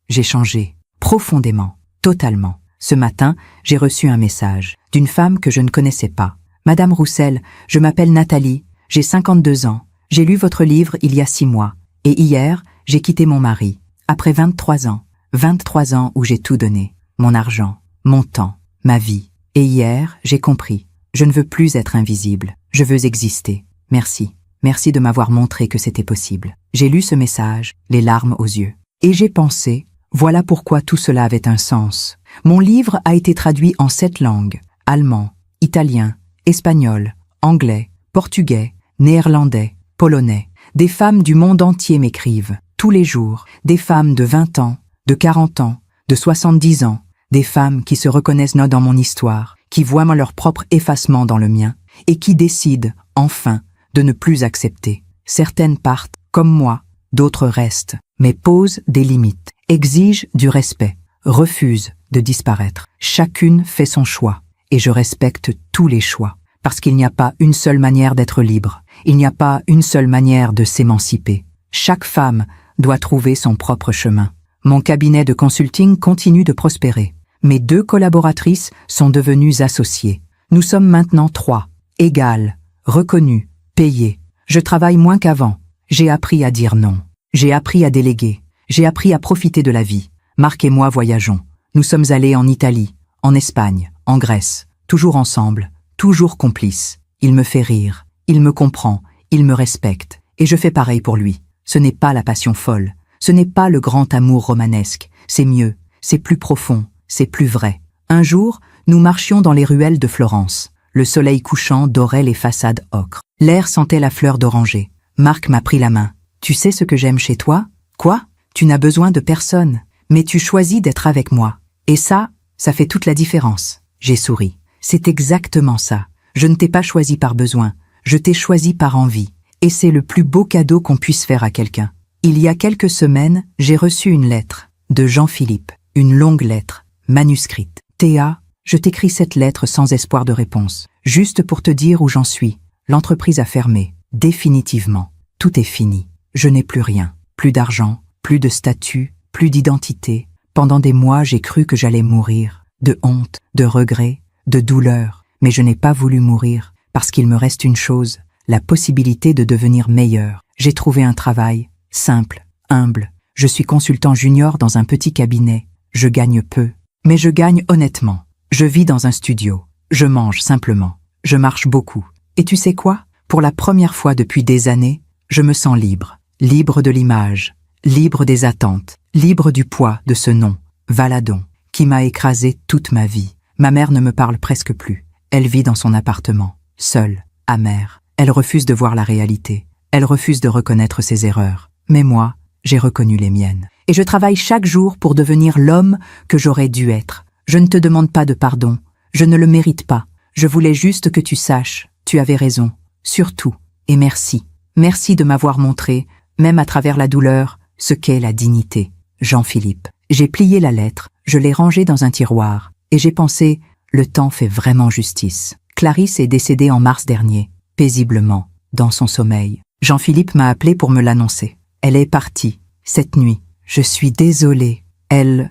j'ai changé, profondément, totalement. Ce matin, j'ai reçu un message d'une femme que je ne connaissais pas. Madame Roussel, je m'appelle Nathalie, j'ai 52 ans. J'ai lu votre livre il y a 6 mois. Et hier, J'ai quitté mon mari. Après 23 ans. 23 ans où j'ai tout donné. Mon argent, mon temps, ma vie. Et hier, j'ai compris. Je ne veux plus être invisible. Je veux exister. Merci. Merci de m'avoir montré que c'était possible. J'ai lu ce message, les larmes aux yeux. Et j'ai pensé, voilà pourquoi tout cela avait un sens. Mon livre a été traduit en 7 langues. Allemand, italien, espagnol, anglais, portugais, néerlandais, polonais. Des femmes du monde entier m'écrivent, tous les jours. Des femmes de 20 ans, de 40 ans, de 70 ans. Des femmes qui se reconnaissent dans mon histoire, qui voient leur propre effacement dans le mien, et qui décident, enfin, de ne plus accepter. Certaines partent, comme moi, d'autres restent, mais posent des limites, exigent du respect, refusent de disparaître. Chacune fait son choix, et je respecte tous les choix, parce qu'il n'y a pas une seule manière d'être libre, il n'y a pas une seule manière de s'émanciper. Chaque femme doit trouver son propre chemin. Mon cabinet de consulting continue de prospérer. Mes 2 collaboratrices sont devenues associées. Nous sommes maintenant 3, égales, reconnues, payées. Je travaille moins qu'avant. J'ai appris à dire non. J'ai appris à déléguer. J'ai appris à profiter de la vie. Marc et moi voyageons. Nous sommes allés en Italie, en Espagne, en Grèce. Toujours ensemble, toujours complices. Il me fait rire. Il me comprend. Il me respecte. Et je fais pareil pour lui. Ce n'est pas la passion folle. Ce n'est pas le grand amour romanesque. C'est mieux. C'est plus profond. C'est plus vrai. Un jour, nous marchions dans les ruelles de Florence. Le soleil couchant dorait les façades ocre. L'air sentait la fleur d'oranger. Marc m'a pris la main. « Tu sais ce que j'aime chez toi ? Quoi ? Tu n'as besoin de personne, mais tu choisis d'être avec moi. Et ça fait toute la différence. » J'ai souri. « C'est exactement ça. Je ne t'ai pas choisi par besoin. Je t'ai choisi par envie. Et c'est le plus beau cadeau qu'on puisse faire à quelqu'un. » Il y a quelques semaines, j'ai reçu une lettre de Jean-Philippe. Une longue lettre. Manuscrite. Théa, je t'écris cette lettre sans espoir de réponse, juste pour te dire où j'en suis. L'entreprise a fermé, définitivement. Tout est fini. Je n'ai plus rien. Plus d'argent, plus de statut, plus d'identité. Pendant des mois, j'ai cru que j'allais mourir. De honte, de regret, de douleur. Mais je n'ai pas voulu mourir, parce qu'il me reste une chose, la possibilité de devenir meilleur. J'ai trouvé un travail, simple, humble. Je suis consultant junior dans un petit cabinet. Je gagne peu. Mais je gagne honnêtement. Je vis dans un studio. Je mange simplement. Je marche beaucoup. Et tu sais quoi ? Pour la première fois depuis des années, je me sens libre. Libre de l'image. Libre des attentes. Libre du poids de ce nom, Valadon, qui m'a écrasé toute ma vie. Ma mère ne me parle presque plus. Elle vit dans son appartement. Seule. Amère. Elle refuse de voir la réalité. Elle refuse de reconnaître ses erreurs. Mais moi, j'ai reconnu les miennes. Et je travaille chaque jour pour devenir l'homme que j'aurais dû être. Je ne te demande pas de pardon. Je ne le mérite pas. Je voulais juste que tu saches. Tu avais raison. Surtout. Et merci. Merci de m'avoir montré, même à travers la douleur, ce qu'est la dignité. Jean-Philippe. J'ai plié la lettre, je l'ai rangée dans un tiroir, et j'ai pensé, le temps fait vraiment justice. Clarisse est décédée en mars dernier, paisiblement, dans son sommeil. Jean-Philippe m'a appelé pour me l'annoncer. Elle est partie, cette nuit. Je suis désolée. Elle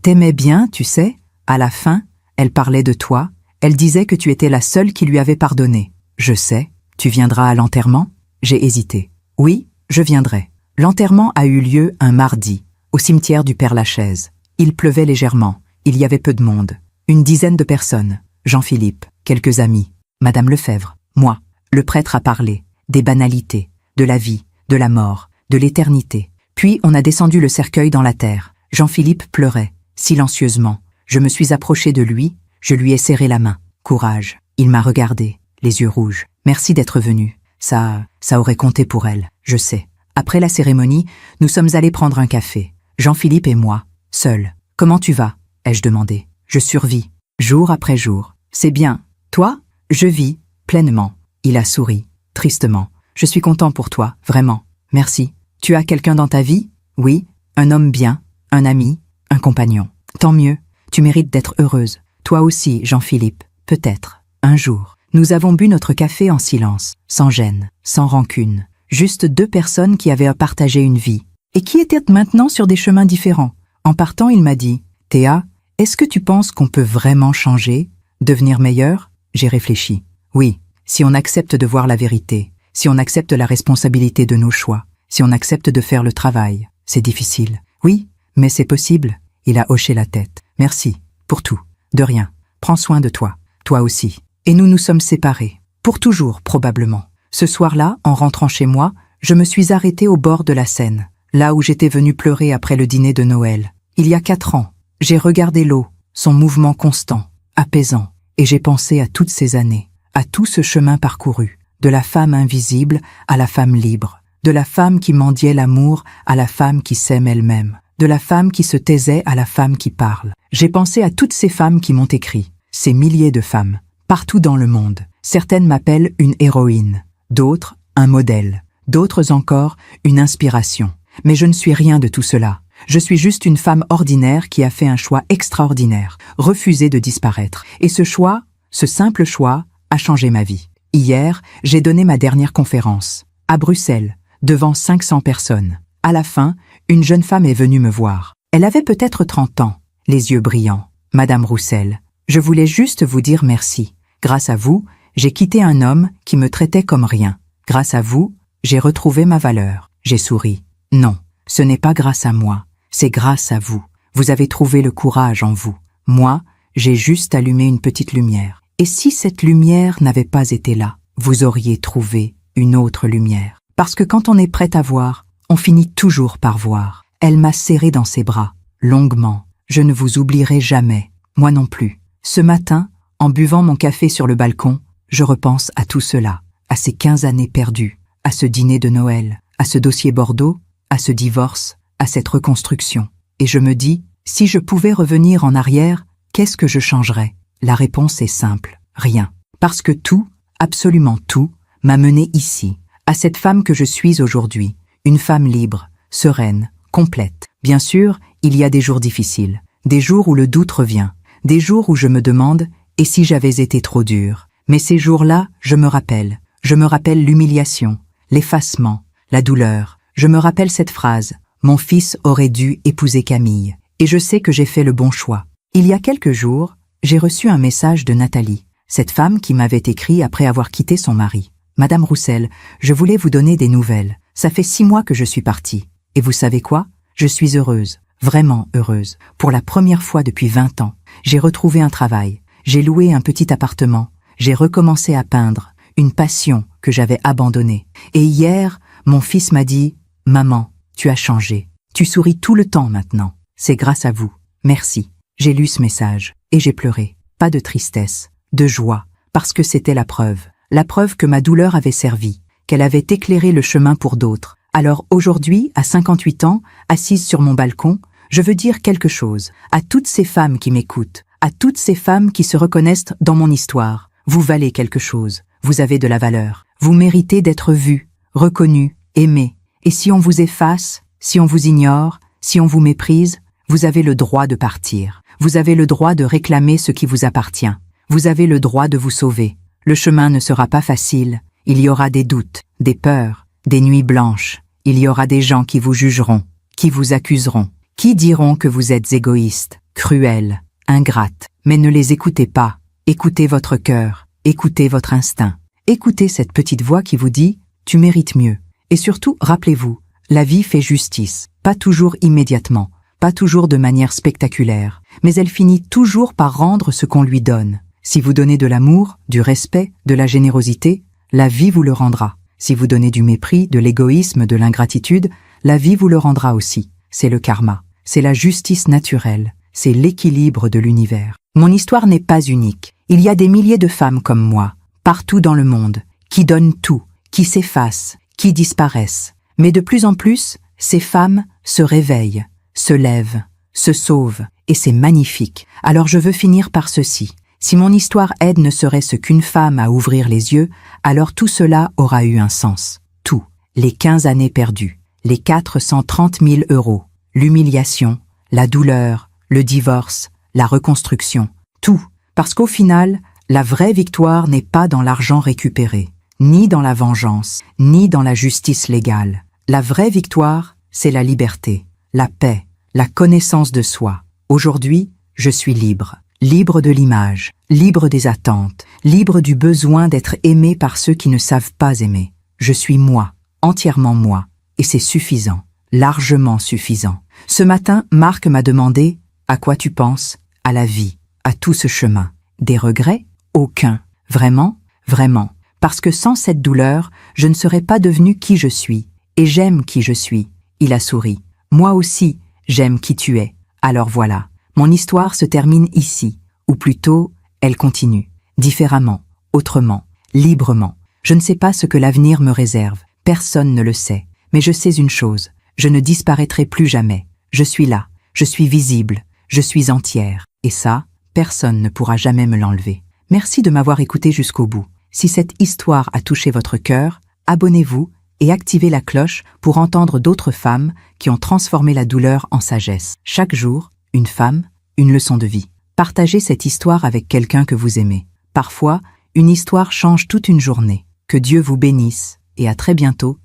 t'aimait bien, tu sais. À la fin, elle parlait de toi. Elle disait que tu étais la seule qui lui avait pardonné. Je sais. Tu viendras à l'enterrement ? J'ai hésité. Oui, je viendrai. L'enterrement a eu lieu un mardi, au cimetière du Père-Lachaise. Il pleuvait légèrement. Il y avait peu de monde. Une dizaine de personnes. Jean-Philippe, quelques amis, Madame Lefebvre, moi. Le prêtre a parlé. Des banalités, de la vie, de la mort, de l'éternité. Puis on a descendu le cercueil dans la terre. Jean-Philippe pleurait, silencieusement. Je me suis approchée de lui, je lui ai serré la main. Courage. Il m'a regardé, les yeux rouges. Merci d'être venu. Ça aurait compté pour elle, je sais. Après la cérémonie, nous sommes allés prendre un café. Jean-Philippe et moi, seuls. Comment tu vas ? Ai-je demandé. Je survis, jour après jour. C'est bien. Toi ? Je vis, pleinement. Il a souri, tristement. Je suis content pour toi, vraiment. Merci. Tu as quelqu'un dans ta vie ? Oui, un homme bien, un ami, un compagnon. Tant mieux, tu mérites d'être heureuse. Toi aussi, Jean-Philippe, peut-être, un jour. Nous avons bu notre café en silence, sans gêne, sans rancune. Juste 2 personnes qui avaient à partager une vie, et qui étaient maintenant sur des chemins différents. En partant, il m'a dit « Théa, est-ce que tu penses qu'on peut vraiment changer, devenir meilleur ?» J'ai réfléchi. Oui, si on accepte de voir la vérité, si on accepte la responsabilité de nos choix, si on accepte de faire le travail. c'est difficile. Oui, mais c'est possible. Il a hoché la tête. Merci, pour tout. De rien. Prends soin de toi. Toi aussi. Et nous nous sommes séparés. Pour toujours, probablement. Ce soir-là, en rentrant chez moi, je me suis arrêtée au bord de la Seine, là où j'étais venue pleurer après le dîner de Noël. Il y a 4 ans, j'ai regardé l'eau, son mouvement constant, apaisant, et j'ai pensé à toutes ces années, à tout ce chemin parcouru, de la femme invisible à la femme libre, de la femme qui mendiait l'amour à la femme qui s'aime elle-même, de la femme qui se taisait à la femme qui parle. J'ai pensé à toutes ces femmes qui m'ont écrit, ces milliers de femmes, partout dans le monde. Certaines m'appellent une héroïne, d'autres un modèle, d'autres encore une inspiration. Mais je ne suis rien de tout cela. Je suis juste une femme ordinaire qui a fait un choix extraordinaire, refusé de disparaître. Et ce choix, ce simple choix, a changé ma vie. Hier, j'ai donné ma dernière conférence, à Bruxelles, devant 500 personnes. À la fin, une jeune femme est venue me voir. Elle avait peut-être 30 ans, les yeux brillants. Madame Roussel, je voulais juste vous dire merci. Grâce à vous, j'ai quitté un homme qui me traitait comme rien. Grâce à vous, j'ai retrouvé ma valeur. J'ai souri. Non, ce n'est pas grâce à moi, c'est grâce à vous. Vous avez trouvé le courage en vous. Moi, j'ai juste allumé une petite lumière. Et si cette lumière n'avait pas été là, vous auriez trouvé une autre lumière. Parce que quand on est prêt à voir, on finit toujours par voir. Elle m'a serré dans ses bras, longuement. Je ne vous oublierai jamais, moi non plus. Ce matin, en buvant mon café sur le balcon, je repense à tout cela, à ces 15 années perdues, à ce dîner de Noël, à ce dossier Bordeaux, à ce divorce, à cette reconstruction. Et je me dis, si je pouvais revenir en arrière, qu'est-ce que je changerais? La réponse est simple, rien. Parce que tout, absolument tout, m'a mené ici, à cette femme que je suis aujourd'hui, une femme libre, sereine, complète. Bien sûr, il y a des jours difficiles, des jours où le doute revient, des jours où je me demande, et si j'avais été trop dure? Mais ces jours-là, je me rappelle l'humiliation, l'effacement, la douleur. Je me rappelle cette phrase, mon fils aurait dû épouser Camille. Et je sais que j'ai fait le bon choix. Il y a quelques jours, j'ai reçu un message de Nathalie, cette femme qui m'avait écrit après avoir quitté son mari. Madame Roussel, je voulais vous donner des nouvelles. Ça fait 6 mois que je suis partie. Et vous savez quoi? Je suis heureuse, vraiment heureuse. Pour la première fois depuis 20 ans, j'ai retrouvé un travail. J'ai loué un petit appartement. J'ai recommencé à peindre, une passion que j'avais abandonnée. Et hier, mon fils m'a dit « Maman, tu as changé. Tu souris tout le temps maintenant. C'est grâce à vous. Merci. » J'ai lu ce message et j'ai pleuré. Pas de tristesse, de joie, parce que c'était la preuve que ma douleur avait servi, qu'elle avait éclairé le chemin pour d'autres. Alors aujourd'hui, à 58 ans, assise sur mon balcon, je veux dire quelque chose à toutes ces femmes qui m'écoutent, à toutes ces femmes qui se reconnaissent dans mon histoire. Vous valez quelque chose, vous avez de la valeur, vous méritez d'être vues, reconnues, aimées. Et si on vous efface, si on vous ignore, si on vous méprise, vous avez le droit de partir. Vous avez le droit de réclamer ce qui vous appartient. Vous avez le droit de vous sauver. Le chemin ne sera pas facile. Il y aura des doutes, des peurs, des nuits blanches. Il y aura des gens qui vous jugeront, qui vous accuseront, qui diront que vous êtes égoïste, cruel, ingrate. Mais ne les écoutez pas. Écoutez votre cœur, écoutez votre instinct. Écoutez cette petite voix qui vous dit « Tu mérites mieux ». Et surtout, rappelez-vous, la vie fait justice, pas toujours immédiatement, pas toujours de manière spectaculaire, mais elle finit toujours par rendre ce qu'on lui donne. Si vous donnez de l'amour, du respect, de la générosité, la vie vous le rendra. Si vous donnez du mépris, de l'égoïsme, de l'ingratitude, la vie vous le rendra aussi. C'est le karma, c'est la justice naturelle, c'est l'équilibre de l'univers. Mon histoire n'est pas unique. Il y a des milliers de femmes comme moi, partout dans le monde, qui donnent tout, qui s'effacent, qui disparaissent. Mais de plus en plus, ces femmes se réveillent, se lèvent, se sauvent, et c'est magnifique. Alors je veux finir par ceci. Si mon histoire aide ne serait-ce qu'une femme à ouvrir les yeux, alors tout cela aura eu un sens. Tout. Les 15 années perdues, les 430 000 €, l'humiliation, la douleur, le divorce, la reconstruction. Tout. Parce qu'au final, la vraie victoire n'est pas dans l'argent récupéré, ni dans la vengeance, ni dans la justice légale. La vraie victoire, c'est la liberté, la paix, la connaissance de soi. Aujourd'hui, je suis libre. Libre de l'image, libre des attentes, libre du besoin d'être aimé par ceux qui ne savent pas aimer. Je suis moi, entièrement moi, et c'est suffisant. largement suffisant. Ce matin, Marc m'a demandé « À quoi tu penses ?»« À la vie, à tout ce chemin. » Des regrets? Aucun. Vraiment? Vraiment. Parce que sans cette douleur, je ne serais pas devenu qui je suis. Et j'aime qui je suis. Il a souri. Moi aussi, j'aime qui tu es. Alors voilà. Mon histoire se termine ici. Ou plutôt, elle continue. Différemment, autrement, librement. Je ne sais pas ce que l'avenir me réserve. Personne ne le sait. Mais je sais une chose. Je ne disparaîtrai plus jamais. Je suis là. Je suis visible. Je suis entière. Et ça, personne ne pourra jamais me l'enlever. Merci de m'avoir écouté jusqu'au bout. Si cette histoire a touché votre cœur, abonnez-vous et activez la cloche pour entendre d'autres femmes qui ont transformé la douleur en sagesse. Chaque jour, une femme, une leçon de vie. Partagez cette histoire avec quelqu'un que vous aimez. Parfois, une histoire change toute une journée. Que Dieu vous bénisse et à très bientôt